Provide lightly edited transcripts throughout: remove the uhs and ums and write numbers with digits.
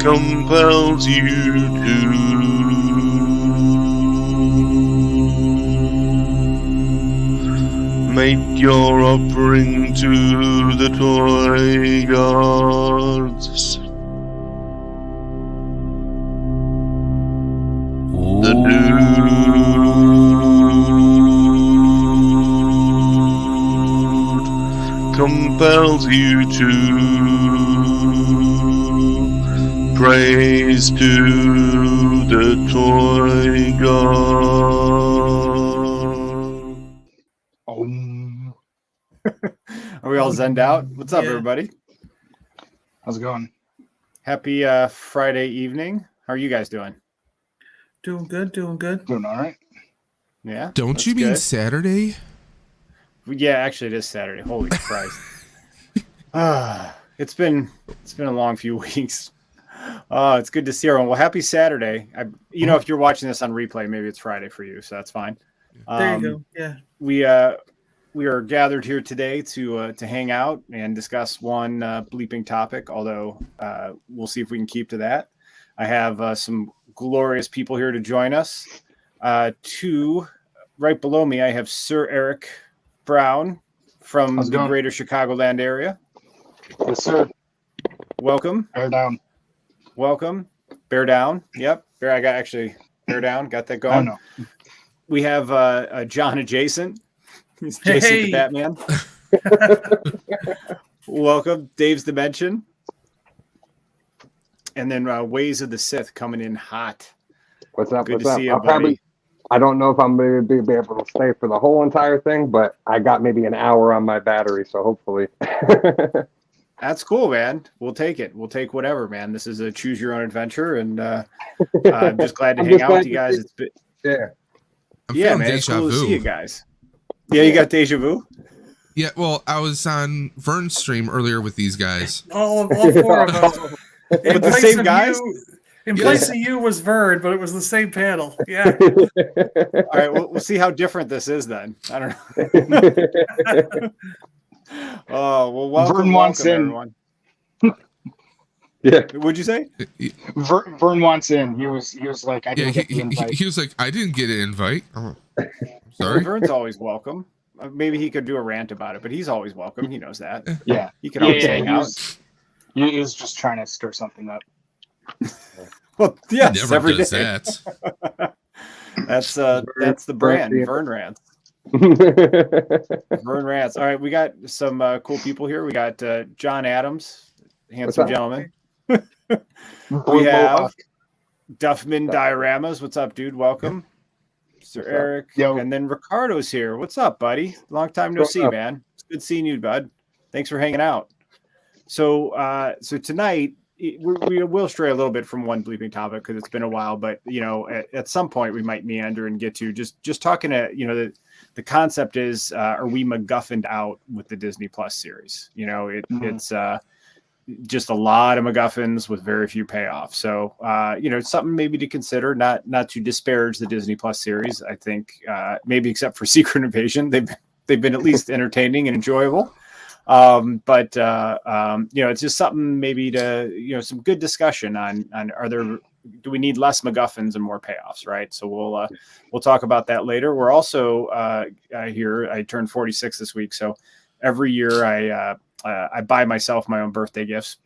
compels you to make your offering to the toy gods. The dude compels you to praise to the toy god. Are we all zenned out? What's up, everybody? How's it going? Happy Friday evening. How are you guys doing? Doing good. Doing all right. Yeah. Don't you mean good. Saturday? Yeah, actually, it is Saturday. Holy Christ! It's been a long few weeks. It's good to see everyone. Well, happy Saturday. If you're watching this on replay, maybe it's Friday for you, so that's fine. There you go. Yeah. We are gathered here today to hang out and discuss one bleeping topic. Although we'll see if we can keep to that. I have some glorious people here to join us. Two right below me, I have Sir Eric Brown from the greater Chicagoland area. Yes, sir. Welcome. Bear down. Welcome. Bear down. Yep. Bear down. Got that going. I know. We have John Adjacent. He's Jason the Batman. Welcome. Dave's Dimension. And then Ways of the Sith coming in hot. What's up? Good What's to up? see you, buddy. I don't know if I'm going to be able to stay for the whole entire thing, but I got maybe an hour on my battery, so hopefully. That's cool, man. We'll take it. We'll take whatever, man. This is a choose your own adventure, and I'm just glad to hang out with you guys. It's been, man. It's cool to see you guys. Yeah, you got deja vu. Yeah, well, I was on Vern's stream earlier with these guys. All four of us. With the same guys? In place of you was Vern, but it was the same panel. Yeah. All right, we'll see how different this is then. I don't know. Oh, well, welcome everyone. Yeah. What'd you say? Vern wants in. He was like, I didn't get the invite. He was like, I didn't get an invite. Oh, sorry. Vern's always welcome. Maybe he could do a rant about it, but he's always welcome. He knows that. Yeah. He can always hang out. He was just trying to stir something up. Well, yes, he never every does day. that. That's the brand, Vern Rants. Vern Rants. All right, we got some cool people here. We got John Adams, handsome gentleman. We have Duffman Dioramas. What's up, dude? Welcome. Sir Eric. Yo. And then Ricardo's here. What's up, buddy? Long time no see, man. It's good seeing you, bud. Thanks for hanging out. So tonight, we will stray a little bit from one bleeping topic because it's been a while, but at some point we might meander and get to just talking to the concept is are we MacGuffined out with the Disney Plus series? It's just a lot of MacGuffins with very few payoffs. So it's something maybe to consider, not to disparage the Disney Plus series. I think maybe except for Secret Invasion, they've been at least entertaining and enjoyable. But it's just something maybe to, some good discussion on do we need less MacGuffins and more payoffs, right? So we'll talk about that later. We're also here. I turned 46 this week. So every year I buy myself my own birthday gifts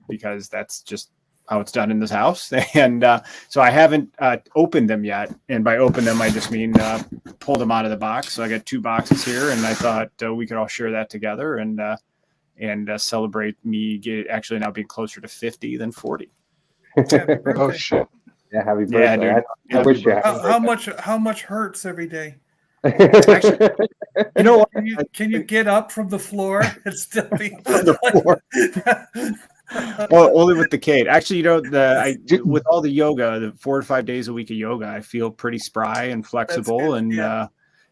because that's just how it's done in this house. And so I haven't opened them yet. And by open them, I just mean pull them out of the box. So I got 2 boxes here, and I thought we could all share that together and celebrate me actually now being closer to 50 than 40. Oh shit! Yeah, happy birthday. Yeah, I wish you had. How much hurts every day? Actually, Can you get up from the floor and still be on the floor? Well, only with the cane. Actually, with all the yoga, the 4 to 5 days a week of yoga, I feel pretty spry and flexible, and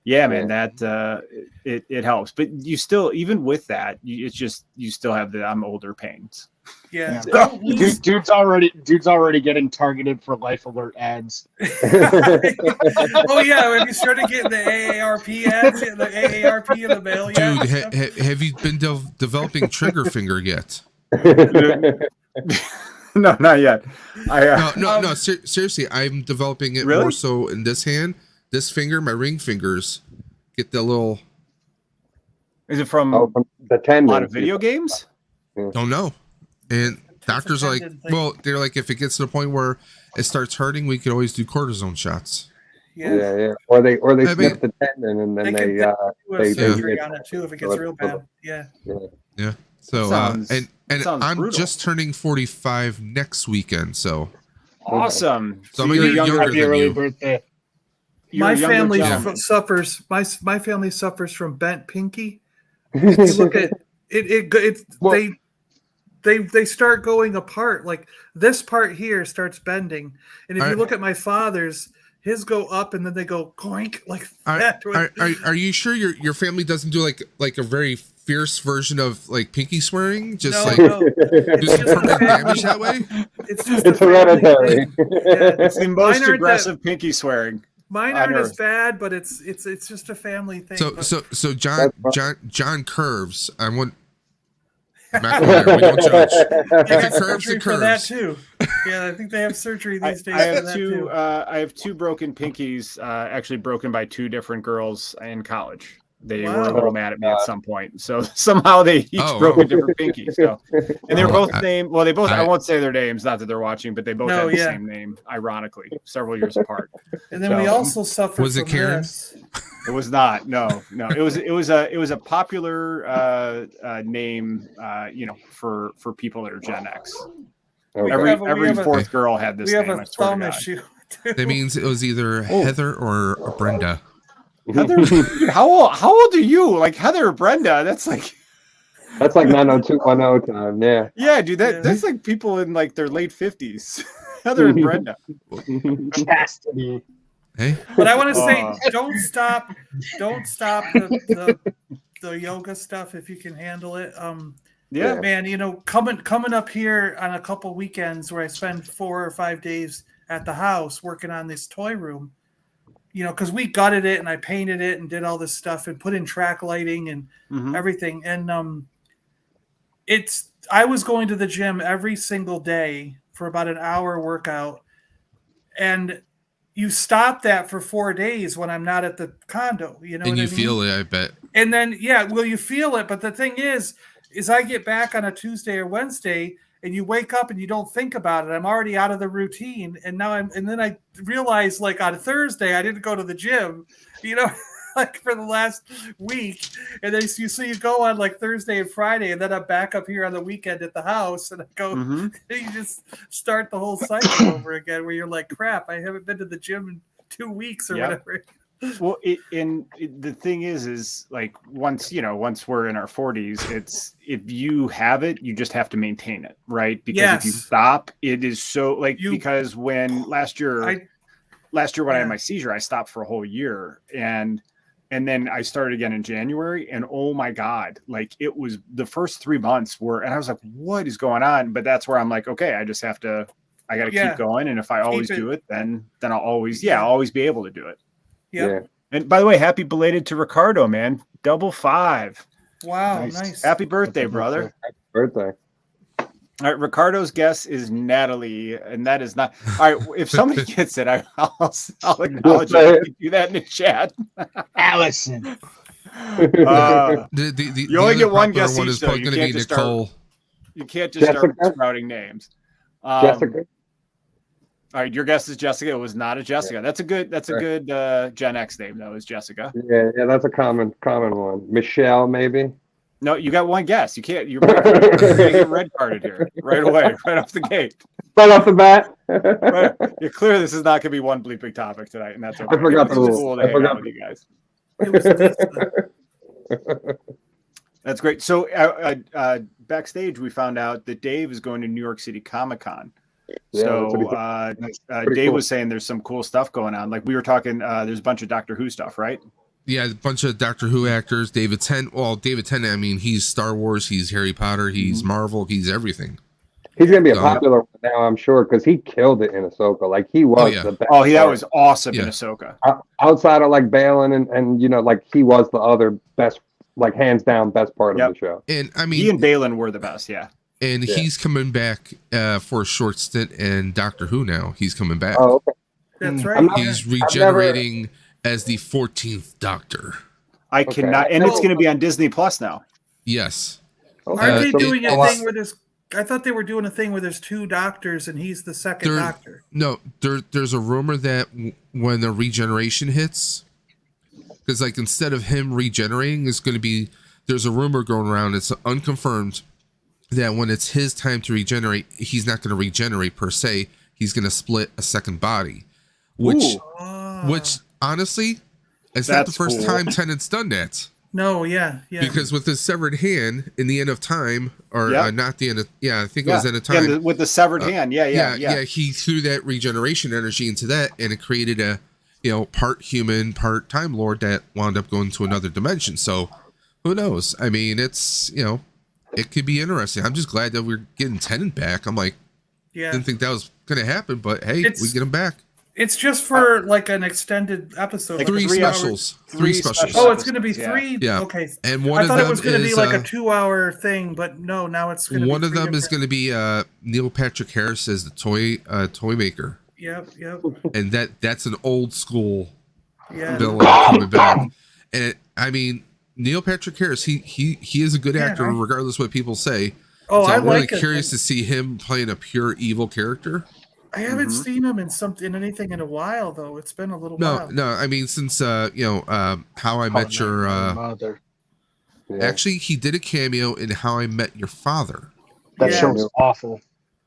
Yeah, man, that it helps. But you still, even with that, it's just you still have the I'm older pains. Yeah. Yeah. Don't lose. Dude's already getting targeted for life alert ads. Oh yeah, when you started getting the AARP ads, the AARP in the mail, yeah. Dude, have you been developing trigger finger yet? No, not yet. I Seriously, I'm developing it Really? more so in this hand, this finger, my ring fingers. Get the little. Is it from from the a tendon. lot of video games? Don't know. And doctors are like, tendon thing. well, they're like, if it gets to the point where it starts hurting, we could always do cortisone shots. Yeah. Or they I snip mean- the tendon and then They they can do a surgery get- on it too if it gets real bad. Yeah. Yeah. So Sounds- and sounds I'm brutal. just turning 45 next weekend, so Awesome. So I'm a you're year younger Happy than early you. birthday. you're My a younger family gentleman. suffers. My family suffers from bent pinky. If you look at it, Well- they start going apart. Like this part here starts bending, and if you Are- look at my father's, his go up and then they go coink like are, that. are you sure your family doesn't do like a very fierce version of like pinky swearing? Just no, like no, do some just a permanent family- damage that way? it's just It's a family hereditary. thing. Yeah. It's the Mine most aren't aggressive pinky swearing. Mine on aren't as Earth. bad, but it's just a family thing. So But- so That's John curves. I want. I'm not going there. We don't judge. they If got it curves, surgery it for that curves. too. Yeah, I think they have surgery I these days. I for have that two. too. I have two broken pinkies. Actually, broken by two different girls in college. They were a Wow. little mad at me at some point, so somehow they each Oh, broke wow. a different pinky. So, and they're Well, both named. Well, they both. I I- won't say their names, not that they're watching, but they both No, had the yeah. same name, ironically, several years apart. And then we so- also suffer Was it from Karen? this. It was not. No. It was a popular name. For people that are Gen X. Okay. Every have a- we every have a- fourth girl had this We have name. a I swear to thumb God. issue. Too. That means it was either Oh. Heather or Brenda. Heather, dude, how old are you? Like Heather or Brenda? That's like, That's like 90210 time. Yeah. yeah, dude. Yeah. That's like people in like their late 50s. Heather and Brenda. Chastity. Hey, But I want to say, Uh. don't stop the yoga stuff if you can handle it. Yeah. Man, coming up here on a couple weekends where I spend 4 or 5 days at the house working on this toy room, because we gutted it and I painted it and did all this stuff and put in track lighting and Mhm. everything. And I was going to the gym every single day for about an hour workout, and you stop that for 4 days when I'm not at the condo. You know, and what you I mean? feel it, I bet. And then, you feel it. But the thing is I get back on a Tuesday or Wednesday and you wake up and you don't think about it. I'm already out of the routine. And then I realize like on Thursday, I didn't go to the gym, like for the last week. And then you go on like Thursday and Friday. And then I'm back up here on the weekend at the house and I go, Mhm. you just start the whole cycle over again where you're like, crap, I haven't been to the gym in 2 weeks or Yep. whatever. Well, the thing is like once we're in our 40s, it's if you have it, you just have to maintain it, right? Because if you Yes. stop, it is so like You- because when last year when I Yeah. had my seizure, I stopped for a whole year and then I started again in January and oh my God, like it was the first 3 months and I was like, what is going on? But that's where I'm like, okay, I got to Yeah. keep going. And if I always it. do it, then I'll always, I'll always be able to do it. Yep. Yeah. And by the way, happy belated to Ricardo, man. Double 5. Wow, nice. Happy birthday, brother. Birthday. All right, Ricardo's guess is Natalie, and that is not. All right, if somebody gets it, I'll acknowledge it. You can do that in the chat. Allison. The You only other get one popular guess one each, is though. probably You going to can't be just start- Nicole. You can't just start Jessica? sprouting names. Jessica. All right, your guess is Jessica. It was not a Jessica. That's a good Gen X name, though. Is Jessica? Yeah, that's a common one. Michelle, maybe. No, you got one guess. You can't. You're gonna get red carded here right away, right off the gate. Right off the bat. Right. You're clear this is not going to be one bleeping topic tonight, and that's okay. I forgot the It's rules. cool to I hang out forgot. with you guys. It was That's great. So backstage, we found out that Dave is going to New York City Comic Con. Yeah, So that's pretty Dave cool. was saying there's some cool stuff going on. Like we were talking, there's a bunch of Doctor Who stuff, right? Yeah, a bunch of Doctor Who actors. David Tennant. Well, David Tennant. I mean, he's Star Wars. He's Harry Potter. He's Marvel. He's everything. He's gonna be a popular one now, I'm sure, because he killed it in Ahsoka. Like he was the best. Oh, that was awesome in Ahsoka. Outside of like Balin and like he was the other best, like hands down best part of the show. And I mean, he and Balin were the best. Yeah. And he's coming back for a short stint in Doctor Who now. He's coming back. Oh, okay. That's right. He's regenerating as the 14th Doctor. I cannot, and it's going to be on Disney Plus now. Yes. Aren't they doing a thing where there's? I thought they were doing a thing where there's 2 doctors and he's the second doctor. No, there's a rumor that when the regeneration hits, because like instead of him regenerating, it's going to be. There's a rumor going around. It's unconfirmed that when it's his time to regenerate, he's not going to regenerate per se. He's going to split a second body, which honestly, it's not the first time Tennant's done that. No, yeah. Because with his severed hand in the end of time, or not the end of, I think it was end of time. Yeah, with the severed hand, he threw that regeneration energy into that, and it created a, part human, part Time Lord that wound up going to another dimension. So, who knows? I mean, it's it could be interesting. I'm just glad that we're getting Tennant back. I'm like, didn't think that was going to happen, but hey, we get him back. It's just for like an extended episode. Like 3 specials. 3 specials. Oh, it's going to be 3? Yeah. Okay. And one I thought of it was them going to be like a is 2-hour thing, but no, now it's going to be one of them is going to be Neil Patrick Harris as the toy maker. Yep. And that's an old school villain coming back. And I mean, Neil Patrick Harris, he is a good actor, regardless of what people say. Oh, so I'm really like curious to see him playing a pure evil character. I haven't seen him in anything in a while, though. It's been a little while. No. I mean, since How I Met Your Mother. Actually, he did a cameo in How I Met Your Father. That show's awful.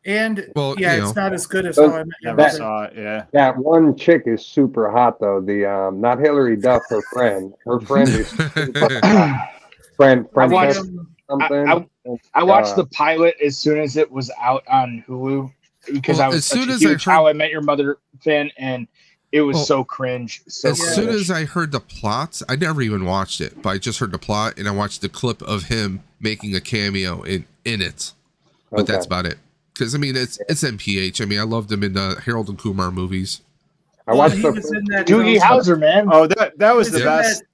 And it's not as good as How I Met Your Never Mother. saw it. Yeah. That one chick is super hot though. The not Hillary Duff, her friend. Her friend is super hot. Friend I watched the pilot as soon as it was out on Hulu. Because I was such a huge How I Met Your Mother fan, and it was so cringe. Soon as I heard the plot, I never even watched it, but I just heard the plot, and I watched the clip of him making a cameo in it. But that's about it. Because, I mean, it's MPH. I mean, I loved him in the Harold and Kumar movies. I watched Doogie Howser, man. Oh, that was the best.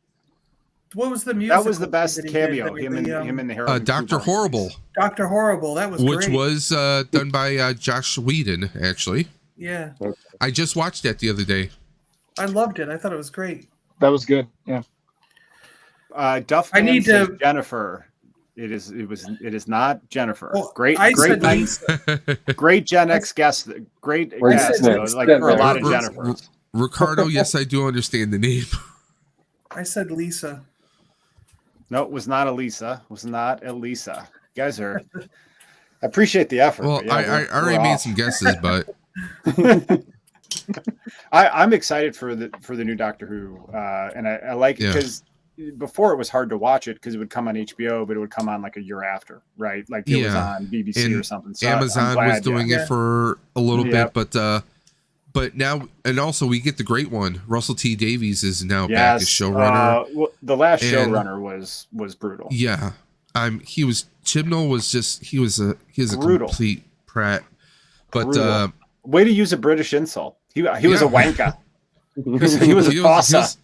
What was the music? That was the best cameo. Him in the Harold. Dr. Horrible. Dr. Horrible. That was which great. was done by Josh Whedon, actually. Yeah. I just watched that the other day. I loved it. I thought it was great. That was good. Yeah. Duff. I need to Jennifer. It is not Jennifer. Well, great Gen X guest. Great guest. Like for a lot of Jennifers. Ricardo, yes, I do understand the name. I said Lisa. No, it was not Elisa. It was not Elisa. You guys are. I appreciate the effort. Well, I already made some guesses, but I'm excited for the new Doctor Who, and I like it because before it was hard to watch it because it would come on HBO, but it would come on like a year after, right? Like it was on BBC or something. So Amazon was doing it for a little bit, but now, and also we get the great one. Russell T Davies is now back as showrunner. Well, the last showrunner was brutal. Yeah, Chibnall was just he was a brutal. Complete prat. But brutal. Way to use a British insult. He was a wanker. he was a tosser.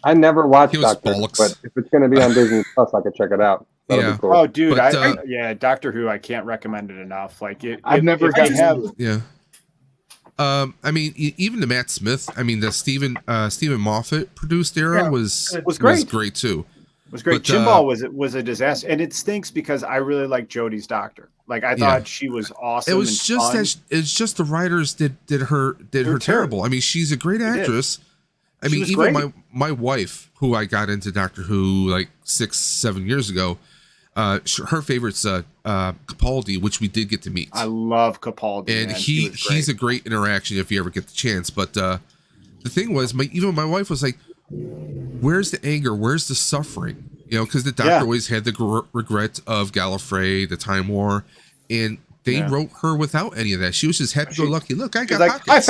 I never watched Doctor Who, but if it's going to be on Disney Plus, I could check it out. That'll be cool. Oh, dude, Doctor Who, I can't recommend it enough. Like I've never got have. Yeah. I mean, even the Matt Smith. I mean, the Stephen Moffat produced era was great too. It was great. Jimbo was a disaster, and it stinks because I really like Jodie's Doctor. Like I thought she was awesome. It was just the writers did her terrible. I mean, she's a great actress. I mean, even my wife, who I got into Doctor Who like 6-7 years ago, her favorite's Capaldi, which we did get to meet. I love Capaldi, and he's a great interaction if you ever get the chance. But the thing was, my wife was like, "Where's the anger? Where's the suffering?" Because the Doctor always had the regret of Gallifrey, the Time War, and they wrote her without any of that. She was just happy-go-lucky. Look, I got pockets.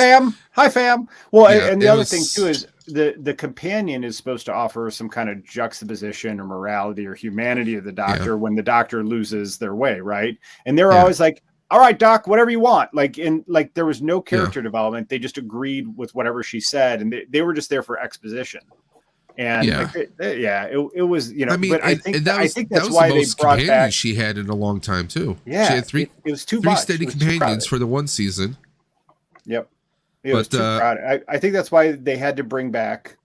Hi, fam. Well, and the other thing too is the companion is supposed to offer some kind of juxtaposition or morality or humanity of the doctor when the doctor loses their way, right? And they're always like, all right, Doc, whatever you want. Like there was no character development. They just agreed with whatever she said, and they were just there for exposition. And it was, you know. I mean, but I think that's why they brought back. She had in a long time too. Yeah, she had three. It was too three much. steady companions for the one season. Yep, it was too crowded. I think that's why they had to bring back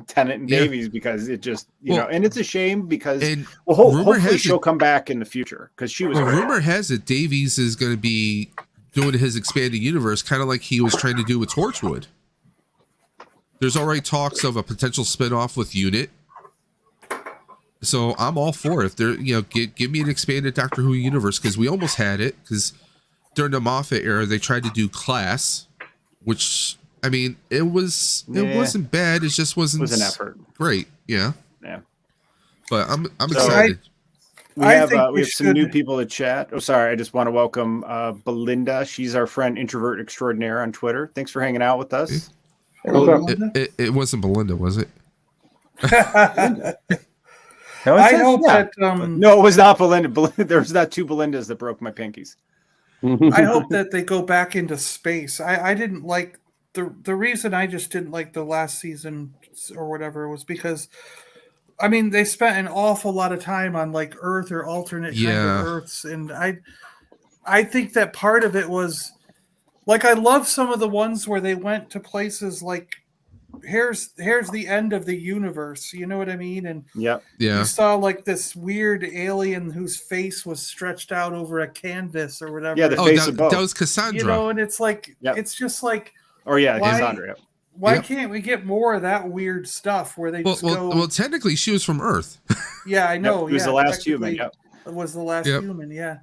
Tennant and Davies, because it just know, and it's a shame because hopefully she'll come back in the future because she was. Rumor has it Davies is going to be doing his expanded universe, kind of like he was trying to do with Torchwood. There's already talks of a potential spinoff with Unit, so I'm all for it. If there, give me an expanded Doctor Who universe, because we almost had it. Because during the Moffat era, they tried to do Class, which. I mean, it wasn't bad. It just wasn't. It was an effort. Great, yeah. But I'm so excited. We have some new people to chat. Oh, sorry. I just want to welcome Belinda. She's our friend, introvert extraordinaire on Twitter. Thanks for hanging out with us. It wasn't Belinda, was it? I hope that. No, it was not Belinda. There was not two Belindas that broke my pinkies. I hope that they go back into space. I didn't like. The reason I just didn't like the last season or whatever was because, I mean, they spent an awful lot of time on like Earth or alternate kind of Earths, and I think that part of it was like I love some of the ones where they went to places like here's the end of the universe, you know what I mean? And you saw like this weird alien whose face was stretched out over a canvas or whatever. Yeah, the face of both. That was Cassandra. You know, and it's like it's just like. Or Cassandra. Why can't we get more of that weird stuff where they just go? Well, technically, she was from Earth. Yeah, I know. It was the last human. It was the last human. Yeah.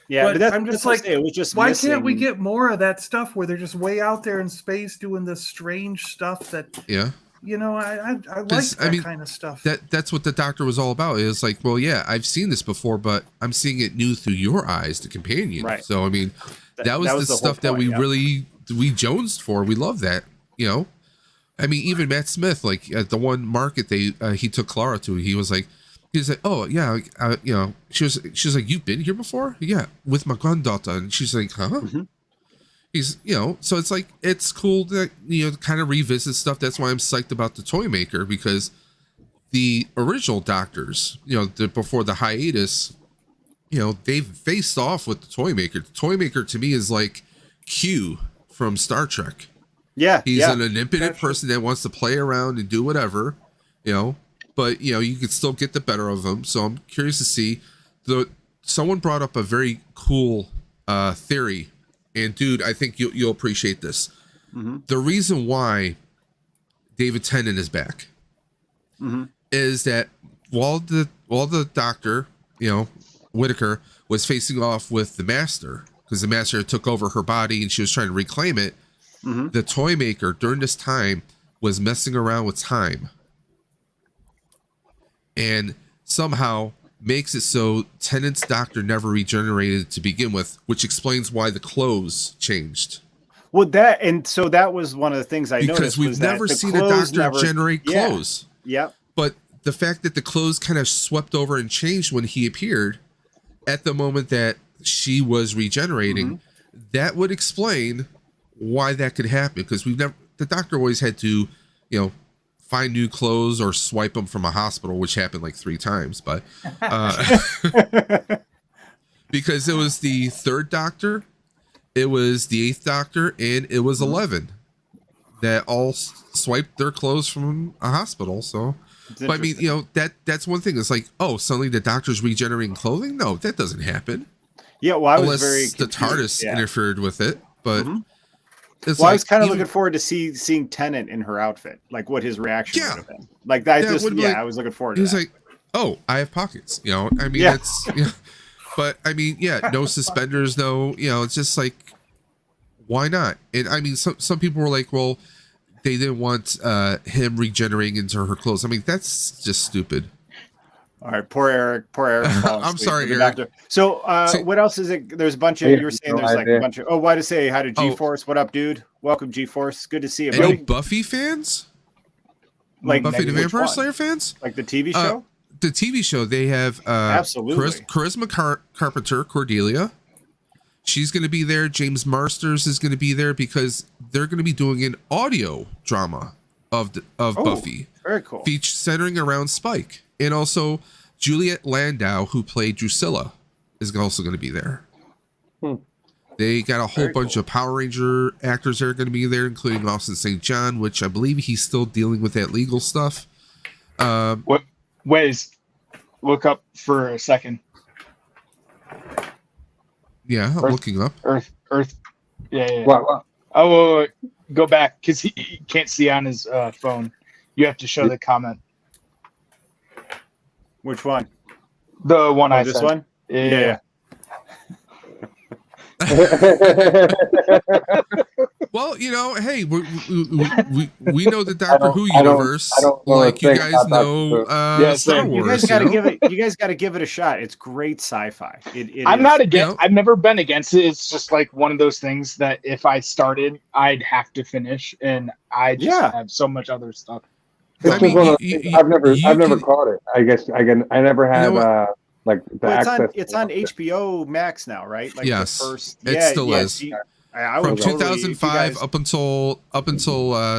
Yeah, but I'm just like, it was just. Why can't we get more of that stuff where they're just way out there in space doing this strange stuff that? Yeah. You know, I like that kind of stuff. That's what the Doctor was all about. Is like, well, yeah, I've seen this before, but I'm seeing it new through your eyes, the companion. Right. So I mean, that was the stuff that we really. We jonesed for. We love that, I mean, even Matt Smith, like at the one market he took Clara to, he was like, oh yeah, she was like, you've been here before? Yeah, with my granddaughter. And she's like, huh? Mm-hmm. He's, so it's like, it's cool that, kind of revisit stuff. That's why I'm psyched about the Toy Maker, because the original Doctors, before the hiatus, they've faced off with the Toy Maker. The Toy Maker to me is like Q from Star Trek. Yeah. He's an omnipotent person that wants to play around and do whatever, but you could still get the better of him. So I'm curious to see. Someone brought up a very cool theory, and dude, I think you'll appreciate this. Mm-hmm. The reason why David Tennant is back is that while the Doctor, Whittaker, was facing off with the Master, because the Master took over her body and she was trying to reclaim it. Mm-hmm. The Toy Maker during this time was messing around with time and somehow makes it so Tennant's Doctor never regenerated to begin with, which explains why the clothes changed. Well, that was one of the things I noticed. Because we've never seen a Doctor generate clothes. Yep. But the fact that the clothes kind of swept over and changed when he appeared at the moment that she was regenerating, that would explain why that could happen. Because the Doctor always had to, find new clothes or swipe them from a hospital, which happened like 3 times. But because it was the 3rd Doctor, it was the 8th Doctor, and it was 11 that all swiped their clothes from a hospital. So, but I mean, that's one thing. It's like, oh, suddenly the Doctor's regenerating clothing. No, that doesn't happen. Yeah, well, I was very the TARDIS interfered with it, but I was kind of looking forward to seeing Tennant in her outfit, like what his reaction would have been. Like that, I was looking forward to. He was like, "Oh, I have pockets," I mean, that's, but I mean, no suspenders, no, it's just like, why not? And I mean, some people were like, well, they didn't want him regenerating into her clothes. I mean, that's just stupid. All right, poor Eric. I'm sorry, Eric. So, what else is it? There's a bunch of, you were saying there's like a bunch of, why to say hi to G-Force. What up, dude? Welcome, G-Force. Good to see you, buddy. Any Buffy fans? Like Buffy the which Vampire one? Slayer fans? Like the TV show? The TV show, they have Absolutely. Charisma Carpenter, Cordelia. She's going to be there. James Marsters is going to be there because they're going to be doing an audio drama of Buffy. Very cool. Centering around Spike. And also Juliet Landau, who played Drusilla, is also going to be there. They got a whole bunch of Power Ranger actors that are going to be there, including Austin St. John, which I believe he's still dealing with that legal stuff. Look up for a second. Yeah, I'm looking up. Earth. Yeah. What? Oh, wait. Go back because he can't see on his phone. You have to show the comment. Which one? The one I this said. one? Yeah. Well, hey, we know the Doctor Who universe, like you guys know Star Wars. You guys got to give it a shot. It's great sci-fi. I'm not against. I've never been against it. It's just like one of those things that if I started, I'd have to finish, and I just have so much other stuff. I've never caught it. I guess I never had. Like it's on HBO Max now, right? Like yes, the first, it still is. From 2005 up until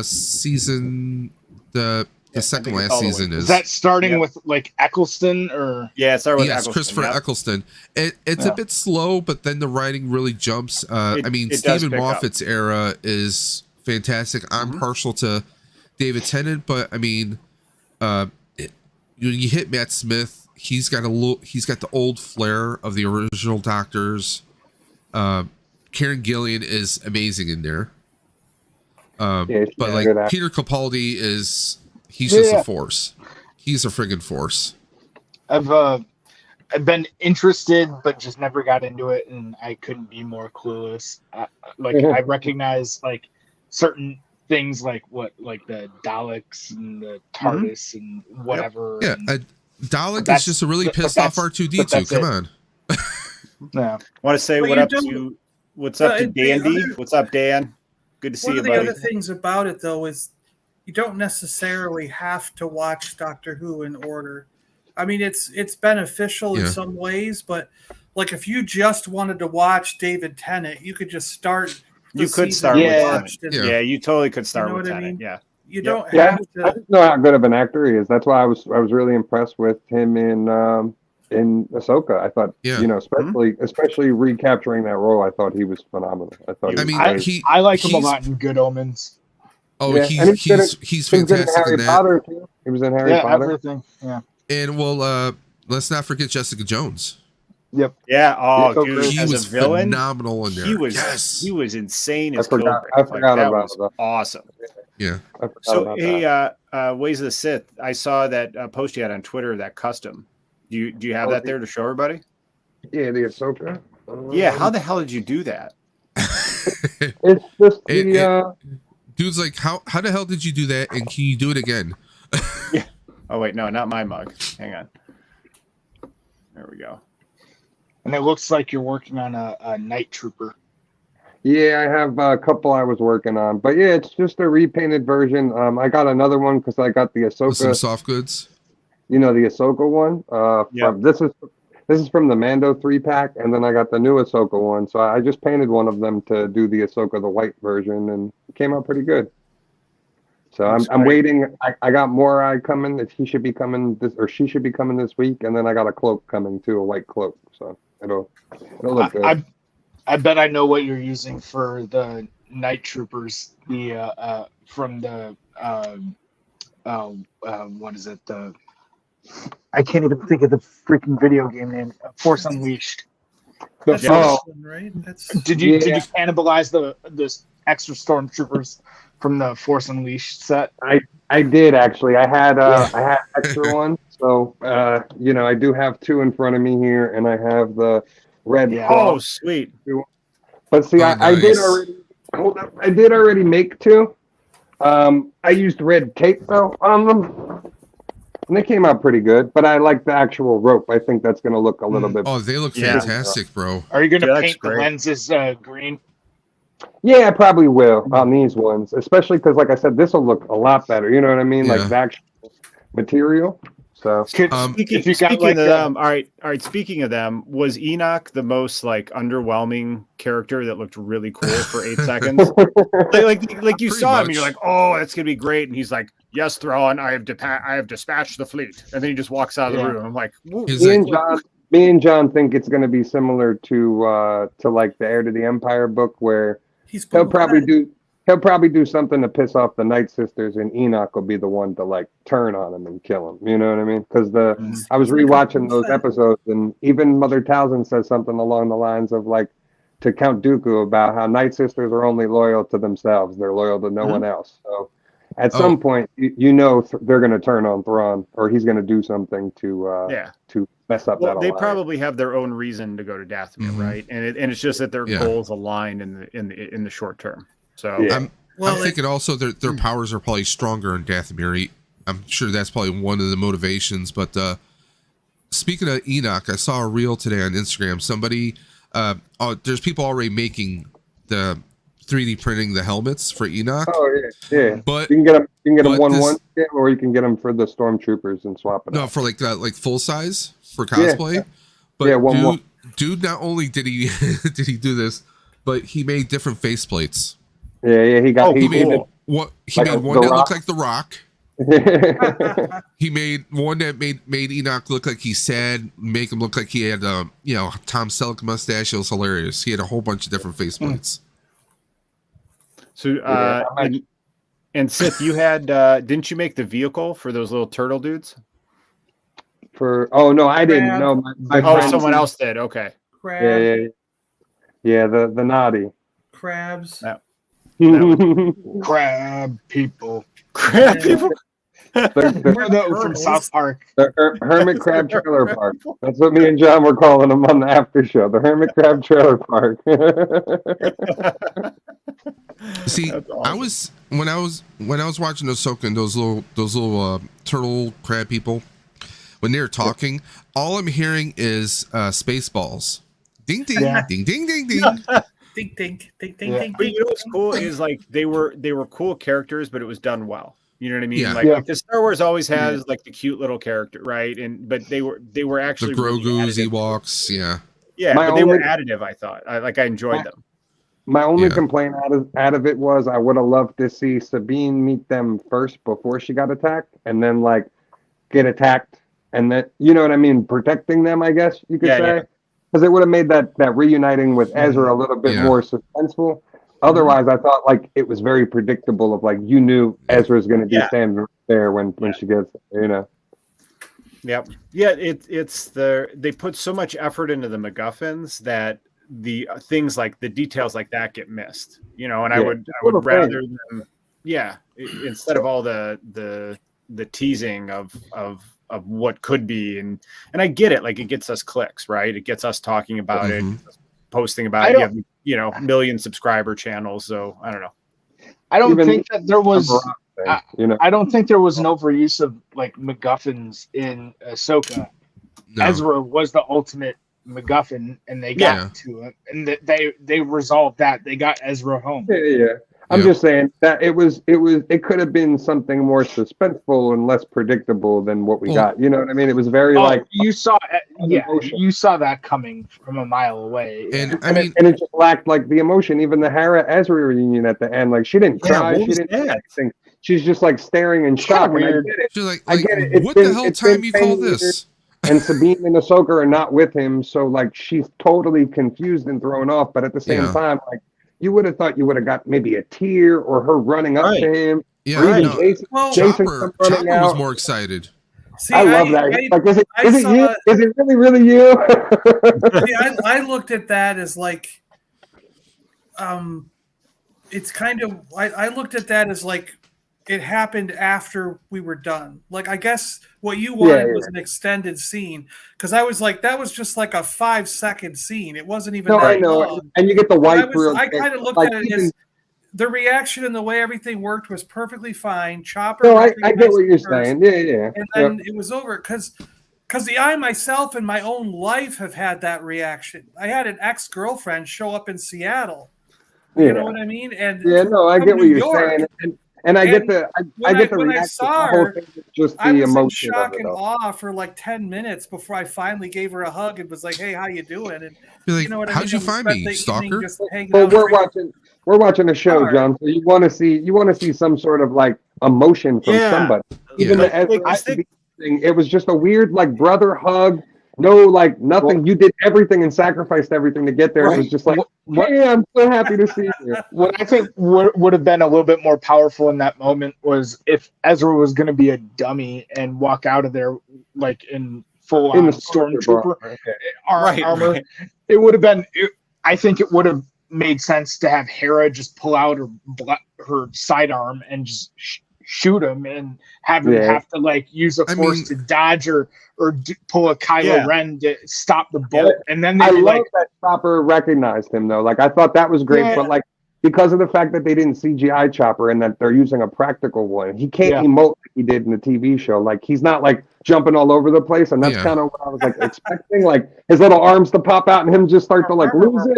season the second last season is that starting with like Eccleston or it started with Eccleston, Christopher Eccleston. It's a bit slow, but then the writing really jumps. Stephen Moffat's era is fantastic. I'm partial to David Tennant, but you hit Matt Smith. He's got the old flair of the original Doctors. Karen Gillian is amazing in there. But like Peter Capaldi he's just a force. He's a friggin' force. I've been interested, but just never got into it, and I couldn't be more clueless. I recognize like certain things like the Daleks and the TARDIS and whatever. Yeah. Dalek is just a really pissed off R2D2. Come on. Yeah. Want to say what's up to Dandy? What's up, Dan? Good to see you, buddy. One of the other things about it, though, is you don't necessarily have to watch Doctor Who in order. I mean, it's beneficial in some ways, but like if you just wanted to watch David Tennant, you could just start. You could start with Tennant. Yeah, you totally could start with Tennant. I mean? Yeah. You don't have to. I just know how good of an actor he is. That's why I was really impressed with him in Ahsoka. I thought, especially recapturing that role, I thought he was phenomenal. I like him a lot in Good Omens. Oh, he's fantastic in that. Potter too. He was in Harry Potter. Everything. Yeah. And let's not forget Jessica Jones. Yep. Yeah. Oh, dude, he was phenomenal in there. He was insane as I forgot about that. Awesome. Yeah. So hey, Ways of the Sith. I saw that post you had on Twitter, that custom. Do you have that there to show everybody? Yeah, the Ahsoka. Yeah. How the hell did you do that? It's just dude's like, how the hell did you do that? And can you do it again? Yeah. Oh wait, no, not my mug. Hang on. There we go. And it looks like you're working on a Night Trooper. Yeah, I have a couple I was working on, but yeah, it's just a repainted version. I got another one because I got the Ahsoka. With some soft goods. The Ahsoka one. This is from the Mando 3-pack, and then I got the new Ahsoka one. So I just painted one of them to do the Ahsoka, the white version, and it came out pretty good. So I'm waiting. I got Morai coming. He should be coming she should be coming this week, and then I got a cloak coming too, a white cloak. So it'll look good. I bet I know what you're using for the Night Troopers. The from the what is it? I can't even think of the freaking video game name. Force Unleashed. That's awesome, right? Did you cannibalize the extra stormtroopers from the Force Unleashed set? I did actually. I had extra ones. So I do have two in front of me here, and I have the red. Yeah. Oh, sweet. But see, I did already. Hold up, I did already make two. I used red tape though on them, and they came out pretty good. But I like the actual rope. I think that's going to look a little bit. Oh, they look fantastic, bro. Are you going to paint the lenses green? Yeah, I probably will on these ones, especially because, like I said, this will look a lot better. You know what I mean? Like Yeah. the actual material. So If you got Speaking like of them, all right. Speaking of them, was Enoch the most like underwhelming character that looked really cool for 8 seconds? Like you Pretty saw him, and you're much. like, oh, that's gonna be great. And he's like, yes, Thrawn, I have dispatched the fleet. And then he just walks out of the Yeah. room. I'm like, He's me like, and John think it's going to be similar to like the Heir to the Empire book, where He's he'll Boba probably Fett. do something to piss off the Night Sisters, and Enoch will be the one to like turn on him and kill him. You know what I mean? Because I was It's like a rewatching Boba those Fett. episodes, and even Mother Talzin says something along the lines of like to Count Dooku about how Night Sisters are only loyal to themselves; they're loyal to no one else. So at some point, they're going to turn on Thrawn, or he's going to do something to mess up that well, they alliance. probably have their own reason to go to Dathomir, right? And it's just that their goals align in the short term. So Yeah. I'm thinking also their powers are probably stronger in Dathomir. I'm sure that's probably one of the motivations. But speaking of Enoch, I saw a reel today on Instagram. Somebody, there's people already making the 3D printing the helmets for Enoch. Oh yeah. But you can get them 1-1 this- or you can get them for the stormtroopers and swap it. No, out. for like full size for cosplay. Yeah. But Yeah, 1-1. dude, not only did he did he do this, but he made different faceplates. Yeah, he got. He made made one that looked like The Rock. He made one that made Enoch look like he's sad, make him look like he had Tom Selleck mustache. It was hilarious. He had a whole bunch of different faceplates. So and Sith, you had didn't you make the vehicle for those little turtle dudes? No, I didn't know. My friend- Someone else did. Okay. Crab, Yeah, the naughty crabs. crab people. Crab people. From South Park. The Hermit Crab Trailer Park. That's what me and John were calling them on the after show. The Hermit Crab Trailer Park. See, awesome. when I was watching Ahsoka and those little turtle crab people, when they're talking, all I'm hearing is Spaceballs. Ding ding, ding ding ding ding. Ding ding ding ding Yeah. ding. But you know what's cool is like they were cool characters, but it was done well. You know what I mean? Yeah. Like the Star Wars always has like the cute little character, right? But they were The actually really Grogu's, additive. Ewoks, yeah. Yeah, My but they were only- additive. I thought I enjoyed them. My only Yeah. complaint out of it was I would have loved to see Sabine meet them first before she got attacked, and then like get attacked, and then you know what I mean, protecting them. I guess you could say, because it would have made that reuniting with Ezra a little bit more suspenseful. Otherwise, I thought like it was very predictable. Of like you knew Ezra's going to be standing right there when she gets there, you know. Yep. Yeah, they put so much effort into the MacGuffins that the things like the details like that get missed, you know, and I would rather them, instead of all the teasing of what could be, and I get it, like it gets us clicks, right? It gets us talking about it, posting about it. You have, million subscriber channels, so I don't know. I don't think that there was. I don't think there was an overuse of like MacGuffins in Ahsoka. No. Ezra was the ultimate MacGuffin, and they got to him, and they resolved that. They got Ezra home. Yeah. I'm just saying that it could have been something more suspenseful and less predictable than what we got. You know what I mean? It was very you saw that coming from a mile away. And and it just lacked like the emotion. Even the Hera Ezra reunion at the end, like she didn't cry, she didn't do anything. She's just like staring in shock. And I get it. She's like, I get it. What the hell time you call this? And Sabine and Ahsoka are not with him, so like she's totally confused and thrown off. But at the same time, like you would have thought you would have got maybe a tear or her running up to him. Yeah, or even Jason Chopper running out. was more excited. See, I love that. Like, is it saw you? Is it really you? I looked at that as like, it's kind of. I looked at that as like, it happened after we were done. Like, I guess what you wanted was an extended scene, because I was like, that was just like a 5-second scene. It wasn't even. I know, long. and you get the white. I kind of looked at it as the reaction and the way everything worked was perfectly fine. Chopper. No, I get what you're saying. Yeah. And then it was over because I myself in my own life have had that reaction. I had an ex-girlfriend show up in Seattle You know what I mean? And yeah, no, I from get what New you're York, saying, and I get the I get the when I reaction. saw The whole her, thing is just I the was in emotion of shock it and all. awe for like 10 minutes before I finally gave her a hug and was like, "Hey, how you doing?" And You're like, you know what I how'd mean? you And we find spent me, the evening stalker? just hanging Well, out. we're watching a show, Alright. John. So you want to see some sort of like emotion from Yeah. somebody. Yeah. Even Like, the Ezra I think- thing, it was just a weird like brother hug. No, like nothing. Well- you did everything and sacrificed everything to get there. It was just like, hey, I'm so happy to see you. What I think would have been a little bit more powerful in that moment was if Ezra was going to be a dummy and walk out of there like in full In on the stormtrooper Right, armor. right. It would have been. I think it would have made sense to have Hera just pull out her sidearm and just shoot him and have him have to like use a force to dodge or pull a Kylo Ren to stop the bolt. And then I they love that Chopper recognized him though. Like I thought that was great, but like because of the fact that they didn't CGI Chopper and that they're using a practical one, he can't emote like he did in the TV show. Like he's not like jumping all over the place, and that's kind of what I was like expecting. Like his little arms to pop out and him just start to like lose it.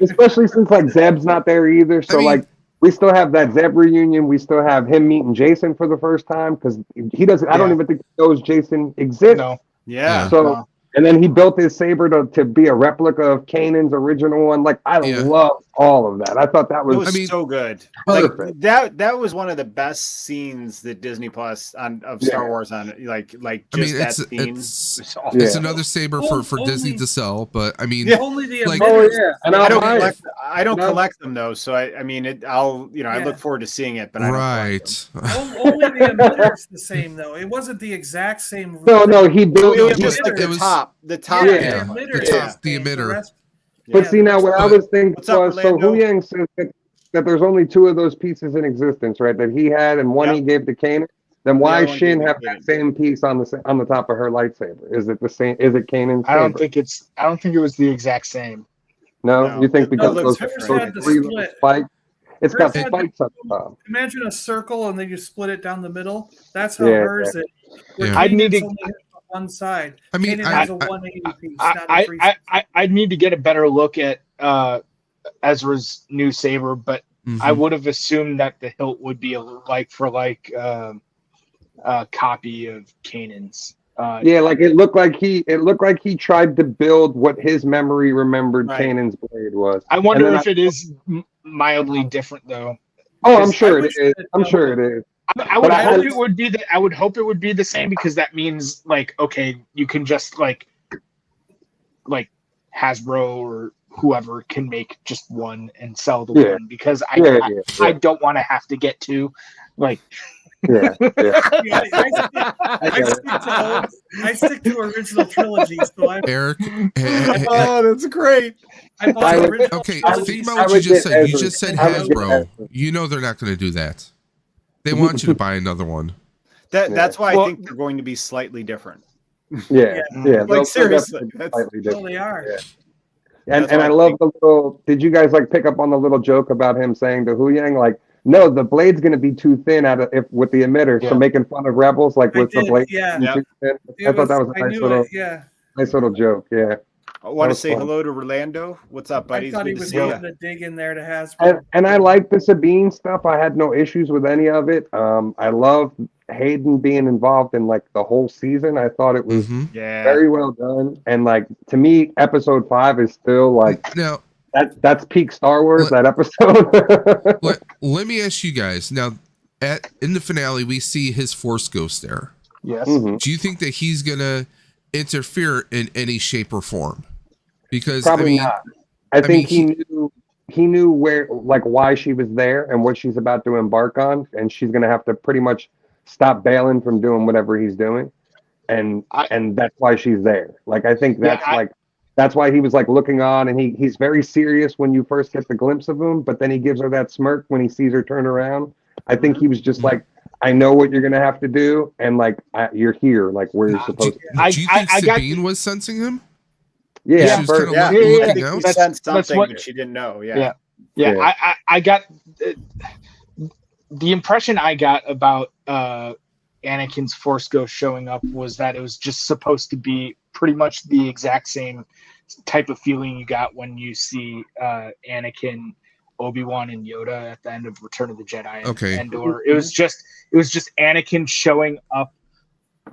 Especially since like Zeb's not there either. So like we still have that Zeb reunion. We still have him meeting Jason for the first time because he doesn't. I don't even think he knows Jason exists. No. Yeah. So and then he built his saber to be a replica of Kanan's original one. Like I love all of that. I thought that was, so good. Perfect. Like that was one of the best scenes that Disney Plus of Star Wars on like just that scene. It's another saber for Disney to sell, but I mean only the like and I don't collect them though, so I mean I'll I look forward to seeing it, but I don't Only the emitter's the same though. It wasn't the exact same. No, he built it was just like the top. The top, the emitter. But see, now what I was thinking was, so Hu Yang says that there's only two of those pieces in existence, right? That he had, and one he gave to Kanan. Then why Shin have that same piece on the top of her lightsaber? Is it the same? Is it Kanan's? I don't think it was the exact same. No, you think because those three little spikes? It's got spikes up top. Imagine a circle and then you split it down the middle. That's how hers is. I'd need to. One side. I mean, has a 180 piece, not a I'd need to get a better look at Ezra's new saber, but I would have assumed that the hilt would be a like for like copy of Kanan's. Like it looked like he tried to build what his memory remembered Kanan's blade was. I wonder if it is mildly different though. Oh, I'm sure it is. I'm sure it is. I would hope it would be I would hope it would be the same because that means like okay, you can just like Hasbro or whoever can make just one and sell the one because I don't want to have to get two. Like I stick to original trilogies. So Eric. That's great. Okay, think about what you just said. You just said Hasbro. You know they're not going to do that. They want you to buy another one. That's why I think they're going to be slightly different. Yeah. Like seriously, they are. Yeah. And I love the little. Did you guys like pick up on the little joke about him saying to Hu Yang like, no, the blade's going to be too thin with the emitter, so making fun of rebels like with the blade. Too thin. I thought that was a nice little joke. Yeah. I want to say hello to Rolando. What's up, buddy? I thought he was going to dig in there to Hasbro. And I like the Sabine stuff. I had no issues with any of it. I love Hayden being involved in like the whole season. I thought it was very well done. And like to me, episode 5 is still like that's peak Star Wars. That episode. let me ask you guys now. In the finale, we see his Force Ghost there. Yes. Do you think that he's gonna interfere in any shape or form? Because probably not. I think he knew where, like, why she was there and what she's about to embark on, and she's gonna have to pretty much stop Balin from doing whatever he's doing, and that's why she's there. Like, I think that's why he was like looking on, and he's very serious when you first get the glimpse of him, but then he gives her that smirk when he sees her turn around. I think he was just like, I know what you're gonna have to do, and like you're here, like where you're supposed to. Do you think Sabine was sensing him? Yeah, she was kind of looking out. She sensed something that she didn't know. Yeah. I got the impression I got about Anakin's Force Ghost showing up was that it was just supposed to be pretty much the exact same type of feeling you got when you see Anakin Obi-Wan and Yoda at the end of Return of the Jedi and Okay. Endor. It was just Anakin showing up,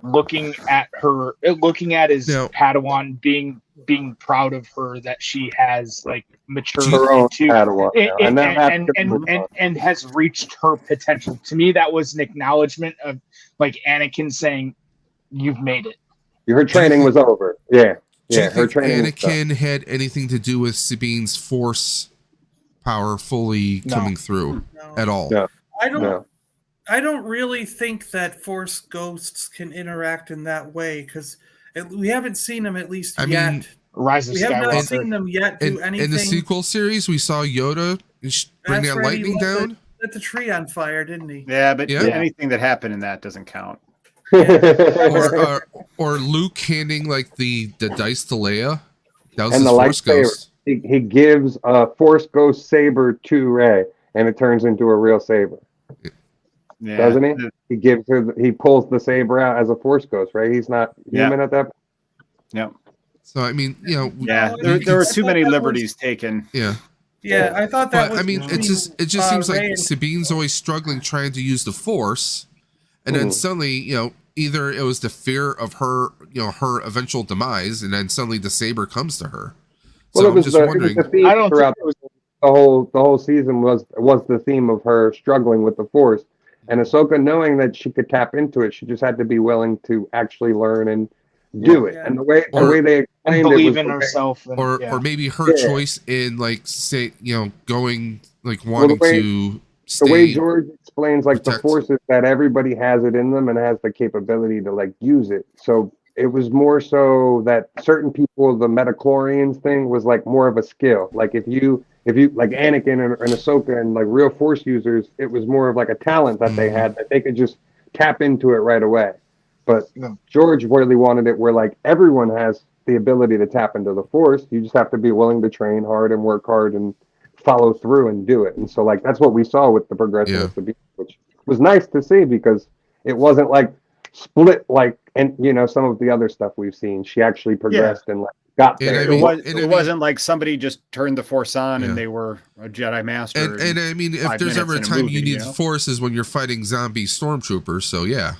looking at his Now- Padawan, being proud of her that she has like matured Her own into Padawan now. And now that's and has reached her potential. To me, that was an acknowledgement of like Anakin saying, "You've made it." her training was over. Yeah. Do you Yeah, her think training was done. Anakin had anything to do with Sabine's force power fully No. coming through No. at all? No. I don't. No. I don't really think that Force ghosts can interact in that way because we haven't seen them at least I yet. mean, Rise of We have not Skywalker. seen them yet do anything. In the sequel series, we saw Yoda bring That's that right, he lightning lit down. Lit the tree on fire, didn't he? Yeah, but Yeah. anything that happened in that doesn't count. Or Luke handing like the dice to Leia. That was And his the force lightsaber. ghost. He gives a Force Ghost saber to Rey, and it turns into a real saber, Yeah, doesn't he? He gives her. He pulls the saber out as a Force Ghost, right? He's not human at that point. Yeah, So I mean, you know, yeah. No, There were I too thought many that liberties taken. yeah. Yeah, I thought that But was. I mean, it just seems like Sabine's always struggling trying to use the Force, and then suddenly, you know, either it was the fear of her, you know, her eventual demise, and then suddenly the saber comes to her. So Well, I'm just wondering. the theme I don't throughout think it was the whole season was the theme of her struggling with the Force, and Ahsoka knowing that she could tap into it, she just had to be willing to actually learn and do it. Yeah. And the way they and explained it believe was in herself. And, or yeah. or maybe her Yeah. choice in like say, you know, going like the wanting way- to the way stay. George explains like protect. the Force is that everybody has it in them and has the capability to like use it. So it was more so that certain people, the metachlorians thing was like more of a skill. Like if you like Anakin and Ahsoka and like real Force users, it was more of like a talent that they had that they could just tap into it right away. But Yeah. George really wanted it where like everyone has the ability to tap into the Force. You just have to be willing to train hard and work hard and follow through and do it. And so like that's what we saw with the progression Yeah. of Sabine, which was nice to see because it wasn't like split like and you know some of the other stuff we've seen. She actually progressed and like got And there. I It, mean- was, and I it mean- wasn't like somebody just turned the Force on Yeah. and they were a Jedi Master. And I mean, if 5 there's ever a minutes in a time movie, you need you know? the Force is when you're fighting zombie stormtroopers. So yeah.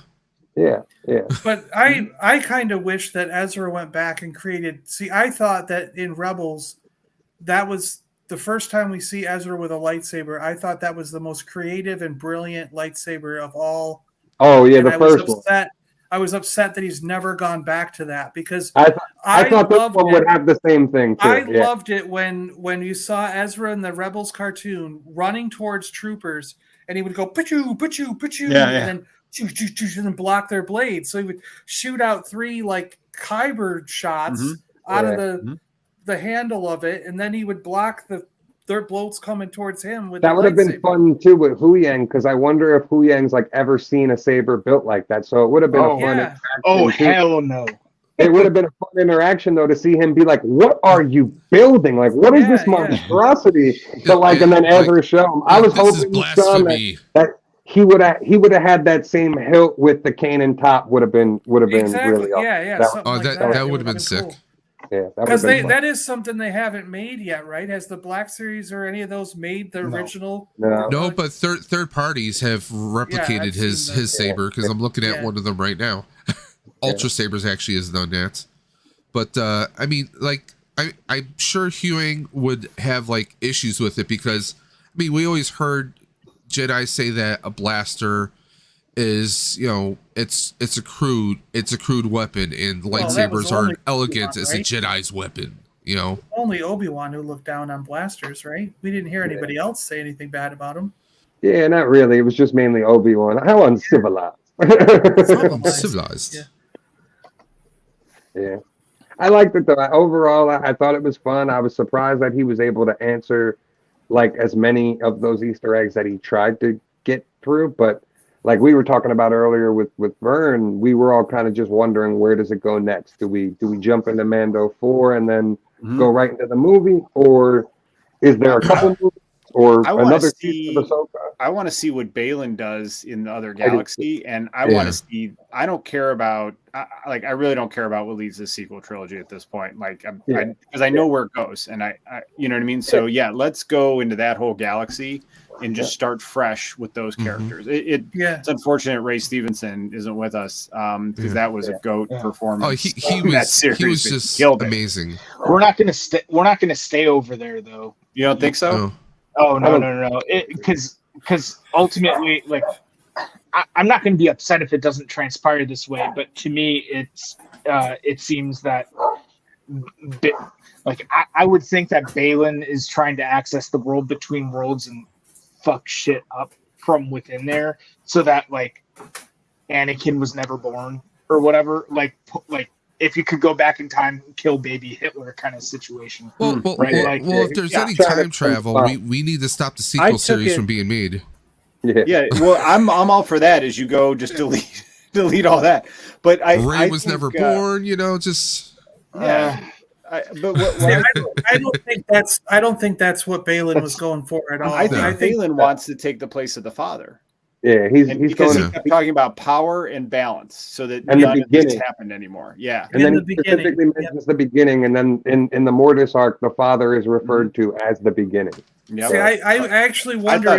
Yeah. But I kind of wish that Ezra went back and created. See, I thought that in Rebels, that was the first time we see Ezra with a lightsaber. I thought that was the most creative and brilliant lightsaber of all. Oh yeah, And the I was first one. upset. I was upset that he's never gone back to that because I thought this loved one it. would have the same thing too. I yeah. loved it when you saw Ezra in the Rebels cartoon running towards troopers, and he would go "Pachoo, pachoo, pachoo," Yeah, and then choo, choo, choo, choo, and block their blades. So he would shoot out 3 like Kyber shots out of the handle of it, and then he would block their bolts coming towards him with That would have been fun too with Hu Yang because I wonder if Hu Yang's like ever seen a saber built like that. So it would have been a fun interaction. Oh too. hell no! It would have been a fun interaction though to see him be like, "What are you building? Like, what is this monstrosity?" So like, and then Ezra show him. I was This is hoping Sean, blasphemy. that he would have had that same hilt with the Kanan top. Would have been really awesome. Yeah. That- something like that It would have been cool. sick. Yeah, that Because would have been fun. that is something they haven't made yet, right? Has the Black Series or any of those made the original? No, but third parties have replicated I've his seen that. saber because I'm looking at Yeah. one of them right now. Ultra Sabers actually has done that. But I mean, like I'm sure Hewing would have like issues with it because I mean we always heard Jedi say that a blaster is, you know, it's a crude weapon and Well, that was lightsabers only aren't elegant as a right? Jedi's weapon, you know. Only Obi-Wan who looked down on blasters, right? We didn't hear anybody else say anything bad about him. Yeah, not really. It was just mainly Obi-Wan. How uncivilized. Civilized. Yeah. Yeah. I liked it though. Overall, I thought it was fun. I was surprised that he was able to answer like as many of those Easter eggs that he tried to get through. But like we were talking about earlier with Vern, we were all kind of just wondering where does it go next? Do we jump into Mando 4 and then go right into the movie, or is there a couple movies or I want another to season see. of Ahsoka. I want to see what Balin does in the other galaxy, and I want to see. I don't care about. I really don't care about what leads this sequel trilogy at this point. Like, because I know where it goes, and I, you know what I mean. So yeah, let's go into that whole galaxy and just start fresh with those characters. It's unfortunate Ray Stevenson isn't with us because that was a GOAT performance. Oh, he was just amazing. We're not gonna stay over there though. You don't think so? Oh no. Because ultimately, like, I'm not going to be upset if it doesn't transpire this way. But to me, it seems that, like, I would think that Balin is trying to access the world between worlds and fuck shit up from within there, so that like Anakin was never born or whatever. Like if you could go back in time, kill baby Hitler kind of situation. Well, if there's any time travel, we need to stop the sequel series from being made. Yeah, well, I'm all for that. As you go, just delete all that. But Ray was never born, just yeah. I don't think that's what Balin was going for at all. I think Balin wants to take the place of the father. Yeah, he's going he kept talking about power and balance, so that none of this happened anymore. Yeah, and then he specifically mentions the beginning, and then in the Mortis arc, the father is referred to as the beginning. Yeah, see, I actually wonder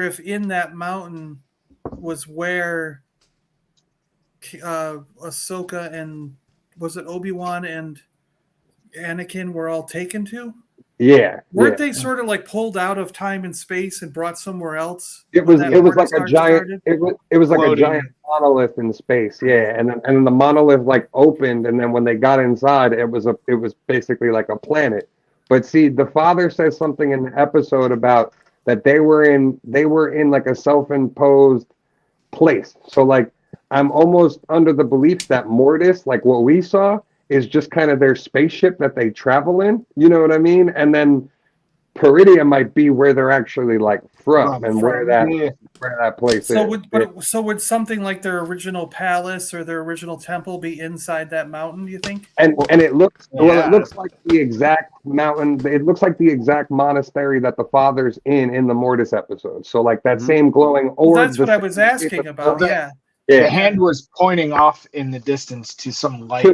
if in that mountain was where Ahsoka and was it Obi-Wan and Anakin were all taken to? Yeah. Weren't they sort of like pulled out of time and space and brought somewhere else? It was like a giant. It was like a giant monolith in space. Yeah, and then the monolith like opened, and then when they got inside, it was basically like a planet. But see, the father says something in the episode about that they were in like a self-imposed place. So like I'm almost under the belief that Mortis, like what we saw, is just kind of their spaceship that they travel in. You know what I mean? And then Peridia might be where they're actually like from and where that place is. So would something like their original palace or their original temple be inside that mountain, do you think? And it looks it looks like the exact mountain. It looks like the exact monastery that the father's in the Mortis episode. So like that same glowing orb. That's what I was asking about. Yeah. The hand was pointing off in the distance to some light.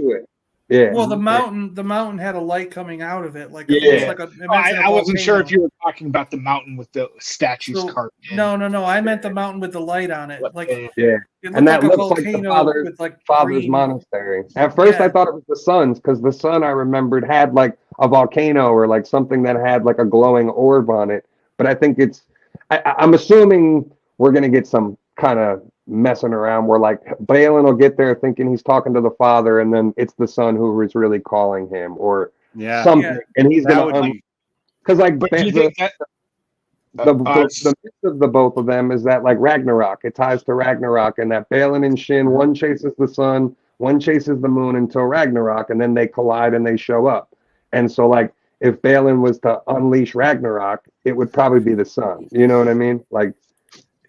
Yeah. Well, the mountain had a light coming out of it, like I wasn't sure if you were talking about the mountain with the statues carved in. No. I meant the mountain with the light on it. Like and that looks like the father's monastery. At first, I thought it was the sun's because the sun I remembered had like a volcano or like something that had like a glowing orb on it. But I think I'm assuming we're gonna get some kind of messing around where like Balin will get there thinking he's talking to the father, and then it's the son who is really calling him or something, and he's gonna because like the myth of the both of them is that like Ragnarok, it ties to Ragnarok, and that Balin and Shin, one chases the sun, one chases the moon until Ragnarok, and then they collide and they show up. And so like if Balin was to unleash Ragnarok, it would probably be the sun. You know what I mean? Like.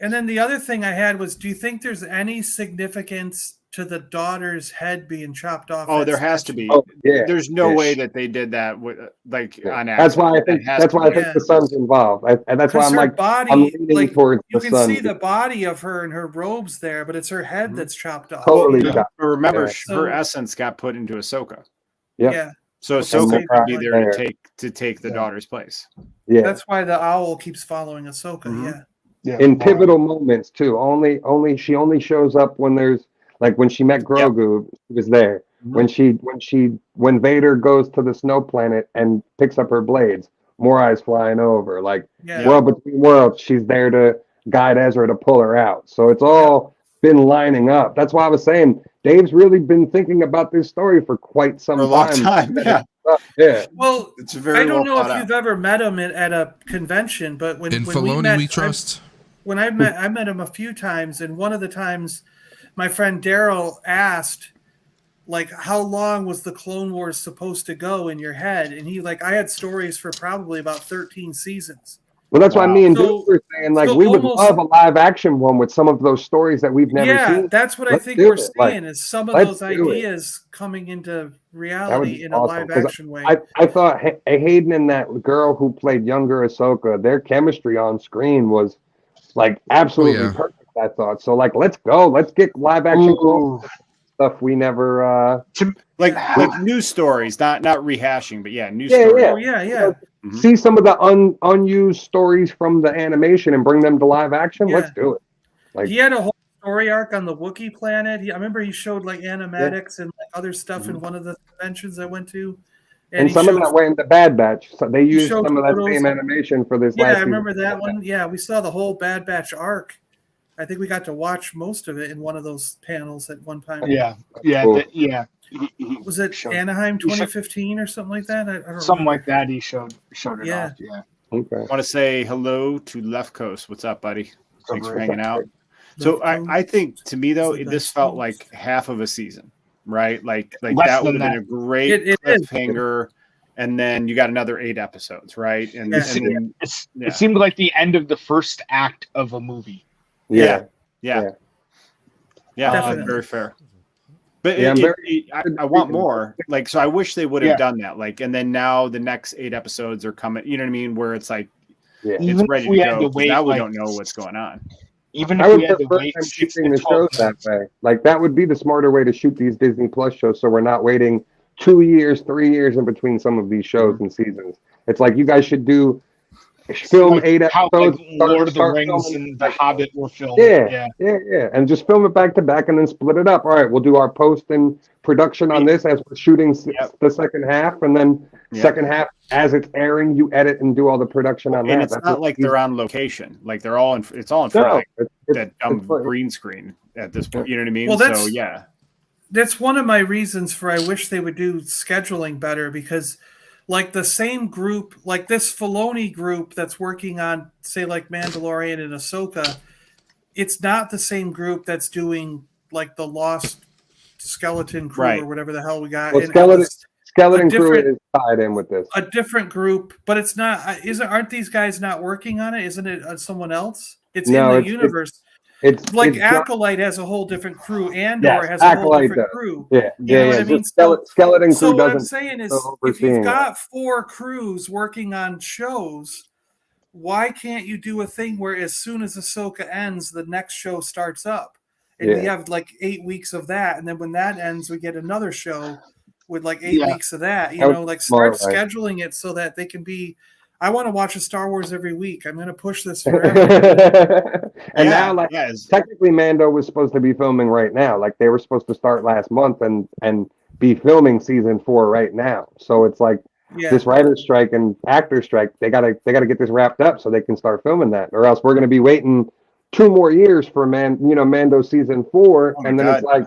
And then the other thing I had was, do you think there's any significance to the daughter's head being chopped off? Oh, there has to be. There's no way that they did that with on accident. That's why I think the son's involved. And that's why I'm like, body, I'm leaning towards the sun. You can see the body of her and her robes there, but it's her head that's chopped off. Totally chopped. But remember, her essence got put into Ahsoka. Yeah. So Ahsoka could be there to take the daughter's place. Yeah. That's why the owl keeps following Ahsoka. Yeah, in pivotal moments too. She only shows up when there's like when she met Grogu, she was there. When Vader goes to the snow planet and picks up her blades, Morai's flying over. Like world between worlds, she's there to guide Ezra to pull her out. So it's all been lining up. That's why I was saying Dave's really been thinking about this story for quite some time. A long time. Yeah. Well, it's very I don't know if you've you've ever met him at a convention, but when Filoni we trust. When I met him a few times, and one of the times my friend Daryl asked, like, how long was the Clone Wars supposed to go in your head? And he I had stories for probably about 13 seasons. Well, that's why Wow. me and So- Duke were saying, like, so we would almost- love a live action one with some of those stories that we've never Yeah, seen. that's what Let's I think do we're it. Like, seeing is some of let's those do it. ideas coming into That would reality be in a awesome. live 'Cause action way. I thought Hayden and that girl who played younger Ahsoka, their chemistry on screen was like absolutely yeah. perfect. I thought so. Like, let's go. Let's get live action Ooh. stuff we never. Like news stories, not rehashing, but news Yeah, stories. Oh yeah. Mhm. See some of the unused stories from the animation and bring them to live action. Yeah. Let's do it. Like, He had a whole story arc on the Wookiee planet. I remember he showed like animatics and like other stuff in one of the conventions I went to. and he some of showed- that went in the Bad Batch. So they used showed some of that photos same of- animation for this Yeah, last I remember season. that one. Yeah, we saw the whole Bad Batch arc. I think we got to watch most of it in one of those panels at one time. Yeah. Cool. Was it showed- Anaheim he showed- 2015 or something like that? I don't Something remember. like that. He showed it Yeah. off. Yeah. Okay. I want to say hello to Left Coast. What's up, buddy? Thanks for Great. hanging out. So I think to me though, Is it this Left felt Coast? like half of a season, right? Like Less that would than have been a great It is. cliffhanger, and then you got another 8 episodes, right? And, Yeah. and then Yeah. It seemed like the end of the first act of a movie. Yeah. yeah, Definitely. very fair. But Yeah, I'm I want more. Like, so I wish they would have Yeah. done that. Like, and then now the next 8 episodes are coming. You know what I mean? Where it's like Yeah. it's Even ready if we to had go. to 'Cause wait, now we like, don't know what's going on. Even I if would we had to prefer wait them 6 shooting to the 12 shows that months. way. Like, that would be the smarter way to shoot these Disney Plus shows, so we're not waiting 2 years, 3 years in between some of these shows and seasons. It's like you guys should film Like 8 how episodes. like Lord of the start Rings filming and The like- Hobbit were filmed. Yeah. And just film it back to back and then split it up. All right, we'll do our post and production on this as we're shooting the second half, and then Yep. second half as it's airing, you edit and do all the production on that. And it's That's not what like these- they're on location. Like they're all in. It's all in front No, of it's- that dumb it's like- green screen at this point. You know what I mean? Well, So that's- yeah. That's one of my reasons for I wish they would do scheduling better, because like the same group, like this Filoni group that's working on, say, like Mandalorian and Ahsoka, it's not the same group that's doing like the Lost Skeleton Crew Right. or whatever the hell we got. Well, and Skeleton a Crew different- is tied in with this. a different group, but it's not. Aren't these guys not working on it? Isn't it someone else? It's No, in the it's- universe. It's Like it's not- Acolyte has a whole different crew. Andor Yes, has a whole Acolyte different does. crew. yeah, know yeah. what I mean? Just Skeleton Crew So what I'm doesn't. saying is, so if overseeing you've it. got 4 crews working on shows, why can't you do a thing where as soon as Ahsoka ends, the next show starts up, and we Yeah. have like 8 weeks of that, and then when that ends, we get another show with like 8 Yeah. weeks of that. You That know, was like smart, start right? scheduling it so that they can be. I want to watch a Star Wars every week. I'm going to push this forever. And Yeah, now, like, yeah, it's- technically, Mando was supposed to be filming right now. Like, they were supposed to start last month and be filming season 4 right now. So it's like Yeah, this writer's strike and actor strike. They gotta get this wrapped up so they can start filming that, or else we're gonna be waiting 2 more years for Mando season 4, Oh my and then it's God. like,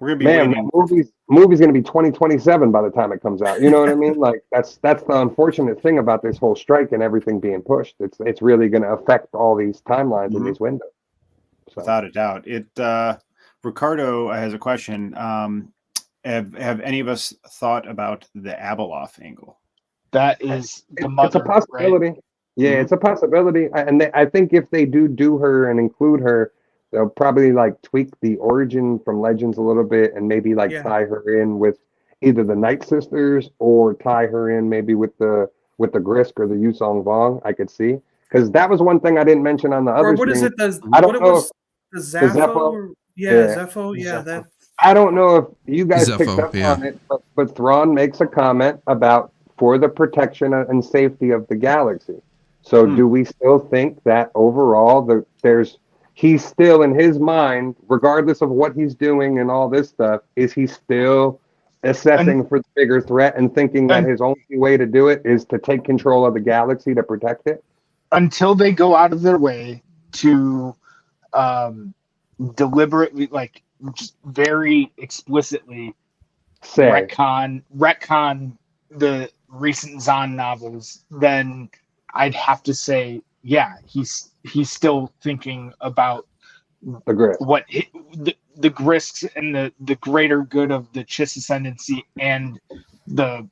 We're gonna be man, waiting. that movie's gonna be 2027 by the time it comes out. You know what I mean? Like, that's the unfortunate thing about this whole strike and everything being pushed. It's really gonna affect all these timelines Mhm. in these windows. So. Without a doubt. Ricardo has a question. Have any of us thought about the Abeloth angle? That is the It's mother, a possibility. right? Yeah, Mhm. it's a possibility. I think if they do her and include her, they'll probably like tweak the origin from Legends a little bit and maybe like Yeah. tie her in with either the Night Sisters or tie her in maybe with the Grisk or the Yusong Vong. I could see, because that was one thing I didn't mention on the or other what is stream. it? The I don't what it know was? The Zaffo? Zepho? Yeah, Yeah. Zepho. Yeah, Zepho. that. I don't know if you guys Zepho, picked up yeah. on it, but Thrawn makes a comment about for the protection and safety of the galaxy. So do we still think that overall he's still in his mind, regardless of what he's doing and all this stuff, is he still assessing for the bigger threat and thinking that his only way to do it is to take control of the galaxy to protect it? Until they go out of their way to deliberately, like, just very explicitly Say, retcon the recent Zahn novels, then I'd have to say, yeah, he's still thinking about the grit. what the Grisks and the greater good of the Chiss Ascendancy and the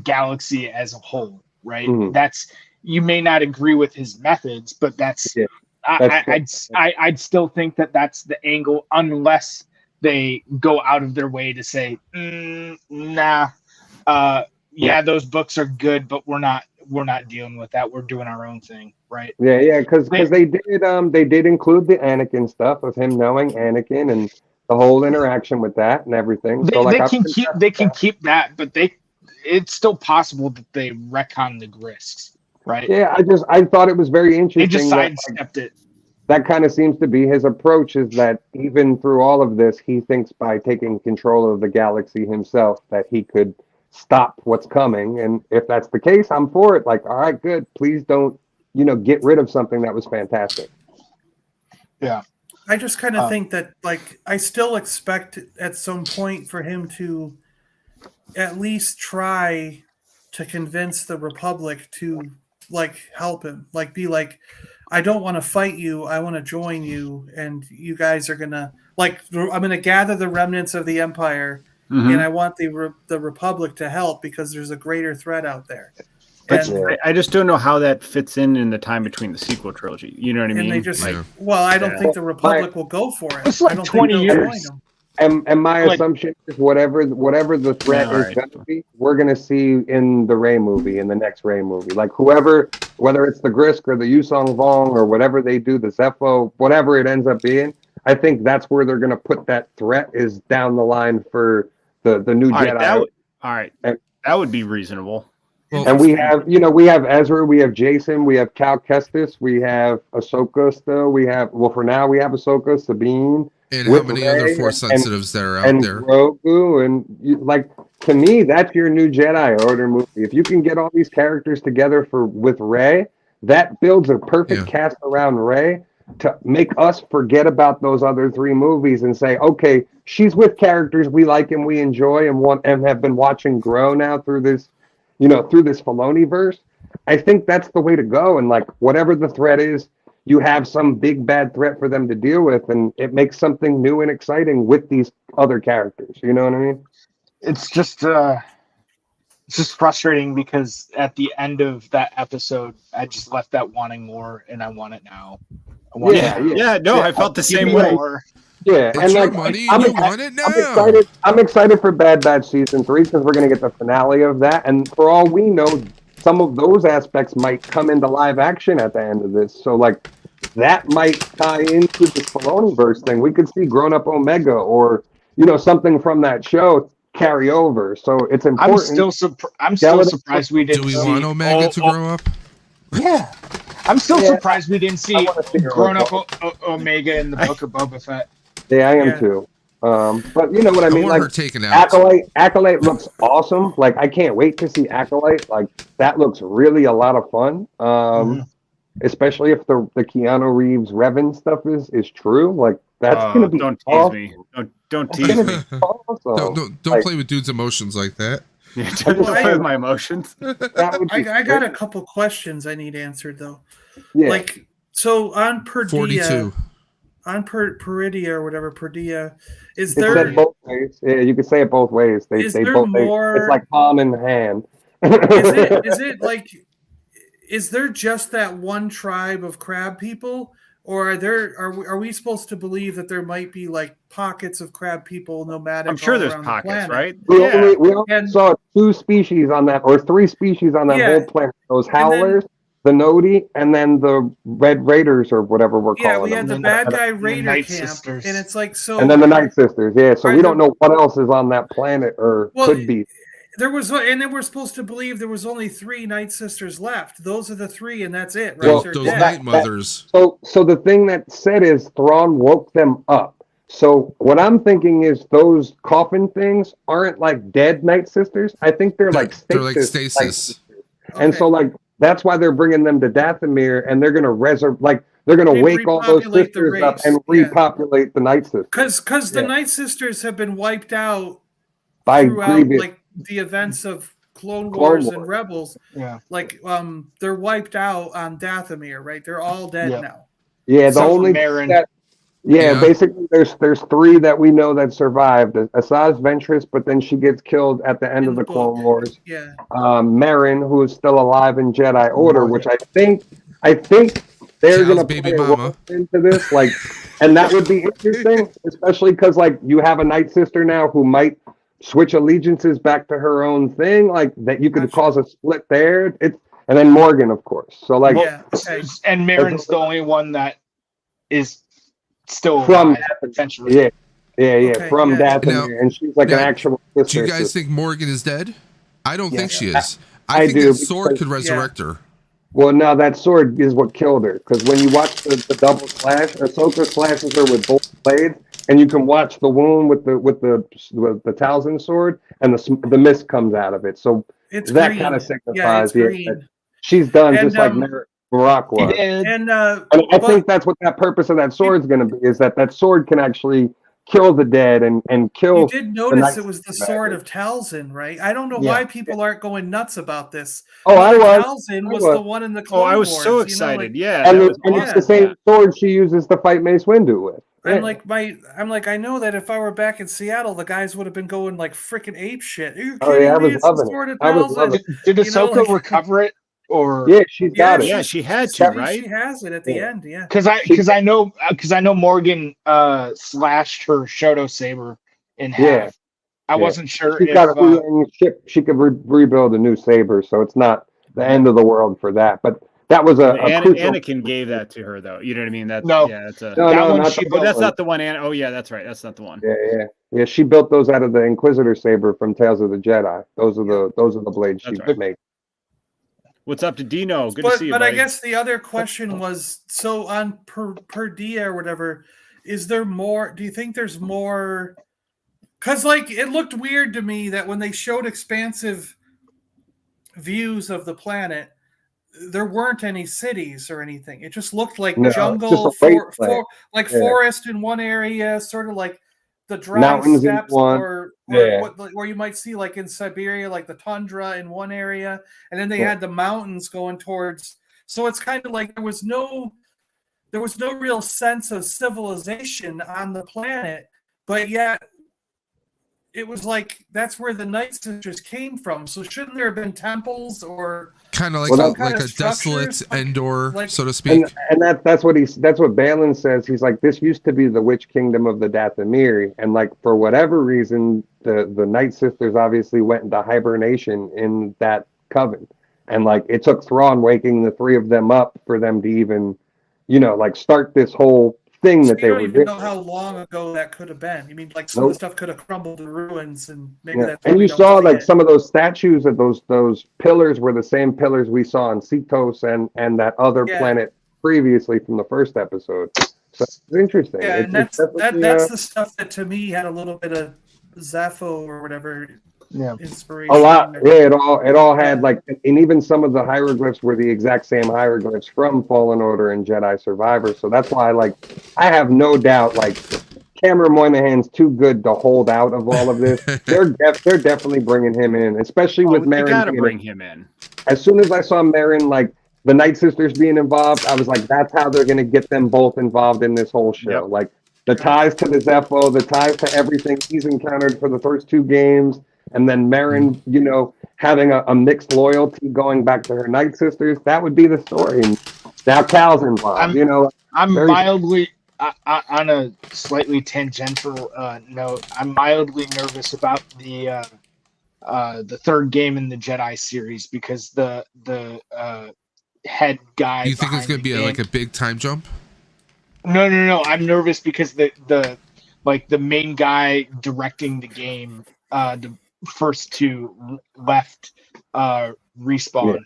galaxy as a whole, right? Mhm. That's you may not agree with his methods, but that's Yeah, I'd still think that that's the angle, unless they go out of their way to say, nah, yeah, those books are good, but we're not dealing with that. We're doing our own thing, right? yeah, because they did include the Anakin stuff of him knowing Anakin and the whole interaction with that and everything. So like they can keep that, but it's still possible that they retcon the Grisks, right? Yeah, I thought it was very interesting. They just sidestepped it. That kind of seems to be his approach, is that even through all of this, he thinks by taking control of the galaxy himself that he could stop what's coming. And if that's the case, I'm for it. Like, all right, good. Please don't, get rid of something that was fantastic. Yeah. I just kind of think that, like, I still expect at some point for him to at least try to convince the Republic to, like, help him. Like, be like, I don't want to fight you. I want to join you. And you guys are going to, like, I'm going to gather the remnants of the Empire, and I want the Republic to help because there's a greater threat out there. And, I just don't know how that fits in the time between the sequel trilogy. You know what I mean? And they just, I don't think the Republic will go for it. It's like I don't 20 think they'll years. join them. And my assumption is whatever the threat is going to be, we're going to see in the Rey movie, in the next Rey movie. Like whether it's the Grisk or the Yusong Vong or whatever they do, the Zepho, whatever it ends up being, I think that's where they're going to put that threat, is down the line for the new Jedi. That would be reasonable. Well, And we have Ezra, we have Jason, we have Cal Kestis, we have Ahsoka still, for now we have Ahsoka, Sabine. And how many other Force sensitives that are out and there? Grogu, and to me, that's your new Jedi Order movie. If you can get all these characters together with Rey, that builds a perfect cast around Rey to make us forget about those other three movies and say, okay, she's with characters we like and we enjoy and have been watching grow now through this, through this Filoni-verse. I think that's the way to go. And like whatever the threat is, you have some big bad threat for them to deal with, and it makes something new and exciting with these other characters. You know what I mean? It's just frustrating because at the end of that episode, I just left that wanting more, and I want it now. I felt the same way. Yeah, It's your money, and you want it now. I'm excited for Bad Batch season 3 because we're gonna get the finale of that, and for all we know, some of those aspects might come into live action at the end of this. So, like, that might tie into the Filoni-verse thing. We could see Grown Up Omega or, something from that show carry over. So it's important. I'm still surprised we didn't. Do we want Omega to grow up? Yeah, I'm still surprised we didn't see Grown Up Omega in the Book of Boba Fett. Yeah, I am too. But you know what I mean? Like, Acolyte looks awesome. Like, I can't wait to see Acolyte. Like, that looks really a lot of fun. Especially if the Keanu Reeves Revan stuff is true. Like, that's gonna be don't awesome. tease me. Don't tease me. Awesome. Don't play with dudes' emotions like that. Yeah, don't play with my emotions. I got a couple questions I need answered though. Yeah. Like, so on Perdia, 42. on Peridia or whatever, Perdia, is It's there said both ways. Yeah, you could say it both ways. Is there more- it's like palm in hand. is there just that one tribe of crab people, or are we supposed to believe that there might be like pockets of crab people nomadic? I'm sure all there's around the pockets, planet? right? We only saw 2 species on that, or 3 species on that whole planet. Those howlers, the Nodi, and then the Red Raiders, or whatever we're calling them. Yeah, we had the bad guy Raider Night camp, Sisters. and it's like so. And then the Night Sisters, yeah. So Are we don't know what else is on that planet or Well, could be. There was, and then we're supposed to believe there was only 3 Night Sisters left. Those are the 3, and that's it, right? Well, They're Those dead. night mothers. So the thing that said is Thrawn woke them up. So what I'm thinking is those coffin things aren't like dead Night Sisters. I think they're like stasis. They're like stasis. And so like that's why they're bringing them to Dathomir, and they're gonna they're gonna wake all those repopulate the sisters up race, and yeah. repopulate the Night Sisters Because the Night Sisters have been wiped out by throughout Grievous. like the events of Clone Clone Wars Wars. and Rebels. Yeah. Like they're wiped out on Dathomir, right? They're all dead now. Yeah, the Except for only Marin. Yeah, Yeah. basically, there's three that we know that survived. Asajj Ventress, but then she gets killed at the end In of the the Clone book. Wars. Yeah. Marin, who is still alive in Jedi Order, Morgan. which I think they're Cal's gonna baby play a mama. role into this, like, and that would be interesting, especially because like you have a Night Sister now who might switch allegiances back to her own thing, like that you could Gotcha. cause a split there. And then Morgan, of course. So like Yeah. Okay. And Marin's the only one that is still from alive, essentially. yeah, Okay, from yeah. Dathomir, and she's like an Now, actual Do sister. you guys think Morgan is dead? I don't think Yes. she is. I I think do, that sword because- could resurrect her. Well, no, that sword is what killed her. Because when you watch the double slash, Ahsoka slashes her with both blades, and you can watch the wound with the Talzin sword, and the mist comes out of it. So It's that green. kind of Yeah, signifies, it's green. that she's done, And, just like Barack was. And And And I but think that's what that purpose of that sword's going to be, is that sword can actually kill the dead and kill. you did notice Night it was the Sister sword back. of Talzin, right? I don't know Yeah. why people aren't going nuts about this. Oh, I was. Talzin I was was. the one in the Oh, Clone I was Wars, so you know, excited. like- Yeah, And, that was and it's awesome. the same sword she uses to fight Mace Windu with. I'm Yeah. like, I know that if I were back in Seattle, the guys would have been going like freaking ape shit. Are you Oh, kidding yeah, I me? was It's the loving it. sword of I was Talzin. loving did You know, Ahsoka like- recover it, or Yeah, she's got it. Yeah, she had to, said right? She has it at the Yeah. end. Yeah. because I know Morgan slashed her Shoto saber in half. Yeah. I Yeah. wasn't sure She's if got a rearranged ship. She could rebuild a new saber, so it's not the end of the world for that. But that was a crucial. Anakin gave that to her, though. You know what I mean? That's No. yeah, that's a. No, that no, one not she the Oh, that's one. not the one. Oh, yeah, that's right. That's not the one. Yeah. She built those out of the Inquisitor saber from Tales of the Jedi. Those are the blades she That's right. made. What's up to Dino? Good to see you. But I buddy. guess the other question was, so on per dia or whatever, is there more? Do you think there's more? Because like it looked weird to me that when they showed expansive views of the planet, there weren't any cities or anything. It just looked like No, it's jungle, just a wasteland. Yeah. forest in one area, sort of like the dry Mountains in steppes, one. or Yeah. where you might see like in Siberia, like the tundra in one area, and then they Yeah. had the mountains going towards. So it's kind of like there was no real sense of civilization on the planet, but yet it was like that's where the Night Sisters came from. So shouldn't there have been temples or Kind of like Well, a, that's- like kind a of desolate structures, like- Endor, like- so to speak. And that's what Balin says. He's like, this used to be the witch kingdom of the Dathomiri, and like for whatever reason, the Night Sisters obviously went into hibernation in that coven, and like it took Thrawn waking the three of them up for them to even, like start this whole thing So that you they don't were even doing. know how long ago that could have been. You mean like some of the Nope. stuff could have crumbled to ruins, and maybe Yeah. that's And why we you don't saw see like it. some of those statues of those pillars were the same pillars we saw in Cetos and that other Yeah. planet previously from the first episode. So it's interesting. Yeah, and It's that's definitely, the stuff that to me had a little bit of Zapho or whatever Yeah. inspiration. a lot. or- Yeah, it all had Yeah. like, and even some of the hieroglyphs were the exact same hieroglyphs from Fallen Order and Jedi Survivor. So that's why I have no doubt Cameron Moynihan's too good to hold out of all of this. They're definitely bringing him in, especially with They Marin. gotta being bring him in. As soon as I saw Marin, the Night Sisters being involved, I was like, that's how they're going to get them both involved in this whole show. Yep. Like the ties to the Zepho, the ties to everything he's encountered for the first two games, and then Marin, having a mixed loyalty going back to her Night Sisters. That would be the story. And now Cal's involved. I'm Very- mildly on a slightly tangential note. I'm mildly nervous about the third game in the Jedi series because the head guy. You think it's going to be behind the like a big time jump? game- No. I'm nervous because the main guy directing the game, the first two left respawn.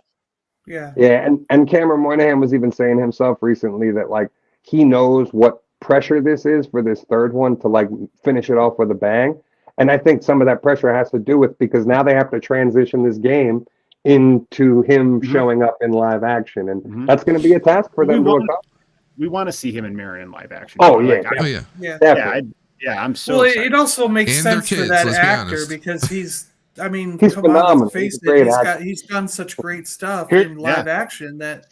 Yeah. Yeah, and Cameron Moynihan was even saying himself recently that he knows what pressure this is for this third one to finish it off with a bang. And I think some of that pressure has to do with because now they have to transition this game into him showing up in live action, and that's going to be a task for them to accomplish. We want to see him and Marion in live action. Oh, yeah. Oh yeah. Yeah. Definitely. I'm so Well, excited. it also makes And their sense for kids, that let's be actor honest. because he's He's come on, phenomenal. let's face He's a great it, actor. he's done such great stuff Here- in live action that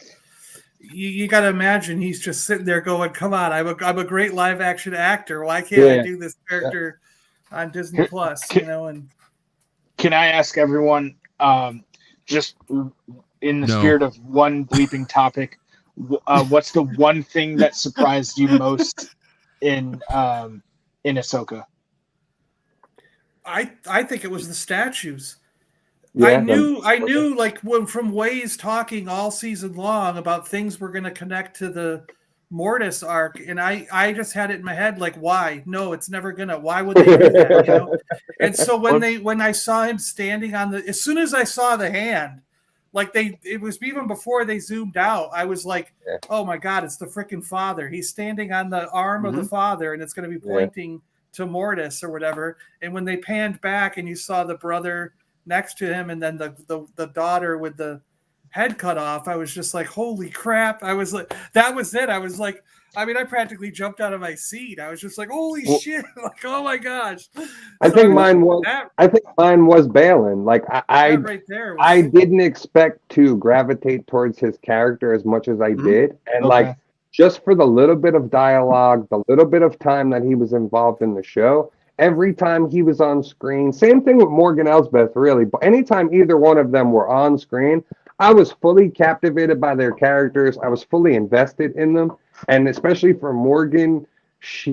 you got to imagine he's just sitting there going, "Come on, I'm a great live action actor. Why can't I do this character on Disney Plus?" And can I ask everyone, just in the spirit of one bleeping topic, what's the one thing that surprised you most in Ahsoka? I think it was the statues. Yeah, I knew like from Waze talking all season long about things were going to connect to the Mortis arc, and I just had it in my head like, why? No, it's never gonna. Why would they do that? And so when I saw him standing on as soon as I saw the hand, like it was even before they zoomed out, I was like, oh my god, it's the freaking father. He's standing on the arm of the father, and it's going to be pointing to Mortis or whatever. And when they panned back and you saw the brother next to him and then the daughter with the head cut off, I was just like, holy crap. I was like, that was it. I was like, I mean, I practically jumped out of my seat. I was just like, holy shit. Like, oh my gosh. I think mine was Balin. Like I right there I didn't expect to gravitate towards his character as much as I did. And like just for the little bit of dialogue, the little bit of time that he was involved in the show, every time he was on screen, same thing with Morgan Elsbeth, really. But anytime either one of them were on screen, I was fully captivated by their characters. I was fully invested in them. And especially for Morgan,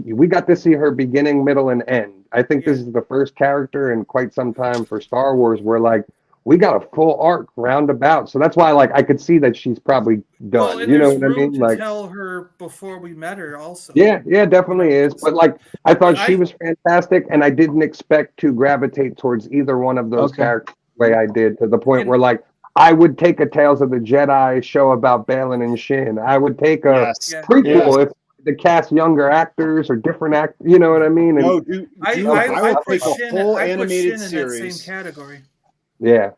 we got to see her beginning, middle, and end. I think this is the first character in quite some time for Star Wars where like we got a full arc roundabout. So that's why like I could see that she's probably done. Well, you know what I mean? Like tell her before we met her also. Yeah, definitely is. But like I thought she was fantastic, and I didn't expect to gravitate towards either one of those characters the way I did, to the point where like I would take a Tales of the Jedi show about Balin and Shin. I would take a prequel if the cast younger actors or different actors. You know what I mean? And, I would take a whole animated series in that same category. Yeah.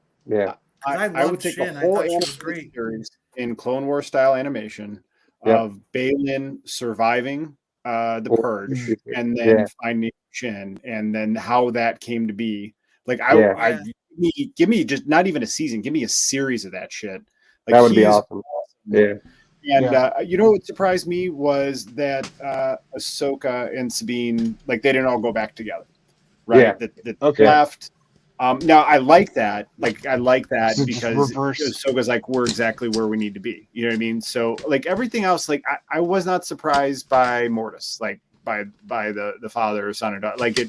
I would take a whole animated series in Clone Wars style animation of Balin surviving the Purge and then finding Shin, and then how that came to be. Like give me just not even a season, give me a series of that shit. Like, that would be awesome. Yeah. And you know what surprised me was that Ahsoka and Sabine, like they didn't all go back together, right? That left. Now I like that. Like I like that because Ahsoka's like, we're exactly where we need to be. You know what I mean? So like everything else, like I was not surprised by Mortis, like by the father or son or daughter. Like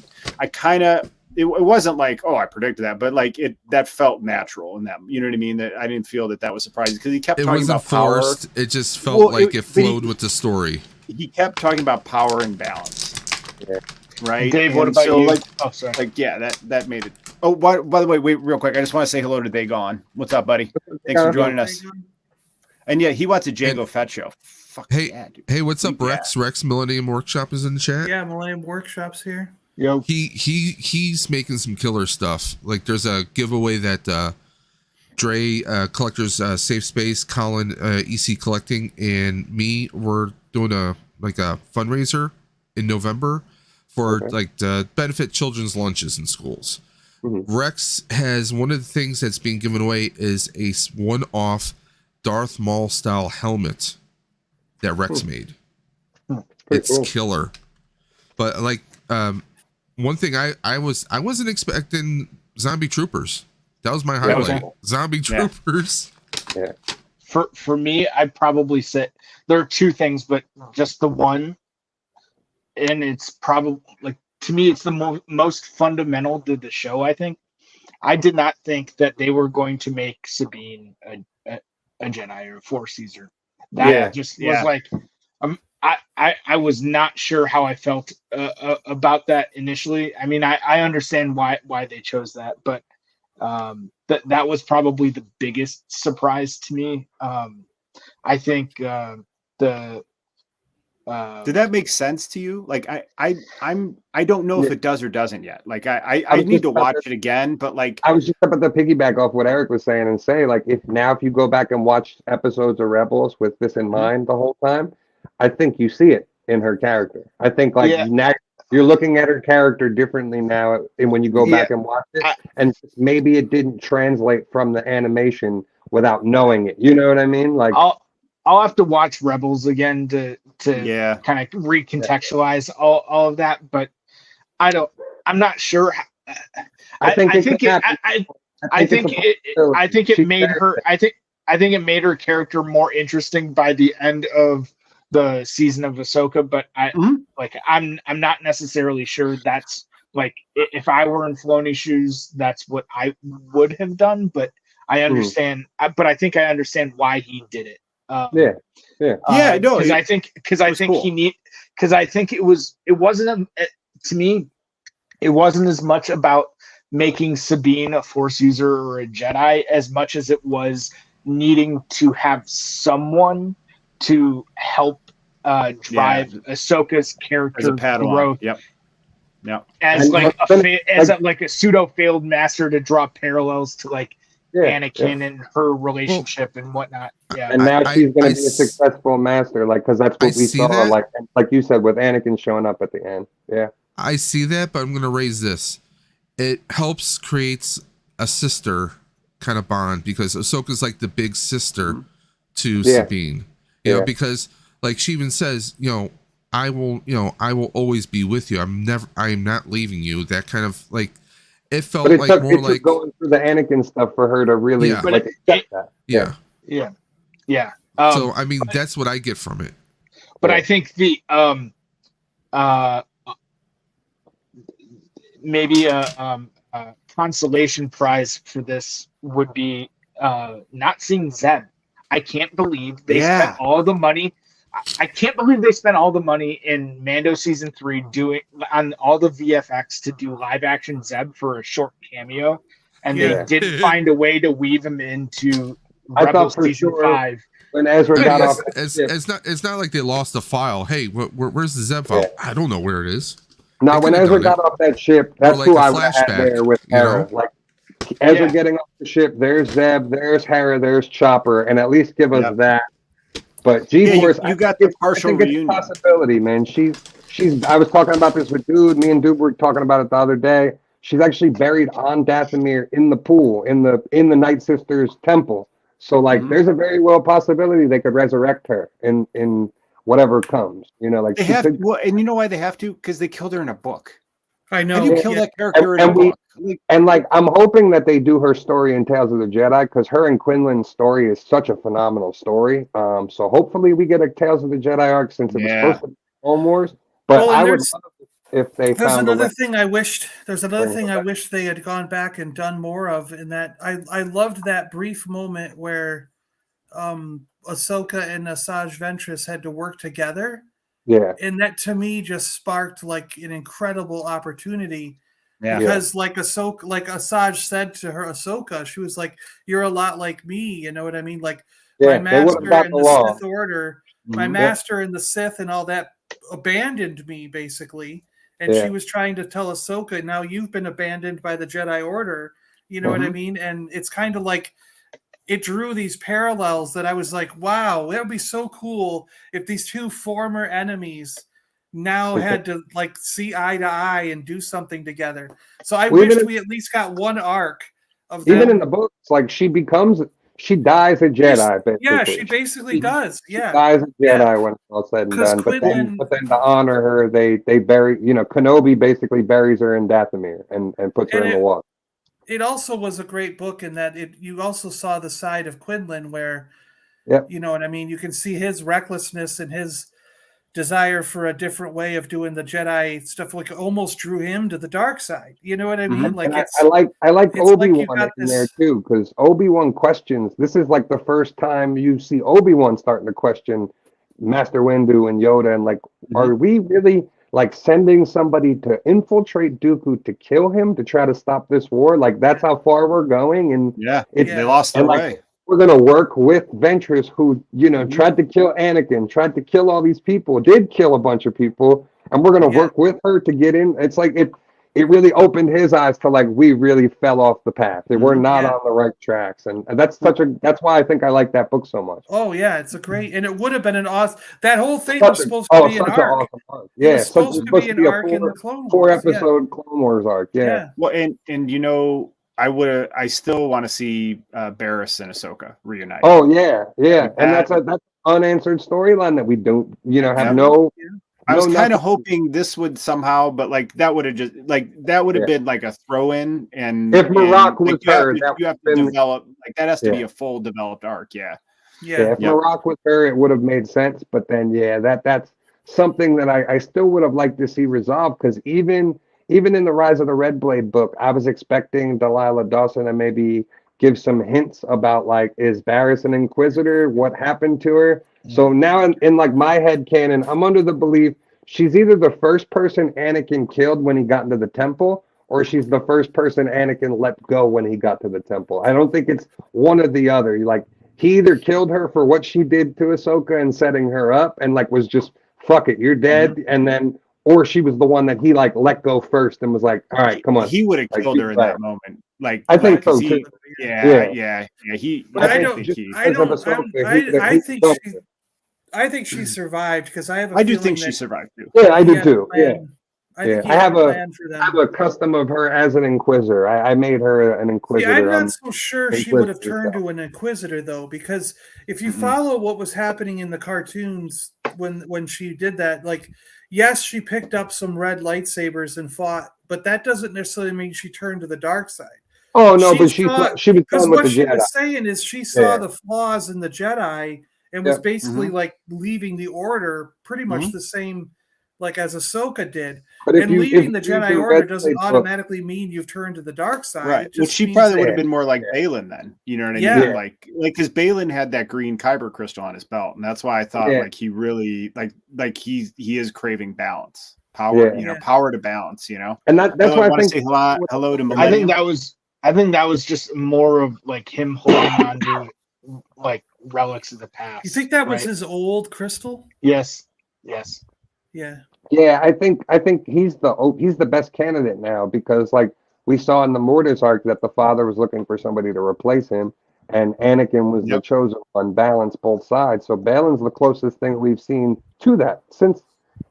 it wasn't like, oh, I predicted that, but like that felt natural in that. You know what I mean? That I didn't feel that was surprising because he kept talking about power. Forced. It just felt like it flowed with the story. He kept talking about power and balance. Yeah. Right. Dave, what about you? That made it. Oh, by the way, wait, real quick. I just want to say hello to They Gone. What's up, buddy? Thanks for joining us. And yeah, he wants a Jango Fett show. Fuck yeah, dude. Hey, what's up, Rex? Rex Millennium Workshop is in the chat. Yeah, Millennium Workshop's here. Yo. He's making some killer stuff. Like there's a giveaway that Dre Collectors Safe Space, Colin EC Collecting, and me were doing a fundraiser in November for like to benefit children's lunches in schools. Rex has one of the things that's being given away is a one-off Darth Maul style helmet that Rex made. It's killer. But like one thing I wasn't expecting Zombie Troopers. That was my highlight. Zombie Troopers. Yeah. For me, I'd probably say there are two things, but just the one, and it's probably like to me, it's the most fundamental to the show. I think I did not think that they were going to make Sabine a Jedi or a Force user. That was like, I was not sure how I felt about that initially. I mean, I understand why they chose that, but that was probably the biggest surprise to me. I think did that make sense to you? Like I don't know if it does or doesn't yet. Like I need to watch it again, but like I was just about to piggyback off what Eric was saying and say like if you go back and watch episodes of Rebels with this in mind the whole time, I think you see it in her character. I think now you're looking at her character differently now, and when you go back and watch it, and maybe it didn't translate from the animation without knowing it. You know what I mean? Like I'll have to watch Rebels again to kind of recontextualize all of that. But I'm not sure. I think it made her character more interesting by the end of the season of Ahsoka. But I'm not necessarily sure that's like, if I were in Filoni's shoes, that's what I would have done. But I understand. But I think I understand why he did it. No, because I think it wasn't to me. It wasn't as much about making Sabine a Force user or a Jedi as much as it was needing to have someone to help drive Ahsoka's character growth. Yep. As a pseudo failed master to draw parallels to like Anakin and her relationship and whatnot. Yeah. And now she's going to be a successful master, like, because that's what we saw, like you said, with Anakin showing up at the end. Yeah. I see that, but I'm going to raise this. It helps creates a sister kind of bond, because Ahsoka's like the big sister to Sabine. You know, because like she even says, I will always be with you. I am not leaving you. That kind of like, it felt like more like going through the Anakin stuff for her to really accept that. Yeah. So I mean, that's what I get from it. But I think the maybe a consolation prize for this would be not seeing Zeb. I can't believe they spent all the money. I can't believe they spent all the money in Mando season 3 doing on all the VFX to do live action Zeb for a short cameo, and they didn't find a way to weave him into Rebels season 5. When Ezra got off, it's not like they lost the file. Hey, where's the Zeb file? I don't know where it is. No, when Ezra got off that ship, that's who I would have had there with Hera. Like Ezra getting off the ship, there's Zeb, there's Hera, there's Chopper, and at least give us that. But G-Force, you got the partial reunion. It's a possibility, man. She's. I was talking about this with Dude. Me and Dude were talking about it the other day. She's actually buried on Dathomir in the pool in the Night Sisters temple. So like, there's a very well possibility they could resurrect her in whatever comes. Like they have. Well, and you know why they have to? Because they killed her in a book. I know. How do you kill that character in a book? And like, I'm hoping that they do her story in Tales of the Jedi, because her and Quinlan's story is such a phenomenal story. So hopefully we get a Tales of the Jedi arc, since it was supposed to be Clone Wars. But I would love if they found another thing I wished. There's another thing I wish they had gone back and done more of. In that, I loved that brief moment where Ahsoka and Asajj Ventress had to work together. Yeah. And that to me just sparked like an incredible opportunity. Yeah. Because like Asajj said to her Ahsoka, she was like, "You're a lot like me," you know what I mean? Like my master in the Sith Order, my master in the Sith and all that abandoned me basically. And she was trying to tell Ahsoka, now you've been abandoned by the Jedi Order. You know what I mean? And it's kind of like, it drew these parallels that I was like, wow, that would be so cool if these two former enemies now had to like see eye to eye and do something together. So I wish we at least got one arc of them. Even in the books, like she dies a Jedi. Basically. Yeah, she basically does. Yeah, she dies a Jedi when it's all said and done. But then to honor her, they bury. Kenobi basically buries her in Dathomir and puts her in the water. It also was a great book in that you also saw the side of Quinlan where, you know what I mean? You can see his recklessness and his desire for a different way of doing the Jedi stuff, like almost drew him to the dark side. You know what I mean? Like I like Obi-Wan in there too, because Obi-Wan questions. This is like the first time you see Obi-Wan starting to question Master Windu and Yoda, and like, are we really like sending somebody to infiltrate Dooku to kill him to try to stop this war? Like that's how far we're going. And they lost their way. We're gonna work with Ventress, who tried to kill Anakin, tried to kill all these people, did kill a bunch of people, and we're gonna work with her to get in. It's like it really opened his eyes to like, we really fell off the path. We're not on the right tracks, and that's why I think I like that book so much. Oh yeah, it's a great, and it would have been an awesome. That whole thing was supposed to be an arc. Awesome arc. Yeah, it's supposed to be an arc in the Clone Wars. 4-episode Clone Wars arc. Yeah. Well, and I still want to see Barriss and Ahsoka reunite. Oh yeah, and that's unanswered storyline that we don't, have Yeah. no. I was no kind of nothing. hoping this would somehow, but like that would have just been like a throw in, and If Marok was you have her, to, that you have to would've been- develop like that has to be Yeah. a full developed arc. Yeah. Yeah, if Yeah. Marok was her, it would have made sense. But then, that's something that I still would have liked to see resolved, because even in the Rise of the Red Blade book, I was expecting Delilah Dawson to maybe give some hints about, like, is Varys an Inquisitor? What happened to her? So now in like my head canon, I'm under the belief she's either the first person Anakin killed when he got into the temple, or she's the first person Anakin let go when he got to the temple. I don't think it's one or the other. Like, he either killed her for what she did to Ahsoka and setting her up, and like was just fuck it, you're dead, and then, or she was the one that he like let go first and was like, all right, come on. He would have Like, killed her in right. that moment. Like, I think so, 'cause he, too. yeah. But I think don't. he- I don't. because of Ahsoka, I think killed she. her. I think she survived because I have. A I do feeling think she that survived too. Yeah, I he do had a too. Yeah. plan. I think he I had have a a- plan for them. I have a custom of her as an Inquisitor. I made her an See, Inquisitor. I'm not so sure she would have Inquisitor turned stuff. to an Inquisitor though, because if you Mhm. follow what was happening in the cartoons when she did that, like, yes, she picked up some red lightsabers and fought, but that doesn't necessarily mean she turned to the dark side. Oh no, She but she saw- was Because done with what the she Jedi. was saying is she saw Yeah. the flaws in the Jedi and was Yep. basically like leaving the Order pretty much Mhm. the same, like as Ahsoka did. But if And you leaving the if you read Jedi the Order Red doesn't Blade book- automatically mean you've turned to the dark side. Right. It Well, just she means probably that- would have been more like Balin then. You know what I Yeah. mean? Like because Balin had that green kyber crystal on his belt, and that's why I thought Yeah. like he really like he is craving balance, power. Yeah. You know, Yeah. power to balance. You know. and that's I why I want to think say hello to I Millennium. think that was just more of like him holding on to like relics of the past. You think that was right? his old crystal? Yes. Yeah. Yeah, I think he's the best candidate now, because like we saw in the Mortis arc that the father was looking for somebody to replace him, and Anakin was the Yep. chosen one, balanced both sides. So Balin's the closest thing we've seen to that since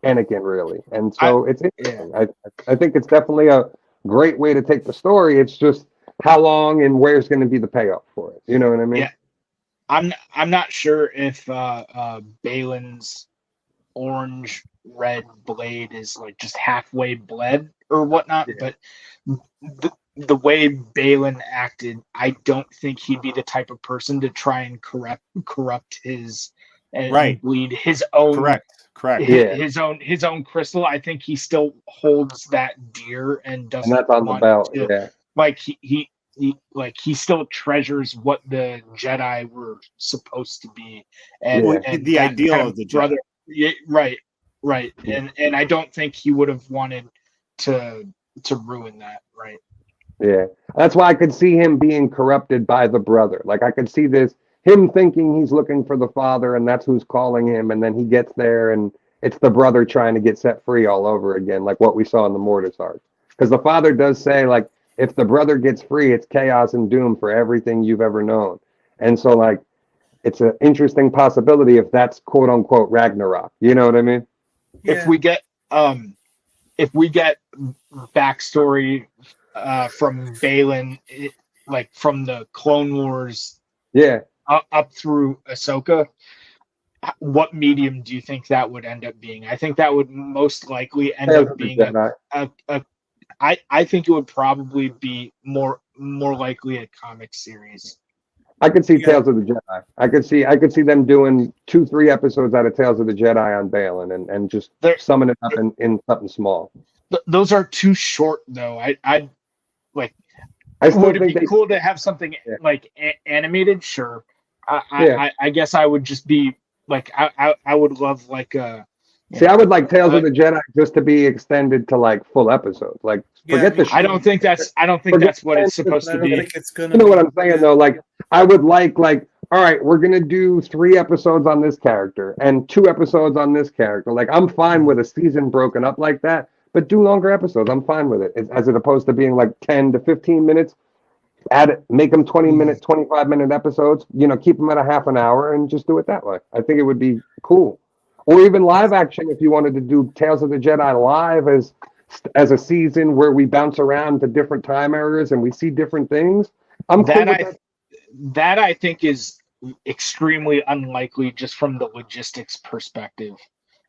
Anakin, really. And so it's interesting. I think it's definitely a great way to take the story. It's just how long and where's going to be the payoff for it. You know what I mean? Yeah. I'm not sure if Balin's orange red blade is like just halfway bled or whatnot, but the way Balin acted, I don't think he'd be the type of person to try and corrupt his and bleed his own correct his own crystal. I think he still holds that dear and doesn't And that's on the want belt. to, Yeah. like he still treasures what the Jedi were supposed to be, and, Yeah. and The that ideal kind of the Jedi. brother. Yeah, right, and I don't think he would have wanted to ruin that, right? Yeah, that's why I could see him being corrupted by the brother. Like I could see him thinking he's looking for the father, and that's who's calling him, and then he gets there, and it's the brother trying to get set free all over again, like what we saw in the Mortis arc. Because the father does say, like, if the brother gets free, it's chaos and doom for everything you've ever known. And so, like, it's an interesting possibility if that's quote unquote Ragnarok. You know what I mean? Yeah. If we get backstory from Balin, like from the Clone Wars, Yeah. up through Ahsoka, what medium do you think that would end up being? I think that would most likely end up being I think it would probably be more likely a comic series. I could see Tales of the Jedi. I could see them doing 2-3 episodes out of Tales of the Jedi on Balin and just summing it up in something small. Those are too short, though. I'd like. I still would it think be cool to have something like animated? Sure. I guess I would just be like I would love like a. See, I would like Tales of the Jedi just to be extended to like full episodes. Like, forget the. I don't think that's what it's supposed to be. You know what I'm saying though? Like, I would like, all right, we're gonna do 3 episodes on this character and 2 episodes on this character. Like, I'm fine with a season broken up like that, but do longer episodes. I'm fine with it, as opposed to being like 10 to 15 minutes. Make them 20-minute, 25-minute episodes. You know, keep them at a half an hour and just do it that way. I think it would be cool. Or even live action if you wanted to do Tales of the Jedi live as a season where we bounce around to different time eras and we see different things. I'm cool with that. That I think is extremely unlikely just from the logistics perspective.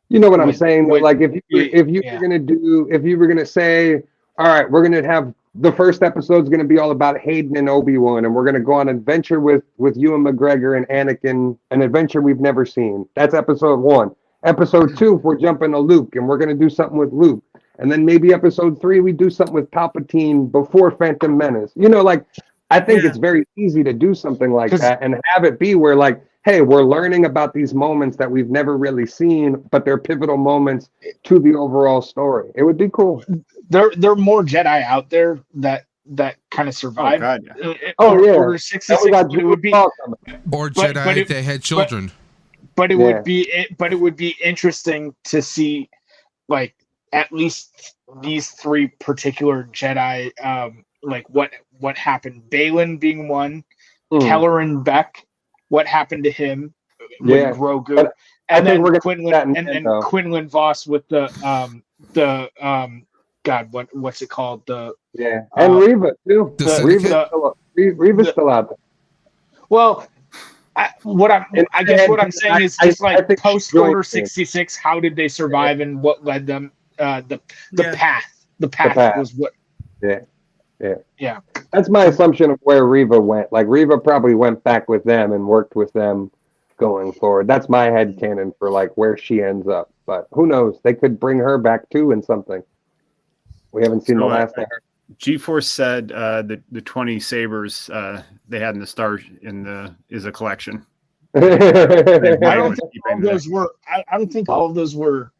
You know what I'm saying? Like if you were gonna say, all right, we're gonna have the first episode's gonna be all about Hayden and Obi-Wan, and we're gonna go on an adventure with Ewan McGregor and Anakin, an adventure we've never seen. That's episode 1. Episode 2, if we're jumping to Luke and we're gonna do something with Luke, and then maybe episode 3 we do something with Palpatine before Phantom Menace. You know, like I think it's very easy to do something like that and have it be where like, hey, we're learning about these moments that we've never really seen, but they're pivotal moments to the overall story. It would be cool. There are more Jedi out there that kind of survive. Oh, God, yeah. Order 66. It would be, or Jedi that had children. But it would be interesting to see, like, at least these 3 particular Jedi, like what happened. Balin being one, Kelleran Beck. What happened to him with Grogu, and then Quinlan Voss with the God, what's it called? And Reva too. Reva's still out there. Well, what I'm saying is just like post Order 66. How did they survive, and what led them? The path. The path was what. Yeah. That's my assumption of where Reva went. Like Reva probably went back with them and worked with them going forward. That's my headcanon for like where she ends up. But who knows? They could bring her back too in something. We haven't seen the last of her. G-Force said the 20 sabers they had in the Star is a collection. I don't think all of those were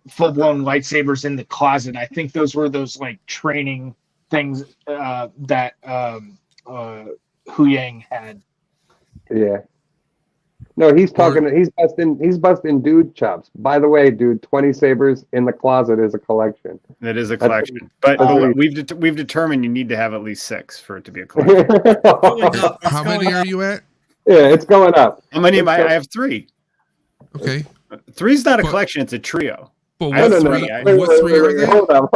full-blown lightsabers in the closet. I think those were those like training things that Hu Yang had. Yeah. No, he's talking. He's busting dude chops. By the way, dude, 20 sabers in the closet is a collection. It is a collection, but we've determined you need to have at least 6 for it to be a collection. How many are you at? Yeah, it's going up. How many am I? I have 3. Okay. 3 is not a collection; it's a trio. But what three are they? Hold on,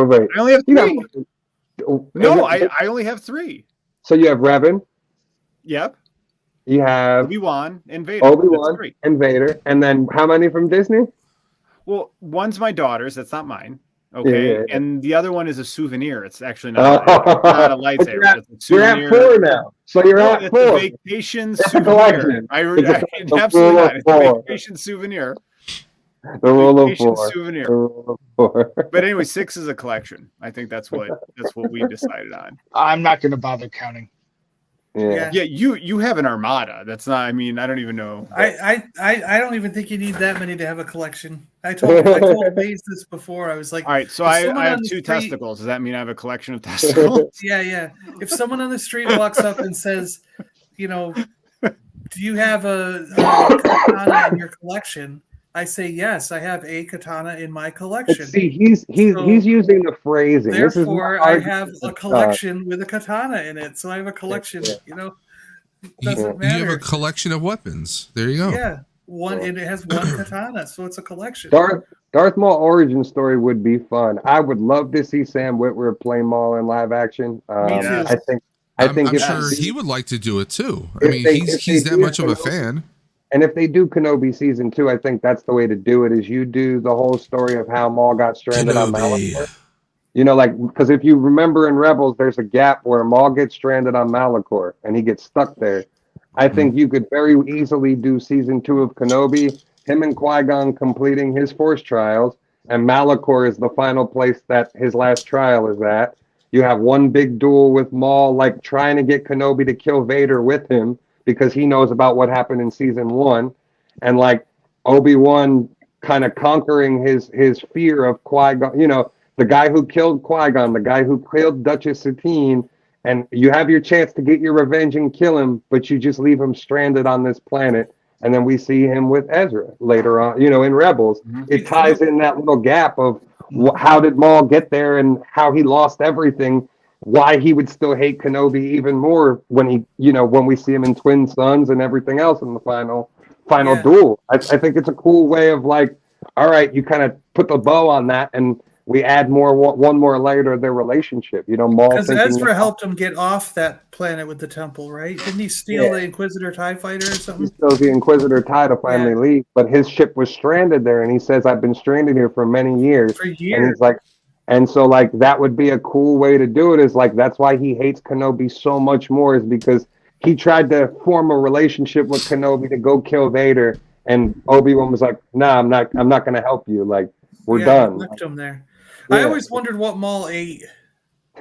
wait. I only have 3. No, I only have 3. So you have Revan. Yep. You have Obi-Wan and Vader. And then how many from Disney? Well, one's my daughter's. That's not mine. Okay. Yeah. And the other one is a souvenir. It's actually not a lightsaber. It's a you're souvenir. at 4 now. So you're at 4. It's a vacation souvenir. Absolutely not. It's a vacation souvenir. The rule of 4. Souvenir. The rule of 4. But anyway, 6 is a collection. I think that's what we decided on. I'm not going to bother counting. Yeah. You have an armada. That's not. I mean, I don't even know. I don't even think you need that many to have a collection. I told Baze this before. I was like, all right, so I have 2 testicles. Does that mean I have a collection of testicles? Yeah. If someone on the street walks up and says, you know, do you have a katana in your collection? I say yes. I have a katana in my collection. But see, he's using the phrasing. Therefore, I have a collection with a katana in it. So I have a collection. You know, doesn't matter. You have a collection of weapons. There you go. Yeah, it has one katana, so it's a collection. Darth Maul origin story would be fun. I would love to see Sam Witwer play Maul in live action. Me too. I think I'm sure he would like to do it too. I mean, he's that much of a fan. And if they do Kenobi season 2, I think that's the way to do it. Is you do the whole story of how Maul got stranded on Malachor. You know, like because if you remember in Rebels, there's a gap where Maul gets stranded on Malachor and he gets stuck there. I think you could very easily do season 2 of Kenobi, him and Qui-Gon completing his Force trials, and Malachor is the final place that his last trial is at. You have one big duel with Maul, like trying to get Kenobi to kill Vader with him, because he knows about what happened in season 1, and like Obi-Wan kind of conquering his fear of Qui-Gon, you know, the guy who killed Qui-Gon, the guy who killed Duchess Satine, and you have your chance to get your revenge and kill him, but you just leave him stranded on this planet, and then we see him with Ezra later on, you know, in Rebels. It ties in that little gap of how did Maul get there and how he lost everything, why he would still hate Kenobi even more when we see him in Twin Suns and everything else in the final duel. I think it's a cool way of like, all right, you kind of put the bow on that, and we add one more layer to their relationship. You know, Maul Because thinking Ezra helped him get off that planet with the temple, right? Didn't he steal the Inquisitor TIE fighter or he something? steals the Inquisitor tie to finally leave, but his ship was stranded there, and he says, "I've been stranded here for many years." For And years. he's like, and so like that would be a cool way to do it. Is like that's why he hates Kenobi so much more, is because he tried to form a relationship with Kenobi to go kill Vader, and Obi-Wan was like, "Nah, I'm not going to help you. Like, we're done." Left him there. Yeah. I always wondered what Maul ate.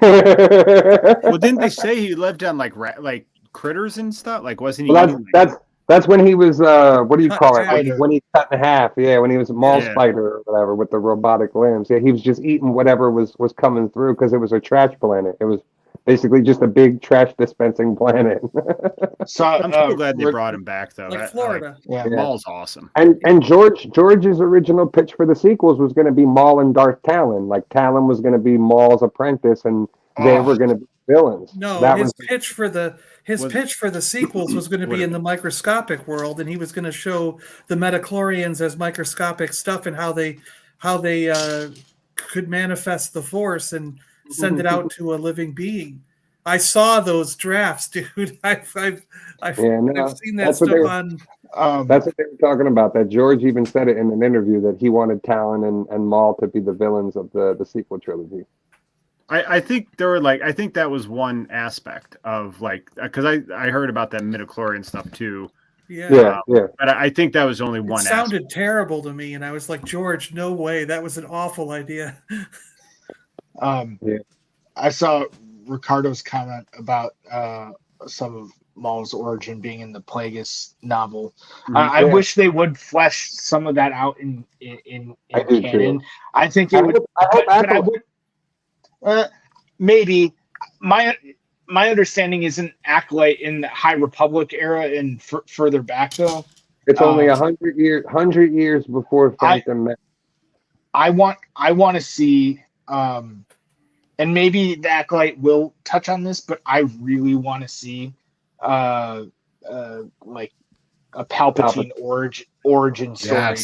Well, didn't they say he lived on like critters and stuff? Like, wasn't he? Well, that's when he was what do you call it? Spider. When he cut in half. Yeah, when he was a Maul Yeah. spider or whatever with the robotic limbs. Yeah, he was just eating whatever was coming through because it was a trash planet. It was basically just a big trash dispensing planet. So I'm so glad they brought him back though. Like Florida. Maul's awesome. And George's original pitch for the sequels was going to be Maul and Darth Talon. Like Talon was going to be Maul's apprentice, and they were going to be villains. No, that his was pitch for the sequels was going to be in the microscopic world, and he was going to show the metachlorians as microscopic stuff and how they could manifest the Force and send it out to a living being. I saw those drafts, dude. I've seen that that's what stuff on. That's what they were talking about. That George even said it in an interview that he wanted Talon and Maul to be the villains of the sequel trilogy. I think there were I think that was one aspect of because I heard about that midichlorian stuff too. Yeah. But I think that was only one. It sounded terrible to me, and I was like, George, no way. That was an awful idea. I saw Ricardo's comment about some of Maul's origin being in the Plagueis novel. I wish they would flesh some of that out in canon. I think it would. I would. Maybe my understanding is an acolyte in the High Republic era and further back though. It's only 100 years before Phantom Menace. I want to see. And maybe the acolyte will touch on this, but I really want to see like a Palpatine origin story.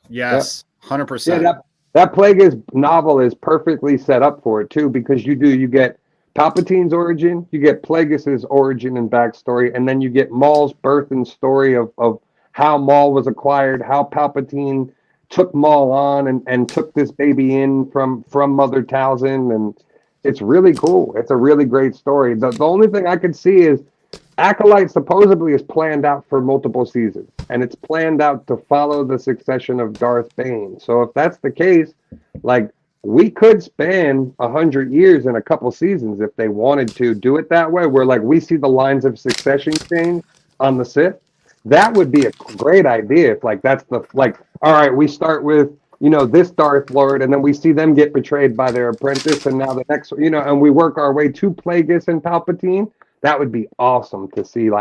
Yes, 100%. Yeah, that Plagueis novel is perfectly set up for it too, because you get Palpatine's origin, you get Plagueis's origin and backstory, and then you get Maul's birth and story of how Maul was acquired, how Palpatine took Maul on and took this baby in from Mother Talzin, and it's really cool. It's a really great story. The only thing I could see is Acolyte supposedly is planned out for multiple seasons, and it's planned out to follow the succession of Darth Bane. So if that's the case, we could span 100 years in a couple seasons if they wanted to do it that way, where we see the lines of succession change on the Sith. That would be a great idea if that's the all right, we start with this Darth Lord, and then we see them get betrayed by their apprentice, and now the next, and we work our way to Plagueis and Palpatine. That would be awesome to see,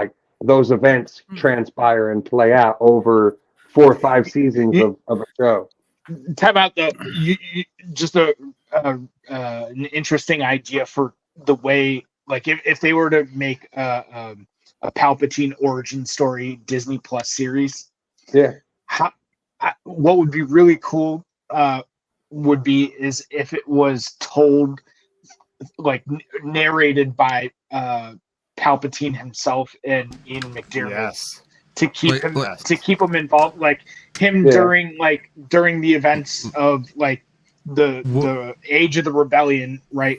those events transpire and play out over 4 or 5 seasons of a show. Time out though. Just an interesting idea for the way, if they were to make a Palpatine origin story Disney Plus series. Yeah. What would be really cool would be is if it was told, narrated by Palpatine himself and Ian McDiarmid, to keep him involved, during the events of the age of the rebellion, right?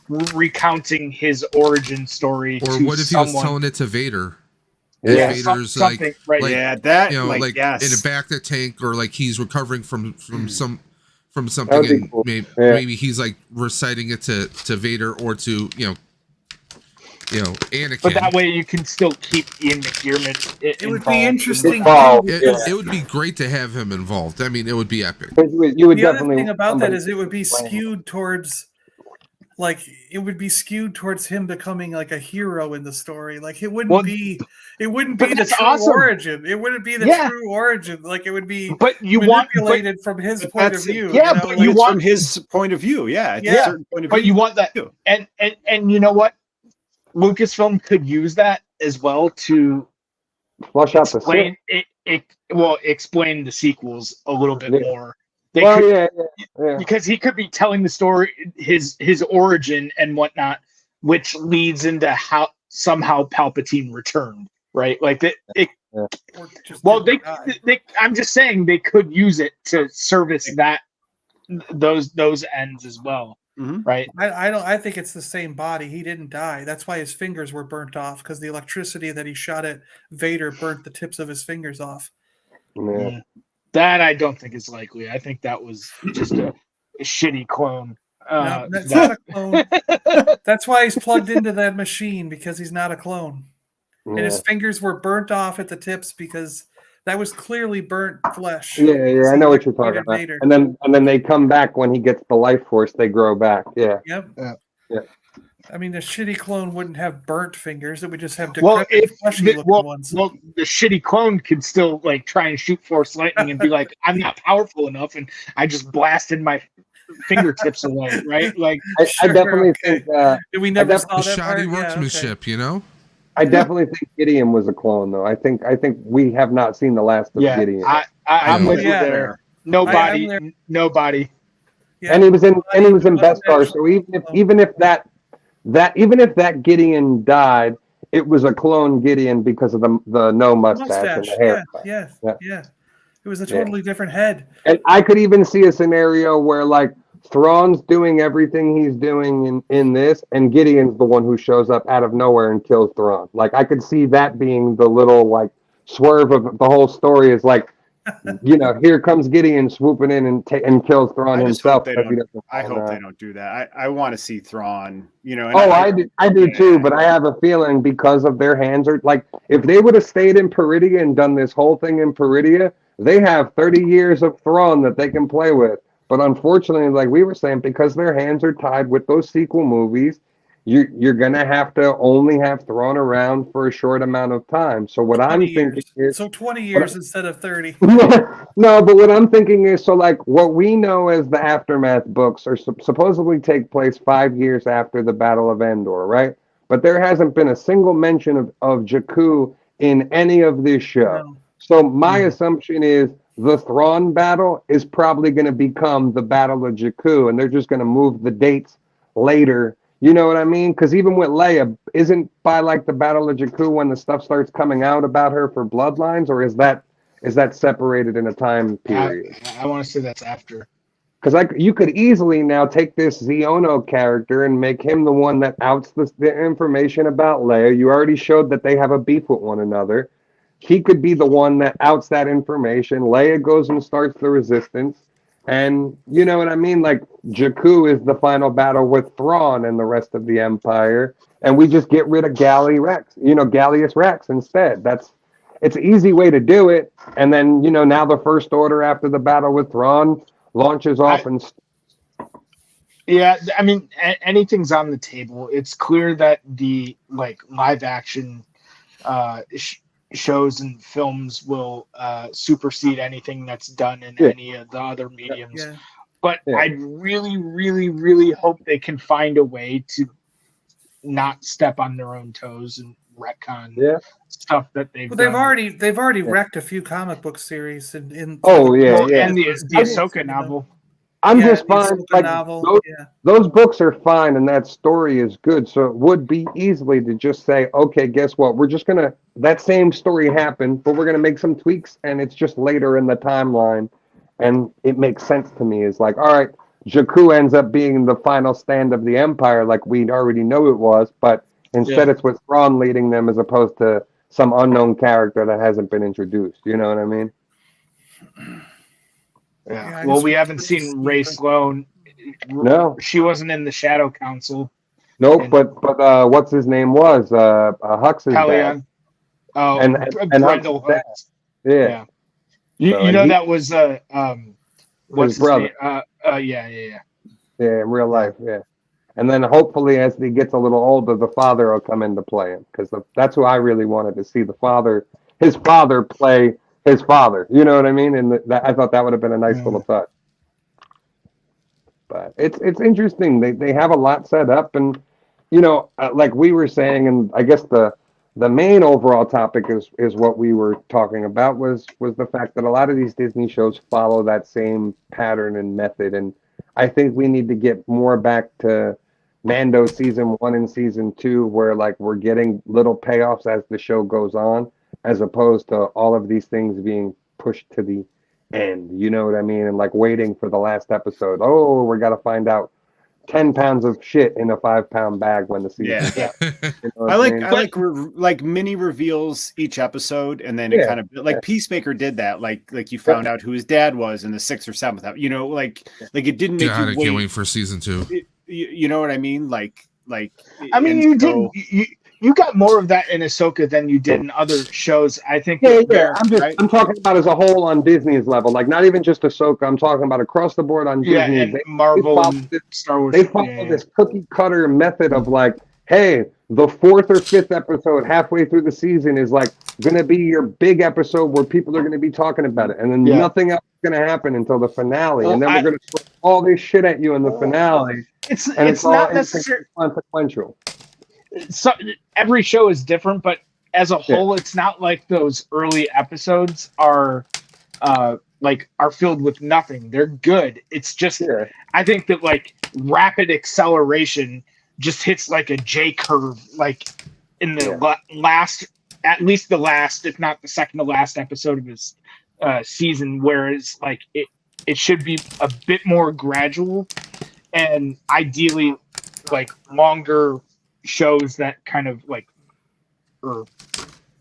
Recounting his origin story. Or to what if someone. he was telling it to Vader? Yeah, Vader's something, right? Yeah, that in a back tank, or he's recovering from something, and cool. maybe he's reciting it to Vader or to Anakin. But that way you can still keep Ian McDiarmid. It would be interesting. It would be great to have him involved. I mean, it would be epic. You would the definitely. Other thing about that is it would be skewed towards. Him becoming a hero in the story. It wouldn't be the true origin. It wouldn't be the true origin. It would be manipulated from his point of view. Yeah, but you want from his point of view. Yeah, it's a certain point of view. But you want that, and you know what? Lucasfilm could use that as well to flush out explain the sequels a little bit more. Because he could be telling the story, his origin and whatnot, which leads into how somehow Palpatine returned, right? Like I'm just saying they could use it to service those ends as well, right? I think it's the same body. He didn't die. That's why his fingers were burnt off, because the electricity that he shot at Vader burnt the tips of his fingers off. Yeah. That I don't think is likely. I think that was just a shitty clone. No, that's not a clone. That's why he's plugged into that machine, because he's not a clone. And his fingers were burnt off at the tips because that was clearly burnt flesh. Yeah, I know what you're talking about. And then they come back when he gets the life force. They grow back. Yeah. Yep. Yeah. I mean, the shitty clone wouldn't have burnt fingers. It would just have fleshy looking ones. Well, the shitty clone could still like try and shoot force lightning and be like, I'm not powerful enough, and I just blasted my fingertips away, right? Like, I definitely think we never saw that shoddy part? workmanship, you know. I definitely think Gideon was a clone, though. I think we have not seen the last of Gideon. I'm with you there. Nobody. Yeah. And he was in Beskar, so even if that Gideon died, it was a clone Gideon because of the no mustache and the hair. Yeah. It was a totally different head. And I could even see a scenario where like Thrawn's doing everything he's doing in this, and Gideon's the one who shows up out of nowhere and kills Thrawn. Like I could see that being the little like swerve of the whole story is like, you know, here comes Gideon swooping in and kills Thrawn himself. I hope they don't do that. I want to see Thrawn, you know. And I do too, but I have a feeling because of their hands are like, if they would have stayed in Peridia and done this whole thing in Peridia, they have 30 years of Thrawn that they can play with. But unfortunately, like we were saying, because their hands are tied with those sequel movies, you're gonna have to only have Thrawn around for a short amount of time. So what I'm thinking is 20 years instead of 30. No, but what I'm thinking is, so like what we know as the Aftermath books are supposedly take place 5 years after the Battle of Endor, right? But there hasn't been a single mention of Jakku in any of this show. No. So my assumption is the Thrawn battle is probably going to become the Battle of Jakku, and they're just going to move the dates later. You know what I mean? Because even with Leia, isn't by like the Battle of Jakku when the stuff starts coming out about her for Bloodlines, or is that separated in a time period? I want to say that's after. Because you could easily now take this Xiono character and make him the one that outs the information about Leia. You already showed that they have a beef with one another. He could be the one that outs that information. Leia goes and starts the resistance. And you know what I mean? Like, Jakku is the final battle with Thrawn and the rest of the Empire. And we just get rid of Gallius Rex instead. It's an easy way to do it. And then, you know, now the First Order after the battle with Thrawn launches off Yeah, I mean, anything's on the table. It's clear that the like live action shows and films will supersede anything that's done in any of the other mediums. But I really, really, really hope they can find a way to not step on their own toes and retcon stuff that they've done. They've already wrecked a few comic book series and and the Ahsoka novel. I'm just fine. Like, those books are fine, and that story is good. So it would be easily to just say, okay, guess what? We're just gonna that same story happened, but we're gonna make some tweaks, and it's just later in the timeline, and it makes sense to me. It's like, all right, Jakku ends up being the final stand of the Empire, like we already know it was, but instead it's with Thrawn leading them, as opposed to some unknown character that hasn't been introduced. You know what I mean? Yeah. Well, we haven't seen Ray Sloan. No, she wasn't in the Shadow Council. Nope, but what's his name was Hux's dad. Oh, and Brendel Hux. Yeah. You know that was what's his brother? Yeah, in real life, And then hopefully, as he gets a little older, the father will come into play, because that's who I really wanted to see his father play his father. You know what I mean? And I thought that would have been a nice little touch. But it's interesting. They have a lot set up, and you know, like we were saying, and I guess the the main overall topic is what we were talking about was the fact that a lot of these Disney shows follow that same pattern and method, and I think we need to get more back to Mando season 1 and season 2, where like we're getting little payoffs as the show goes on, as opposed to all of these things being pushed to the end. You know what I mean? And like waiting for the last episode. Oh, we got to find out 10 pounds of shit in a 5-pound bag when the season. Yeah. You know I mean? like mini reveals each episode, and then it kind of like Peacemaker did that. Like you found out who his dad was in the 6th or 7th. You know, like it didn't make God, you I wait. can't wait for season 2. You know what I mean? Like. I mean, you got more of that in Ahsoka than you did in other shows. I think. Yeah. I'm talking about as a whole on Disney's level, like not even just Ahsoka. I'm talking about across the board on Disney. Yeah, and Marvel and Star Wars. They follow this cookie cutter method of like, hey, the 4th or 5th episode halfway through the season is like going to be your big episode where people are going to be talking about it, and then nothing else is going to happen until the finale, and then we're going to throw all this shit at you in the finale. It's all not necessarily consequential. So every show is different, but as a whole, it's not like those early episodes are filled with nothing. They're good. It's just I think that like rapid acceleration just hits like a J curve, like in the last, at least the last, if not the second to last episode of this season, whereas like it should be a bit more gradual and ideally like longer shows that kind of like, or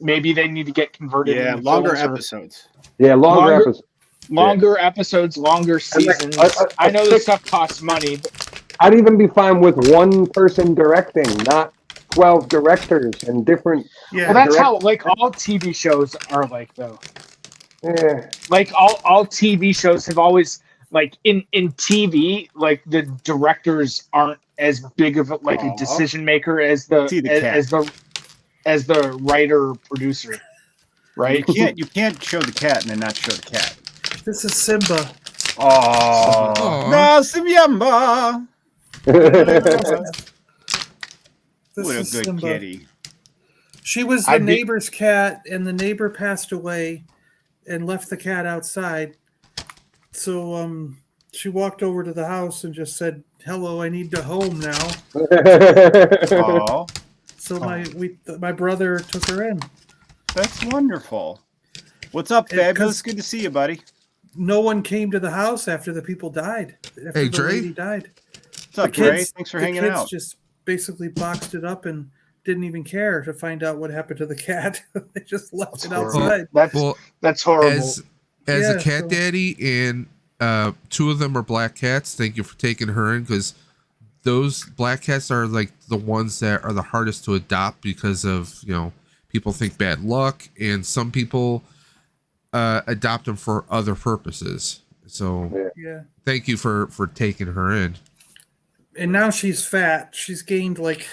maybe they need to get converted. Yeah, longer episodes. Longer episodes. Longer episodes, longer seasons. I know this stuff costs money, but I'd even be fine with one person directing, not 12 directors and different. Yeah, well, that's how like all TV shows are like though. Yeah. Like all TV shows have always like in TV, like the directors aren't as big of a decision maker as the writer producer, right? You can't show the cat and then not show the cat. This is Simba. Oh, no, Simba. What a good kitty. She was the neighbor's cat, and the neighbor passed away and left the cat outside. So she walked over to the house and just said, "Hello, I need to home now." Oh. So my brother took her in. That's wonderful. What's up, Fabulous? Good to see you, buddy. No one came to the house after the people died. Hey, Dre. Lady died. What's up, Dre? Thanks for hanging out. The kids just basically boxed it up and didn't even care to find out what happened to the cat. They just left it outside. That's horrible. As a cat daddy, and 2 of them are black cats. Thank you for taking her in, because those black cats are like the ones that are the hardest to adopt because of, people think bad luck, and some people adopt them for other purposes. So thank you for taking her in. And now she's fat. She's gained like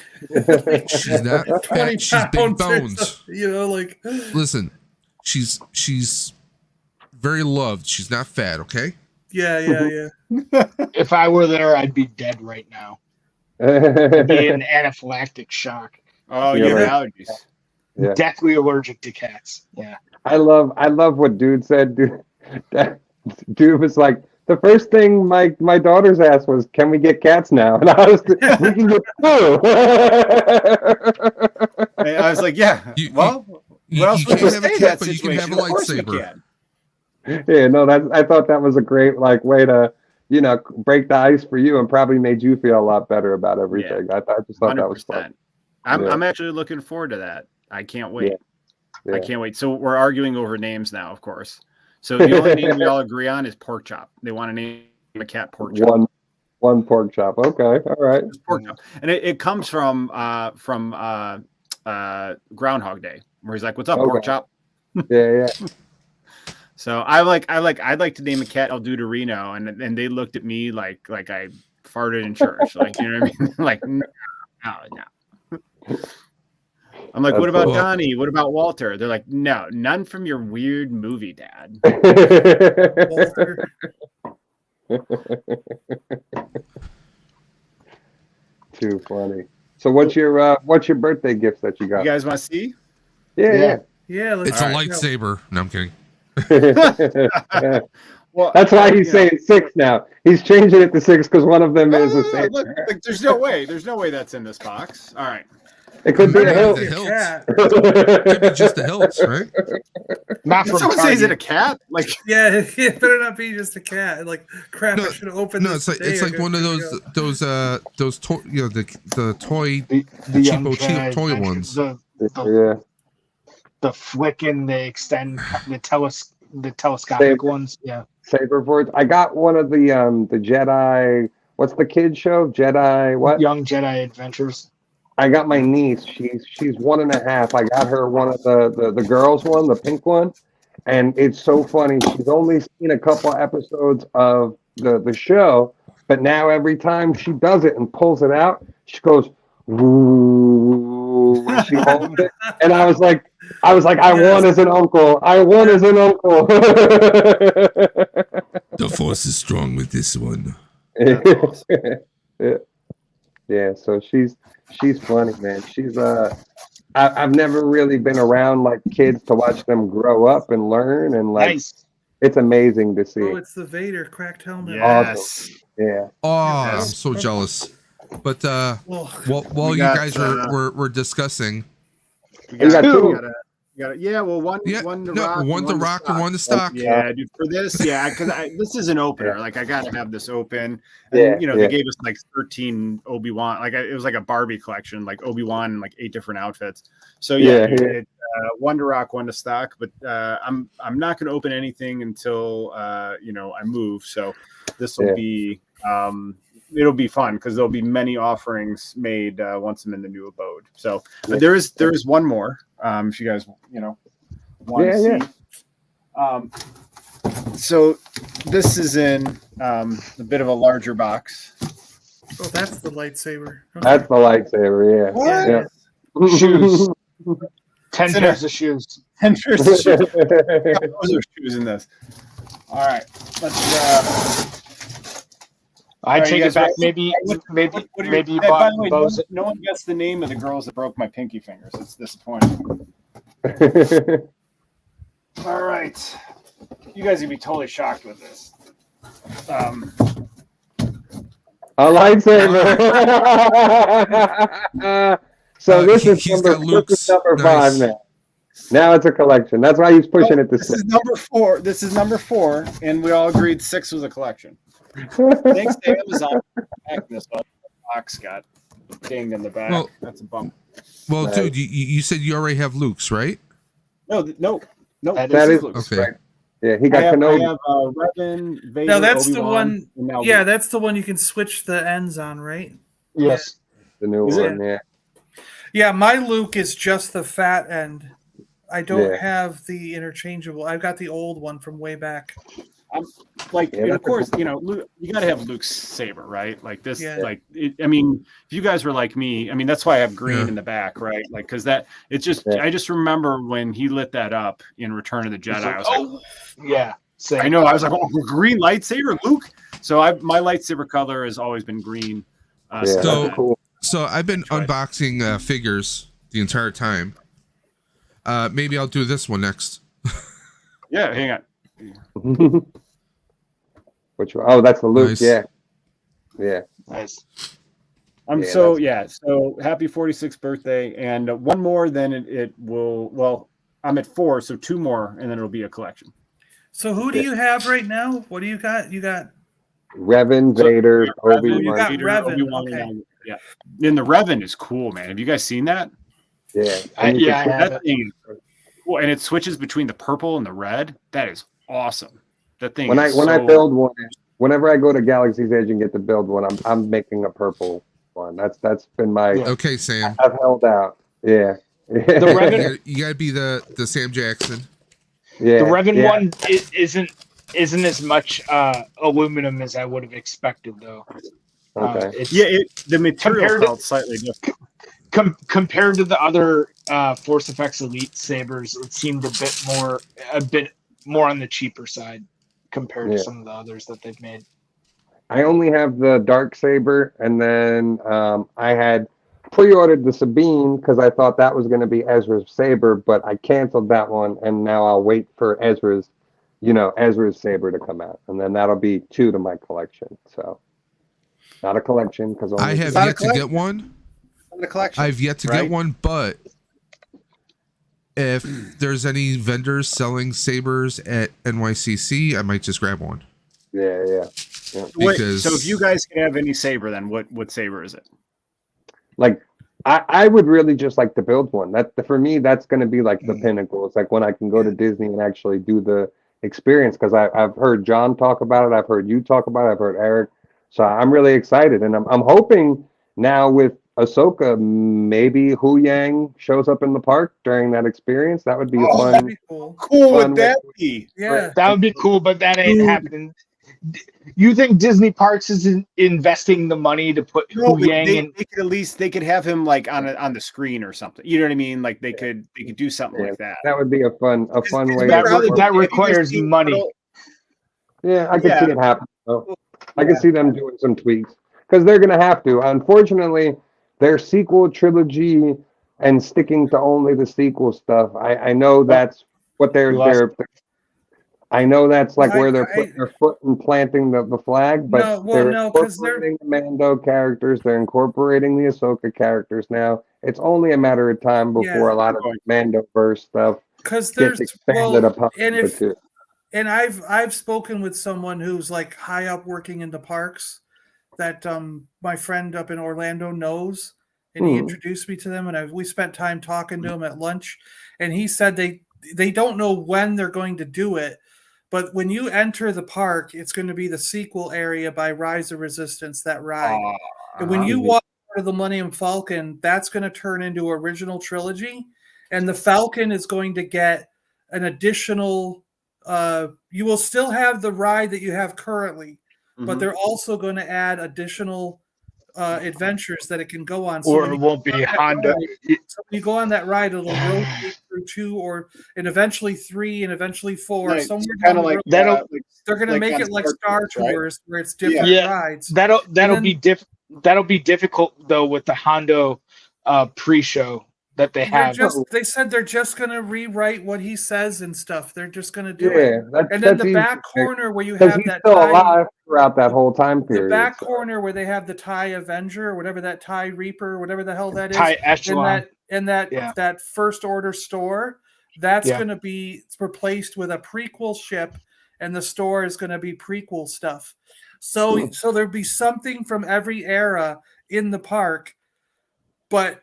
she's not 20 fat. She's big bones. Listen, she's very loved. She's not fat. Okay. Yeah. If I were there, I'd be dead right now. I'd be in anaphylactic shock. Oh, you have allergies. Yeah. Deathly allergic to cats. Yeah. I love what Dude said. Dude was like, the first thing my daughters asked was, "Can we get cats now?" And I was, "We can get 2." And I was like, "Yeah." You can't have a cat, but you can have a lightsaber. Yeah, no, I thought that was a great way to break the ice for you, and probably made you feel a lot better about everything. Yeah. I just thought 100%. That was fun. I'm actually looking forward to that. I can't wait. Yeah. I can't wait. So we're arguing over names now, of course. So the only name we all agree on is Pork Chop. They want to name a cat Pork Chop. One Pork Chop. Okay, all right. Pork Chop, and it comes from Groundhog Day, where he's like, "What's up, Pork Chop?" Yeah. So I'd like to name a cat El Duderino, and they looked at me like I farted in church, you know what I mean? Like no. I'm like, what about Donnie? What about Walter? They're like, no, none from your weird movie, Dad. Walter. Too funny. So what's your birthday gifts that you got? You guys want to see? Yeah, Yeah, It's a All right. lightsaber. No, I'm kidding. yeah. Well, That's why he's you know, saying 6 now. He's changing it to 6 because one of them is a ah, saber. look, there's no way. There's no way that's in this box. All right. It could be a Maybe hilt. the Your hilt. cat. Could be just the hilts, right? Not Did from someone say, is it a Target. cat? Like, Yeah, it better not be just a cat. Like, crap, No, I should have opened No, this it's today. like one of those toy, the toy, The young cheapo Jedi toy Adventures, ones. Yeah. the flick and the extend the telescopic Saber. ones. Yeah. Saber boards. I got one of the Jedi. What's the kid show? Jedi what? Young Jedi Adventures. I got my niece. She's 1.5. I got her one of the girls one, the pink one, and it's so funny. She's only seen a couple episodes of the show, but now every time she does it and pulls it out, she goes woo when she holds it, and I was like, I won as an uncle. I won as an uncle. The force is strong with this one. Yeah, so she's funny, man. She's I've never really been around like kids to watch them grow up and learn, and like Nice. it's amazing to see. Oh, it's the Vader cracked helmet. yes. Yeah. Oh, Yes. I'm so jealous. But Well, while We you got, guys were discussing, You got two. Yeah, well, one to rock, one to rock and one to stock. Yeah, dude, for this, yeah, because this is an opener. Like, I got to have this open. Yeah, And, yeah. they gave us like 13 Obi-Wan. Like, it was like a Barbie collection, like Obi-Wan and like 8 different outfits. So yeah, Yeah, dude, one to rock, one to stock. But I'm not going to open anything until I move. So this will Yeah. be it'll be fun because there'll be many offerings made once I'm in the new abode. So there is one more. If you guys want to see. So this is in a bit of a larger box. oh, that's the lightsaber. Okay. That's the lightsaber, yeah. What? Shoes. 10 It's in pairs of shoes. And there's the shoes. Yeah. Those are shoes in this. All right, let's. I Are take you it guys back. ready? Maybe you By bought the way, those. no one gets the name of the girls that broke my pinky fingers. It's disappointing. All right, you guys are gonna be totally shocked with this. A lightsaber. So this is he's number, got Luke's. this is number Nice. 5 now. Now it's a collection. That's why he's pushing it to This 6. is number 4. This is number 4, and we all agreed 6 was a collection. Thanks to Amazon for packing this up. The box got dinged in the back. Well- That's a bump. Well, Nice. dude, you said you already have Luke's, right? No. That This is- Luke's. Okay. Yeah, he I got have Kenobi. Revan, Vader, Now that's the Obi-Wan, one. and now Yeah, Luke. that's the one you can switch the ends on, right? Yes. The new Is it? one, yeah. Yeah, my Luke is just the fat end. I don't Yeah. have the interchangeable. I've got the old one from way back. Like, Yeah, and of that's a course, cool- Luke, you got to have Luke's saber, right? Like this, Yeah. I mean, if you guys were like me, I mean, that's why I have green Yeah. in the back, right? Like, because it's just, Yeah. I just remember when he lit that up in Return of the Jedi. I was like, Oh, yeah. Same. I know, I was like, oh, green lightsaber, Luke. So my lightsaber color has always been green. Yeah, So So- that's cool. So I've been That's right. unboxing figures the entire time. Maybe I'll do this one next. yeah, hang on. Which one? Oh, that's the Luke. Nice. Yeah. Yeah. Nice. So happy 46th birthday, and one more, then it will. Well, I'm at 4, so 2 more, and then it'll be a collection. So who do you have right now? What do you got? You got Revan, So, Vader, Revan, Obi-Wan. you got Vader, Revan, Obi-Wan, okay. and yeah. And the Revan is cool, man. Have you guys seen that? Yeah. I And you have That it. thing is cool, and it switches between the purple and the red. That is awesome. That thing. when I is I build one, whenever I go to Galaxy's Edge and get to build one, I'm making a purple one. That's been my. Yeah. Okay, Sam. I've held out. Yeah. The Revan, You gotta be the Sam Jackson. Yeah. the Revan yeah. one isn't as much aluminum as I would have expected, though. Okay. It's, the material Compared to- felt slightly different. compared to the other Force Effects Elite sabers, it seemed a bit more on the cheaper side compared Yeah. to some of the others that they've made. I only have the dark saber, and then I had pre-ordered the Sabine because I thought that was going to be Ezra's saber, but I canceled that one, and now I'll wait for Ezra's saber to come out, and then that'll be 2 to my collection. So, not a collection because I have not a yet to get one. The collection. I've yet to get one, but if there's any vendors selling sabers at NYCC, I might just grab one. Yeah. Because so if you guys can have any saber, then what saber is it? Like, I would really just like to build one. That for me, that's going to be like the pinnacle. It's like when I can go to Disney and actually do the experience, because I've heard John talk about it, I've heard you talk about it, I've heard Eric. So I'm really excited, and I'm hoping now with Ahsoka, maybe Hu Yang shows up in the park during that experience. That would be a fun. That'd be cool. Cool Fun would that be? Yeah. That would be cool, but that ain't happening. You think Disney Parks is investing the money to put No, Hu but Yang in? they could at least they could have him like on the screen or something. You know what I mean? Like they could do something like that. That would be a fun way. That requires money. Yeah, I could see it happen. So I can see them doing some tweaks because they're going to have to. Unfortunately, their sequel trilogy and sticking to only the sequel stuff. I know that's what they're. I know that's like where they're putting their foot and planting the flag, but they're incorporating the Mando characters. They're incorporating the Ahsoka characters now. It's only a matter of time before a lot of Mandoverse stuff gets expanded upon. And I've spoken with someone who's like high up working in the parks that my friend up in Orlando knows, and he introduced me to them, and we spent time talking to him at lunch, and he said they don't know when they're going to do it. But when you enter the park, it's going to be the sequel area by Rise of Resistance, that ride. And when you walk out of the Millennium Falcon, that's going to turn into original trilogy. And the Falcon is going to get an additional, you will still have the ride that you have currently, but they're also going to add additional adventures that it can go on. So or it won't be Honda. So when you go on that ride, it'll rotate through 2 and eventually 3 and eventually 4. Right. Somewhere Kind of like they're going to like make on it like Star Star Tours, Tours, where it's different rides. That'll be difficult though with the Hondo pre-show that they have. They said they're just going to rewrite what he says and stuff. They're just going to do it. And then the back corner where you have that he's still alive throughout that whole time period. The back corner where they have the TIE Avenger or whatever, that TIE Reaper, whatever the hell that is. TIE Echelon. And that First Order store, that's going to be replaced with a prequel ship, and the store is going to be prequel stuff. So there'll be something from every era in the park, but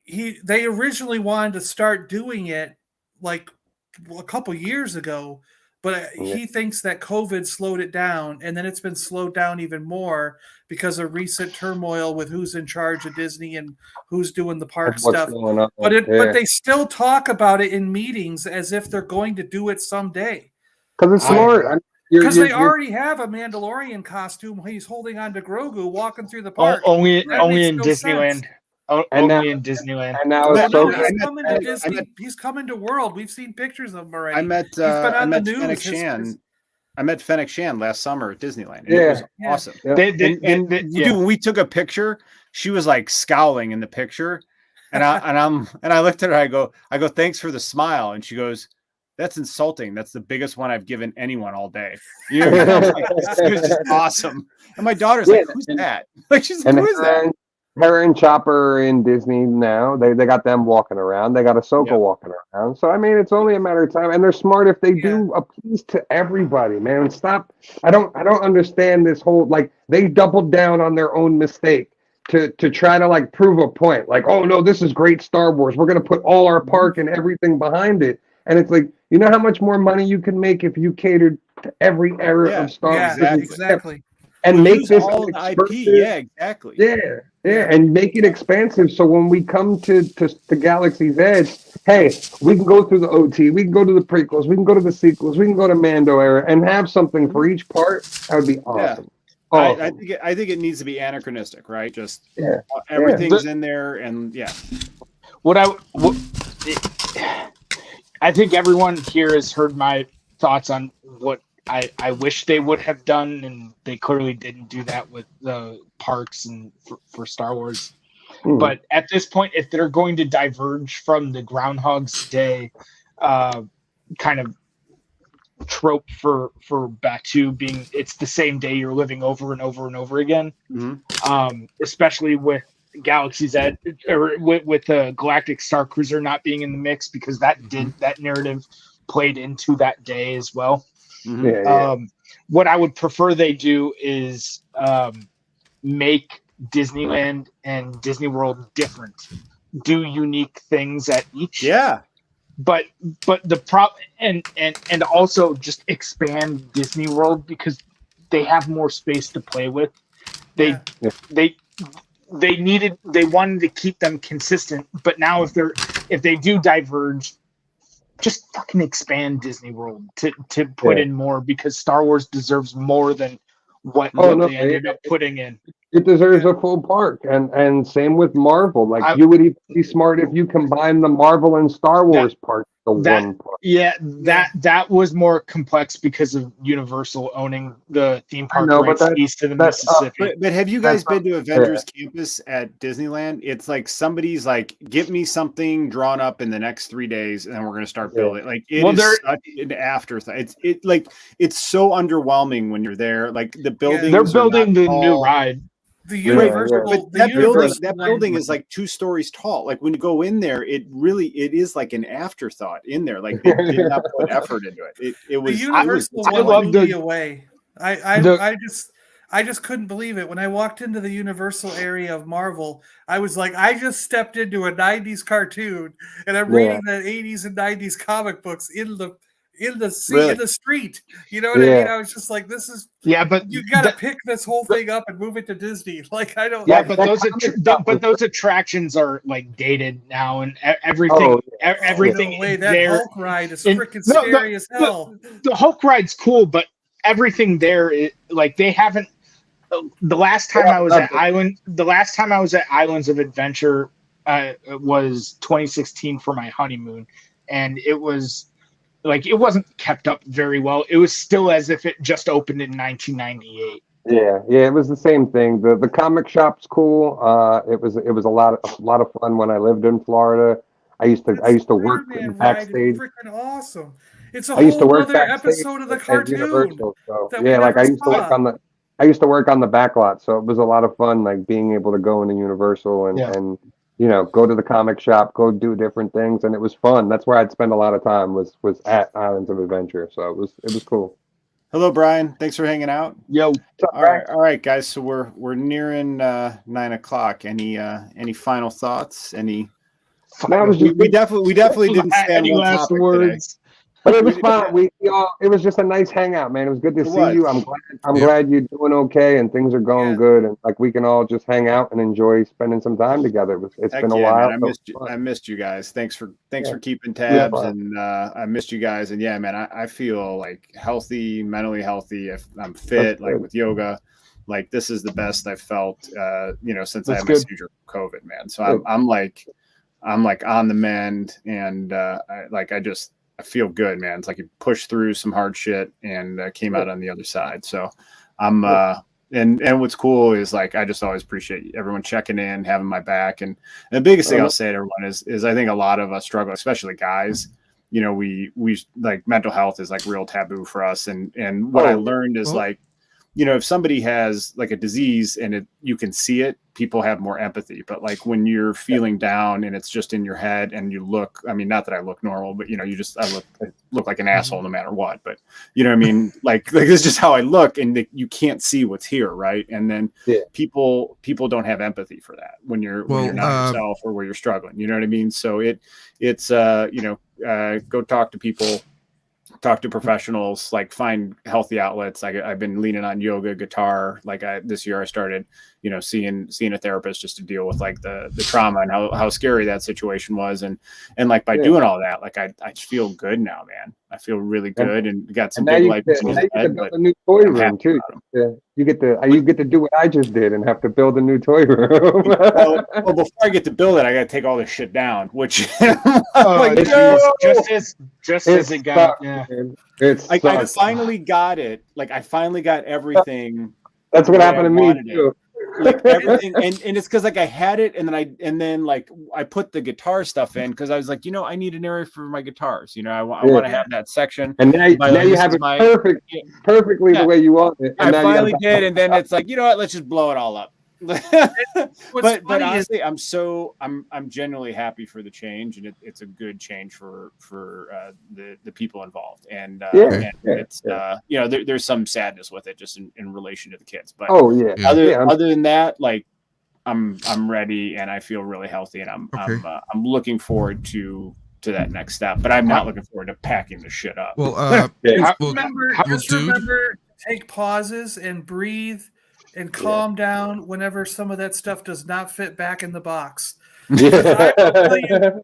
they originally wanted to start doing it like a couple years ago, but he thinks that COVID slowed it down, and then it's been slowed down even more because of recent turmoil with who's in charge of Disney and who's doing the park stuff. But they still talk about it in meetings as if they're going to do it someday. Because it's smart. Because they already have a Mandalorian costume. He's holding on to Grogu walking through the park. Only in Disneyland. Only in Disneyland. And now he's coming to Disney. He's coming to World. We've seen pictures of him already. I met Fennec Shan last summer at Disneyland. And it was awesome. Yeah. Dude, when we took a picture, she was like scowling in the picture, and I looked at her. I go, thanks for the smile, and she goes, that's insulting. That's the biggest one I've given anyone all day. You know, like, it was just awesome. And my daughter's like, who's that? Like, she's like, who is that? Her and Chopper are in Disney now. They got them walking around. They got Ahsoka walking around. So I mean, it's only a matter of time. And they're smart if they do appease to everybody, man. Stop. I don't understand this whole they doubled down on their own mistake to try to prove a point. Like, oh no, this is great Star Wars. We're gonna put all our park and everything behind it. And it's like, you know how much more money you can make if you catered to every era of Star Wars. Yeah, exactly. And make this all the IP. Yeah, exactly. Yeah, and make it expansive. So when we come to Galaxy's Edge, hey, we can go through the OT, we can go to the prequels, we can go to the sequels, we can go to Mando era, and have something for each part. That would be awesome. Yeah. Awesome. I think it needs to be anachronistic, right? Just everything's in there, and I think everyone here has heard my thoughts on what I wish they would have done, and they clearly didn't do that with the parks and for Star Wars. But at this point, if they're going to diverge from the Groundhog's Day kind of trope for Batuu being it's the same day you're living over and over and over again, especially with Galaxy's Edge or with the Galactic Star Cruiser not being in the mix, because that narrative played into that day as well. What I would prefer they do is make Disneyland and Disney World different, do unique things at each. But the and also just expand Disney World, because they have more space to play with. They wanted to keep them consistent, but now if they do diverge, just fucking expand Disney World to put in more, because Star Wars deserves more than what they ended up putting in. It deserves a full park, and same with Marvel. Like, you would even be smart if you combine the Marvel and Star Wars park to one park. Yeah, that was more complex because of Universal owning the theme park rights east of the Mississippi. But have you guys been to Avengers Campus at Disneyland? It's like somebody's like, "Give me something drawn up in the next 3 days, and then we're going to start building." Like, it is such an afterthought. It's so underwhelming when you're there. Like, the building, they're building the new ride. The Universal, that building is like 2 stories tall. Like, when you go in there, it is like an afterthought in there. Like, they did not put effort into it. It was the Universal one blew me away. I just couldn't believe it when I walked into the Universal area of Marvel. I was like, I just stepped into a 90s cartoon, and I'm reading the 80s and 90s comic books in the street. You know what I mean? I was just like, this is but you got to pick this whole thing up and move it to Disney. Like, I don't. Yeah, but those attractions are like dated now, and everything. Everything. That Hulk ride is freaking scary as hell. The Hulk ride's cool, but everything there, like, they haven't. The last time I was at Islands of Adventure was 2016 for my honeymoon, and it was. Like, it wasn't kept up very well. It was still as if it just opened in 1998. Yeah, it was the same thing. The comic shop's cool. It was a lot of fun when I lived in Florida. I used to work backstage. Freaking awesome! It's a whole other episode of the cartoon. Universal, so, like, I used to work on the back lot, so it was a lot of fun, like, being able to go into Universal and go to the comic shop, go do different things, and it was fun. That's where I'd spend a lot of time was at Islands of Adventure. So it was cool. Hello, Brian. Thanks for hanging out. Yo. All right, guys. So we're nearing 9 o'clock. Any final thoughts? We definitely didn't stay on one topic today. But it was fun. It was just a nice hangout, man. It was good to see you. I'm glad you're doing okay and things are going good, and like we can all just hang out and enjoy spending some time together. It's been a while. Man, I missed you guys. Thanks for keeping tabs, and I missed you guys. And I feel like healthy, mentally healthy. I'm fit, like with yoga. Like, this is the best I've felt, since I had my seizure COVID, man. So I'm like on the mend, and I feel good, man. It's like you pushed through some hard shit and came out on the other side. So I'm, and what's cool is, like, I just always appreciate everyone checking in, having my back. And the biggest thing I'll say to everyone is I think a lot of us struggle, especially guys. We like, mental health is like real taboo for us. And what I learned is like, if somebody has like a disease and you can see it, people have more empathy. But like, when you're feeling down and it's just in your head and you look, I mean, not that I look normal, but I look like an asshole no matter what, but you know what I mean? Like this is just how I look, and you can't see what's here. Right. And then people don't have empathy for that when you're not yourself or where you're struggling, you know what I mean? So it's go talk to people, talk to professionals, like, find healthy outlets. I've been leaning on yoga, guitar. Like, this year I started, seeing a therapist just to deal with like the trauma and how scary that situation was. And like, by doing all that, like, I just feel good now, man. I feel really good and got some big life. Now you can build a new toy room too. You get to do what I just did and have to build a new toy room. well, before I get to build it, I got to take all this shit down, which just as it got. I finally got it. Like, I finally got everything. That's what happened to me too. like everything, and it's because like I had it, and then I put the guitar stuff in because I was like, I need an area for my guitars. I want to have that section. And now you have it perfectly the way you want it. And I finally did, and then it's like, you know what? Let's just blow it all up. but honestly, I'm genuinely happy for the change, and it's a good change for the people involved, and it's there's some sadness with it just in relation to the kids, but other than that, like I'm ready, and I feel really healthy, and I'm looking forward to that next step, but I'm not looking forward to packing the shit up. Well, remember to take pauses and breathe and calm down whenever some of that stuff does not fit back in the box. I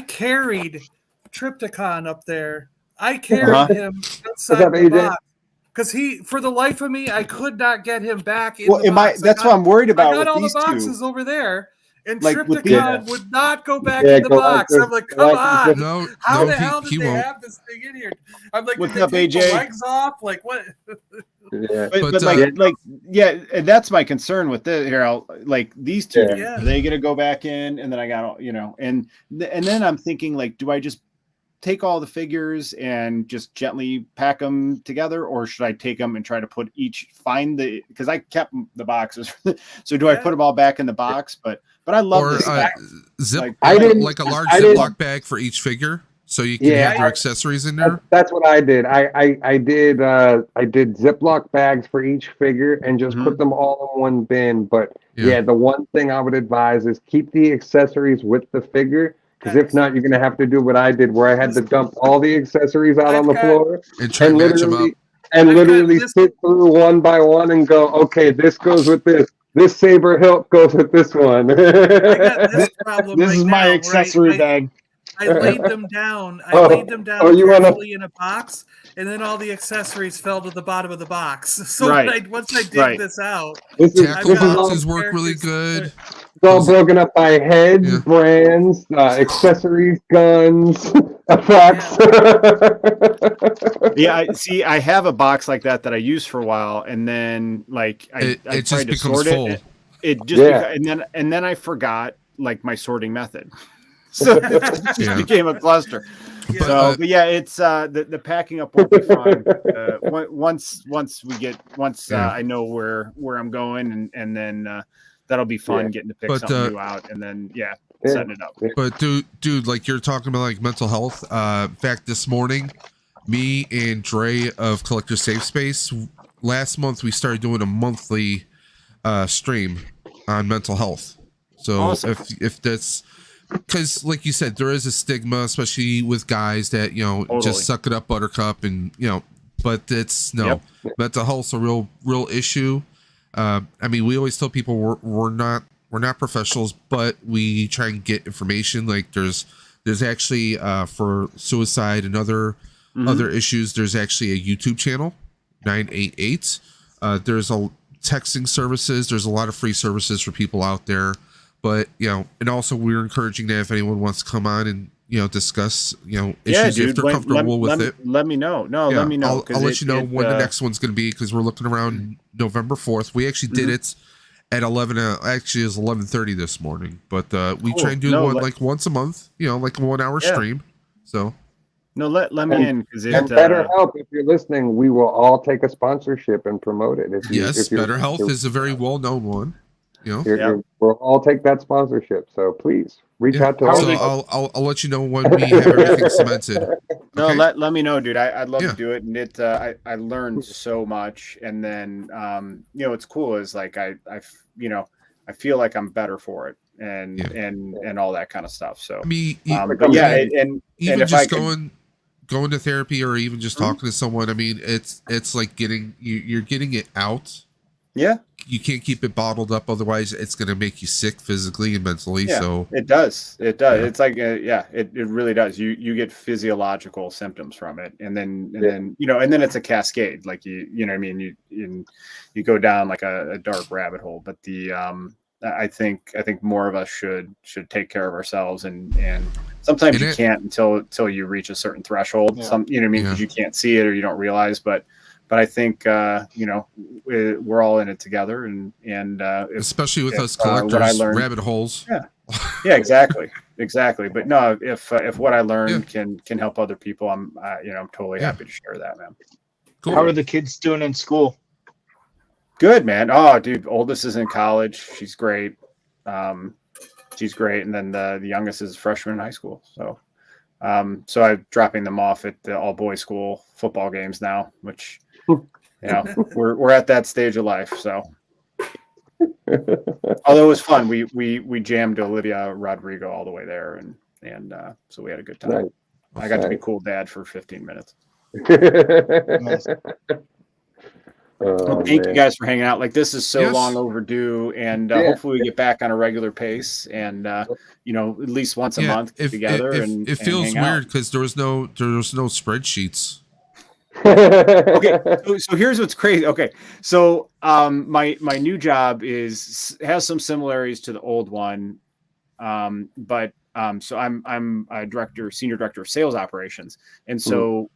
carried Triptychon up there. I carried him outside the box because for the life of me, I could not get him back in the box. That's what I'm worried about. I got all the boxes over there. And Triptychon would not go back in the box. I'm like, come on. How the hell did they have this thing in here? I'm like, what's up, AJ? The legs off? Like, what? And that's my concern with this here. Like these two, are they gonna go back in? And then I got, and then I'm thinking, like, do I just take all the figures and just gently pack them together, or should I take them and try to because I kept the boxes. So do I put them all back in the box? But I love this zip. I did like a large Ziploc bag for each figure, so you can have your accessories in there. That's what I did. I did Ziploc bags for each figure and just put them all in one bin. But the one thing I would advise is keep the accessories with the figure. Because if not, you're going to have to do what I did, where I had to dump all the accessories out on the floor and literally sit through one by one and go, okay, this goes with this. This saber hilt goes with this one. I got this problem. This is my accessory bag. I laid them down. Carefully in a box, and then all the accessories fell to the bottom of the box. So once I dig this out, tackle boxes work really good. It's all broken up by heads, brands, accessories, guns, effects. I have a box like that I used for a while, and then like I tried to sort it. And then I forgot like my sorting method. So it just became a cluster. But it's the packing up won't be fun. Once I know where I'm going, and then that'll be fun getting to pick something new out, and then setting it up. But dude, like you're talking about like mental health. In fact, this morning, me and Dre of Collector Safe Space, last month we started doing a monthly stream on mental health. So awesome. if that's because, like you said, there is a stigma, especially with guys that just suck it up, buttercup, and but it's mental health's a real issue. I mean, we always tell people we're not professionals, but we try and get information. Like there's actually for suicide and other issues, there's actually a YouTube channel, 988. There's a texting services. There's a lot of free services for people out there. But and also we're encouraging that if anyone wants to come on and discuss issues if they're comfortable with it. Let me know. Let me know. I'll let you know when the next one's going to be, because we're looking around November 4th. We actually did it at 11. Actually, it was 11:30 this morning. But we try and do one like once a month. Like a 1 hour stream. So. No, let me in, because it BetterHelp. If you're listening, we will all take a sponsorship and promote it. BetterHelp is a very well known one. We'll all take that sponsorship. So please reach out to us. So I'll let you know when we have everything cemented. No, let me know, dude. I'd love to do it, and I learned so much, and then what's cool is like I feel like I'm better for it, and all that kind of stuff. So even just going to therapy, or even just talking to someone. I mean, it's like you're getting it out. Yeah. You can't keep it bottled up, otherwise it's going to make you sick physically and mentally. So it does. It's like it really does. You get physiological symptoms from it, and then it's a cascade. Like you know what I mean, you go down like a dark rabbit hole. But I think more of us should take care of ourselves, and sometimes you can't until you reach a certain threshold. You know what I mean, because you can't see it or you don't realize, but but I think we're all in it together, and especially with us what I collectors, learned- rabbit holes. yeah, exactly. But no, if what I learned can help other people, I'm totally happy to share that, man. Cool. How are the kids doing in school? Good, man. Oh, dude, oldest is in college. She's great. And then the youngest is a freshman in high school. So, so I'm dropping them off at the all boys school football games now, which we're at that stage of life. So, although it was fun, we jammed Olivia Rodrigo all the way there, and so we had a good time. Nice. I got to be cool dad for 15 minutes. Nice. Well, thank you guys for hanging out. Like, this is so long overdue, and hopefully we get back on a regular pace, and at least once a month together. And it feels weird because there was no spreadsheets. Okay, so here's what's crazy. Okay, so my new job has some similarities to the old one, but so I'm a senior director of sales operations, and so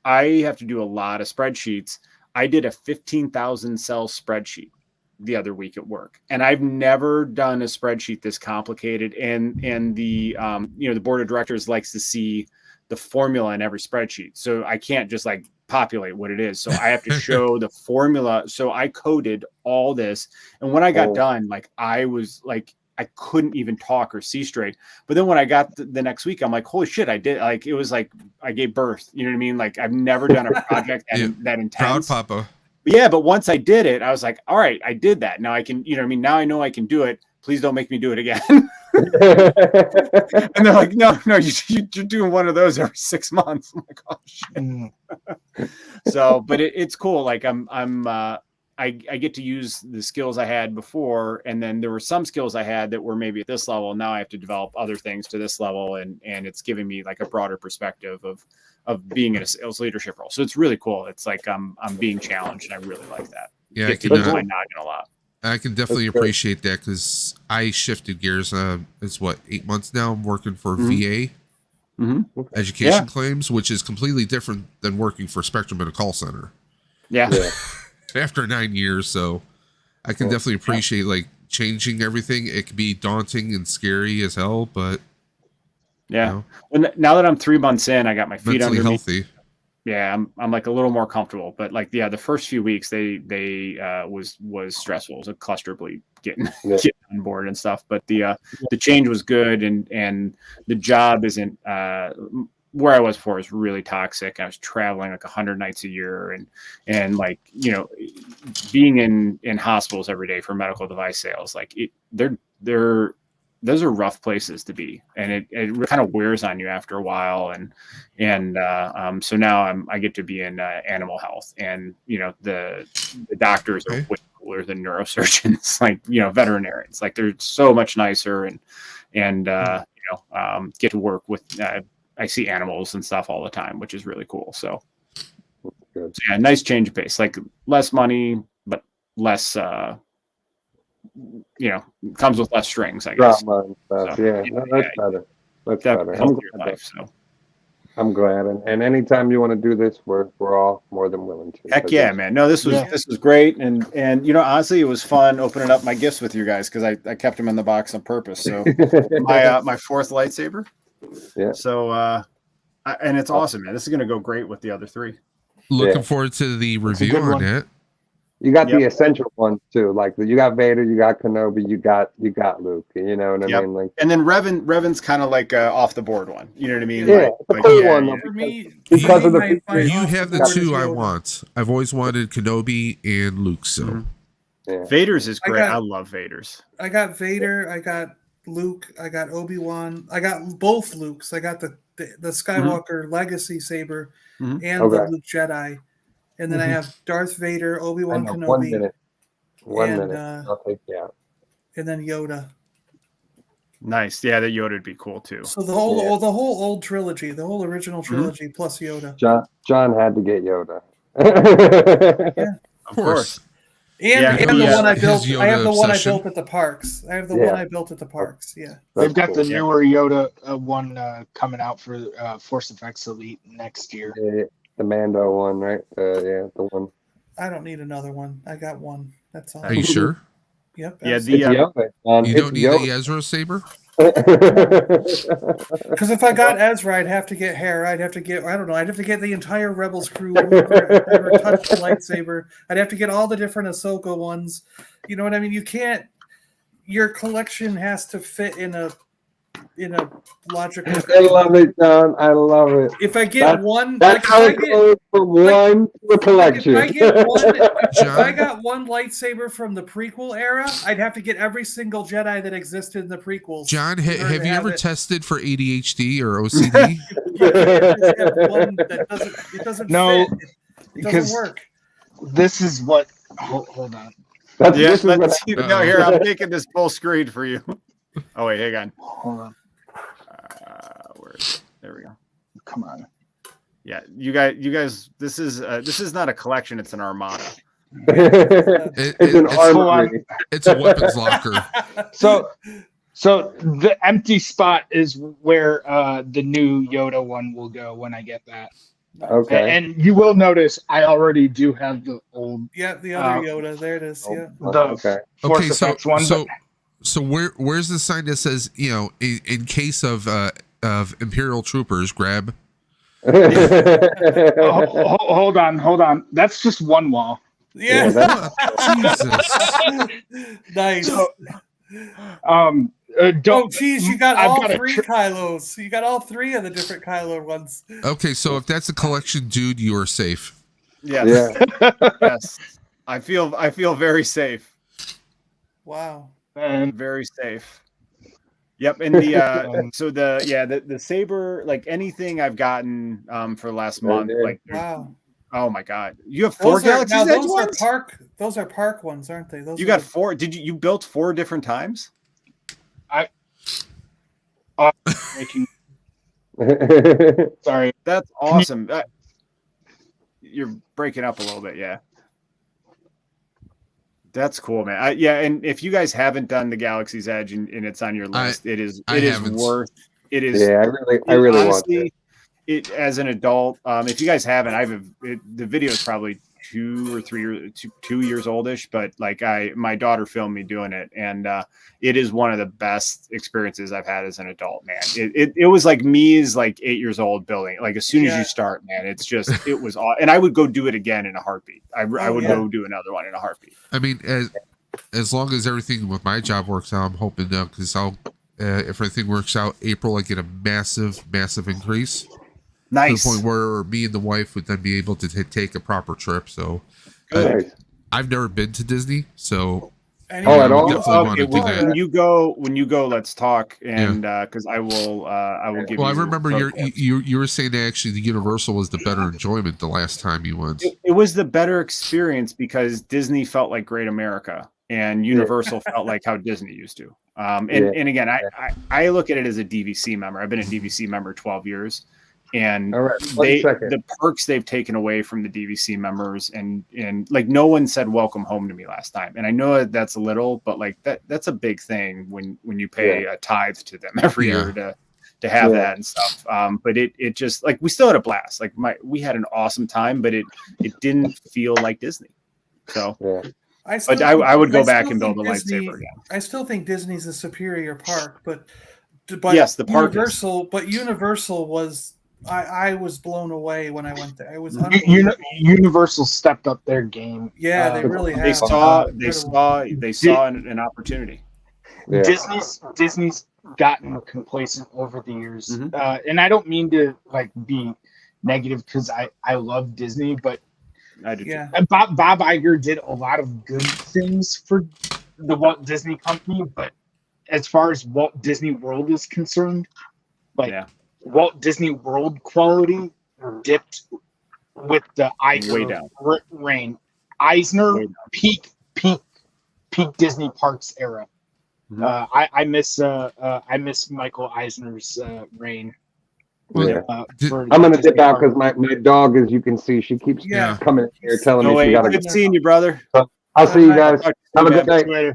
I have to do a lot of spreadsheets. I did a 15,000 cell spreadsheet the other week at work, and I've never done a spreadsheet this complicated. And the the board of directors likes to see the formula in every spreadsheet, so I can't just like populate what it is. So I have to show the formula. So I coded all this, and when I got done, like I was like, I couldn't even talk or see straight. But then when I got the next week, I'm like, holy shit, I did. Like, it was like I gave birth. You know what I mean? Like, I've never done a project that intense. Proud Papa. But once I did it, I was like, all right, I did that. Now I can, you know what I mean? Now I know I can do it. Please don't make me do it again. And they're like, no, you're doing one of those every 6 months. I'm like, oh shit. So, but it's cool. Like I get to use the skills I had before, and then there were some skills I had that were maybe at this level. Now I have to develop other things to this level, and it's giving me like a broader perspective of being in a sales leadership role. So it's really cool. It's like I'm being challenged, and I really like that. Yeah, I can use my noggin a lot. I can definitely appreciate that because I shifted gears. It's 8 months now. I'm working for VA education claims, which is completely different than working for Spectrum in a call center. Yeah. After 9 years, so I can definitely appreciate like changing everything. It can be daunting and scary as hell, but well, now that I'm 3 months in, I got my feet under me. Healthy. Yeah, I'm like a little more comfortable, but like the first few weeks they was stressful. It was a cluster bleep getting on board and stuff, but the change was good, and the job isn't where I was before is really toxic. I was traveling like 100 nights a year, and like, being in hospitals every day for medical device sales, like those are rough places to be, and it kind of wears on you after a while. And so now I get to be in animal health, and the doctors are way cooler than neurosurgeons, like veterinarians. Like they're so much nicer, and get to work with. I see animals and stuff all the time, which is really cool. So yeah, nice change of pace. Like less money, but less. Comes with less strings, I guess. Drama and stuff. So, that's better. That's better. I'm glad. And anytime you want to do this, we're all more than willing to. Heck yeah, man. No, this was great, and honestly, it was fun opening up my gifts with you guys because I kept them in the box on purpose. So my fourth lightsaber. Yeah. So and it's awesome, man. This is gonna go great with the other three. Looking forward to the review on it. You got the essential ones too, like you got Vader, you got Kenobi, you got Luke. You know what I mean? Like, and then Revan's kind of like off the board one. You know what I mean? Yeah, like, one. For me, because of the you have the two I want. I've always wanted Kenobi and Luke. So Vader's is great. I love Vader's. I got Vader. I got Luke. I got Obi-Wan. I got both Lukes. I got the Skywalker Legacy saber and the Luke Jedi. And then I have Darth Vader, Obi-Wan Kenobi. 1 minute. 1 minute. I'll take you out. And then Yoda. Nice. Yeah, that Yoda would be cool too. So the whole old trilogy, the whole original trilogy plus Yoda. John had to get Yoda. Of course. And the one I built. I have the one I built at the parks. I have the one I built at the parks. Yeah. They've got the newer Yoda one coming out for Force Effects Elite next year. The Mando one, right? The one. I don't need another one. I got one. That's all. Are you sure? Yep. Yeah, It's the Yoda. You don't need a Ezra saber? Because if I got Ezra, I'd have to get hair. I'd have to get, I don't know, I'd have to get the entire Rebels crew who've ever touched the lightsaber. I'd have to get all the different Ahsoka ones. You know what I mean? You can't, your collection has to fit in a logical. I love it, John. I love it. If I get one, That's how it goes from one to a collection. If I got one lightsaber from the prequel era, I'd have to get every single Jedi that existed in the prequels. John, have you ever tested for ADHD or OCD? It doesn't No, fit. It because doesn't work. This is what. Hold on. This is what no, here, I'm making this full screen for you. Oh, wait, hang on. Hold on. Where is it? There we go. Come on. Yeah, you guys. This is not a collection; it's an armada. It's an armory. It's a weapons locker. So the empty spot is where the new Yoda one will go when I get that. Okay. And you will notice I already do have the old. Yeah, the other Yoda. There it is. Yeah. The Force Effects one. So where's the sign that says, in case of Imperial troopers, grab? Hold on. That's just one wall. Yeah. Jesus. Nice. So, geez, you got all three Kylos. You got all three of the different Kylo ones. Okay, so if that's a collection, dude, you are safe. Yes. Yes. I feel very safe. Wow. And Very safe. Yep, and the saber, like anything I've gotten for the last month, like wow. Oh my god, you have four Galaxy's Edge ones? Those are park ones, aren't they? You got four. Did you built 4 different times? Sorry, that's awesome. You're breaking up a little bit, yeah. That's cool, man. And if you guys haven't done the Galaxy's Edge and it's on your list, it is worth. It is. Yeah, I really honestly, want it as an adult. If you guys haven't, the video is probably 2 years oldish, but like my daughter filmed me doing it, and it is one of the best experiences I've had as an adult, man. It was like me as like 8 years old building. Like as soon as you start, man, it was and I would go do it again in a heartbeat. I would go do another one in a heartbeat. I mean, as long as everything with my job works out, I'm hoping because if everything works out, April I get a massive increase. Nice. To the point where me and the wife would then be able to take a proper trip. So I've never been to Disney, so at all? Definitely want to do that. When you go, let's talk, and because I will give. Well, I remember you were saying that actually the Universal was the better enjoyment the last time you went. It was the better experience because Disney felt like Great America, and Universal felt like how Disney used to. And again, I look at it as a DVC member. I've been a DVC member 12 years. And the perks they've taken away from the DVC members, and like no one said welcome home to me last time, and I know that's a little, but like that's a big thing when you pay a tithe to them every year to have that and stuff. But it just like we still had a blast. Like we had an awesome time, but it didn't feel like Disney. So I would go back and build a lightsaber again. I still think Disney's a superior park, but yes, the park Universal was. I was blown away when I went there. It was Universal stepped up their game. Yeah, they really have. They saw an opportunity. Yeah. Disney's gotten complacent over the years, and I don't mean to like be negative because I love Disney, but I do. Yeah. Bob Iger did a lot of good things for the Walt Disney Company, but as far as Walt Disney World is concerned, Walt Disney World quality dipped with the Iger reign. Eisner peak Disney Parks era. I miss Michael Eisner's reign. I'm gonna dip out because my dog, as you can see, she keeps coming in here telling me she gotta. Good seeing you, brother. I'll see you guys. Have a good night.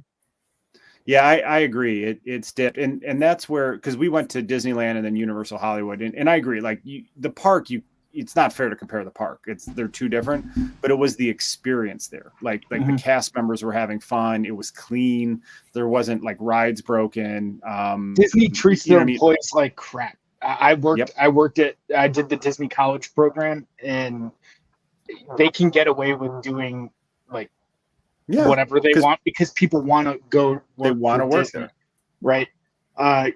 Yeah, I agree. It's dipped, and that's where, because we went to Disneyland and then Universal Hollywood, and I agree. Like the park, you it's not fair to compare the park. They're two different, but it was the experience there. Like the cast members were having fun. It was clean. There wasn't like rides broken. Disney treats their I mean? employees like crap. I did the Disney college program, and they can get away with doing like whatever they want because people want to go. They want to work Disney, there, right?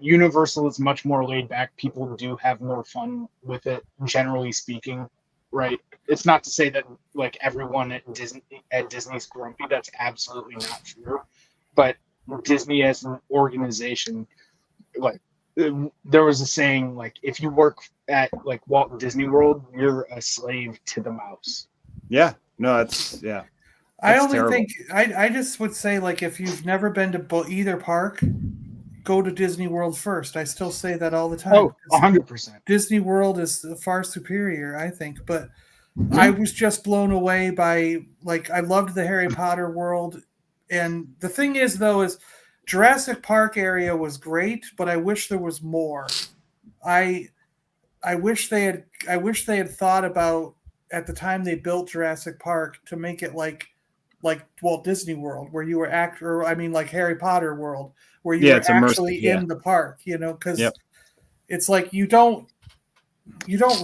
Universal is much more laid back. People do have more fun with it, generally speaking, right? It's not to say that like everyone at Disney's grumpy. That's absolutely not true. But Disney as an organization, like there was a saying, like if you work at like Walt Disney World, you're a slave to the mouse. Yeah, no, that's yeah. I only think I just would say like if you've never been to either park, go to Disney World first. I still say that all the time. Oh, 100%. Disney World is far superior, I think. But I was just blown away by like I loved the Harry Potter world, and the thing is though is Jurassic Park area was great, but I wish there was more. I wish they had thought about at the time they built Jurassic Park to make it like Walt Disney World, where you were like Harry Potter world, where you were actually in the park, because it's like you don't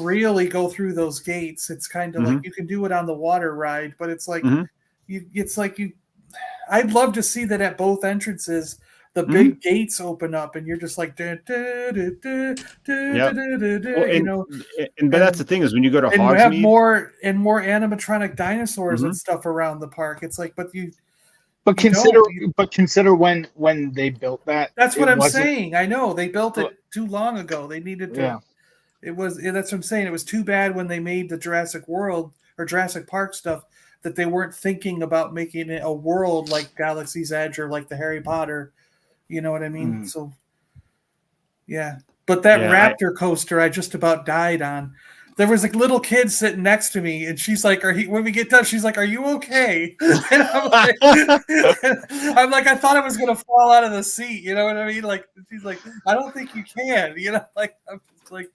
really go through those gates. It's kind of like you can do it on the water ride, but it's like I'd love to see that at both entrances, the big gates open up and you're just like, but that's the thing is when you go to Hogsmeade, we have more animatronic dinosaurs and stuff around the park. It's like, but consider when they built that. That's what I'm saying. I know they built it too long ago. They needed to. Yeah. That's what I'm saying. It was too bad when they made the Jurassic World or Jurassic Park stuff that they weren't thinking about making it a world like Galaxy's Edge or like the Harry Potter. You know what I mean? So, yeah. But that Raptor coaster, I just about died on. There was like little kid sitting next to me, and she's like, when we get done, she's like, "Are you okay?" And I'm like, I thought I was gonna fall out of the seat. You know what I mean? Like, she's like, "I don't think you can." Like I'm just like,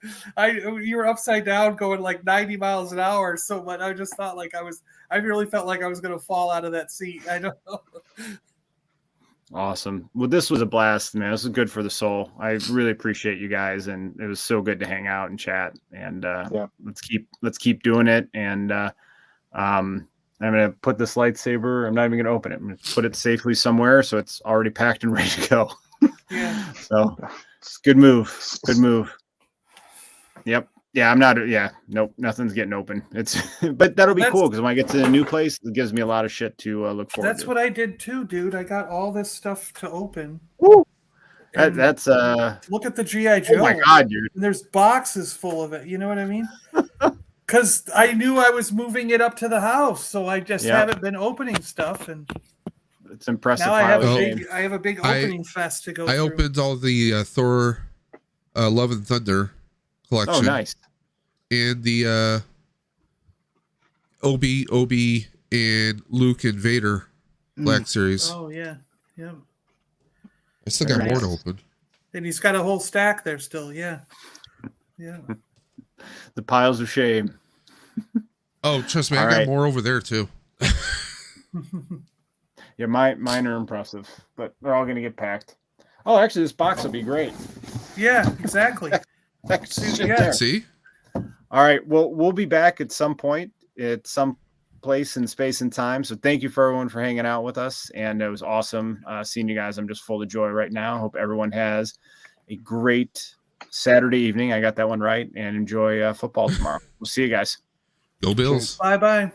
you were upside down going like 90 miles an hour. So, but I just thought like I really felt like I was gonna fall out of that seat. I don't know. Awesome. Well, this was a blast, man. This is good for the soul. I really appreciate you guys, and it was so good to hang out and chat. And let's keep doing it. And I'm gonna put this lightsaber. I'm not even gonna open it. I'm gonna put it safely somewhere so it's already packed and ready to go. Yeah. So it's good move. Good move. Yep. Yeah, I'm not. Yeah, nope, nothing's getting open. But that'll be cool because when I get to a new place, it gives me a lot of shit to look forward to. That's what I did too, dude. I got all this stuff to open. Woo! That's look at the GI Joe. Oh my god, dude! And there's boxes full of it. You know what I mean? Because I knew I was moving it up to the house, so I just haven't been opening stuff, and it's impressive. Now I have a big opening fest to go. I opened all the Thor, Love and Thunder collection. Oh, nice. And the Obi and Luke and Vader Black Series. Oh yeah. I still got more to open. And he's got a whole stack there still. Yeah. The piles of shame. Oh, trust me, I got more over there too. Yeah, mine are impressive, but they're all gonna get packed. Oh, actually, this box will be great. Yeah, exactly. See? All right. Well, we'll be back at some point at some place in space and time. So thank you for everyone for hanging out with us. And it was awesome seeing you guys. I'm just full of joy right now. Hope everyone has a great Saturday evening. I got that one right. And enjoy football tomorrow. We'll see you guys. Go Bills. Bye-bye.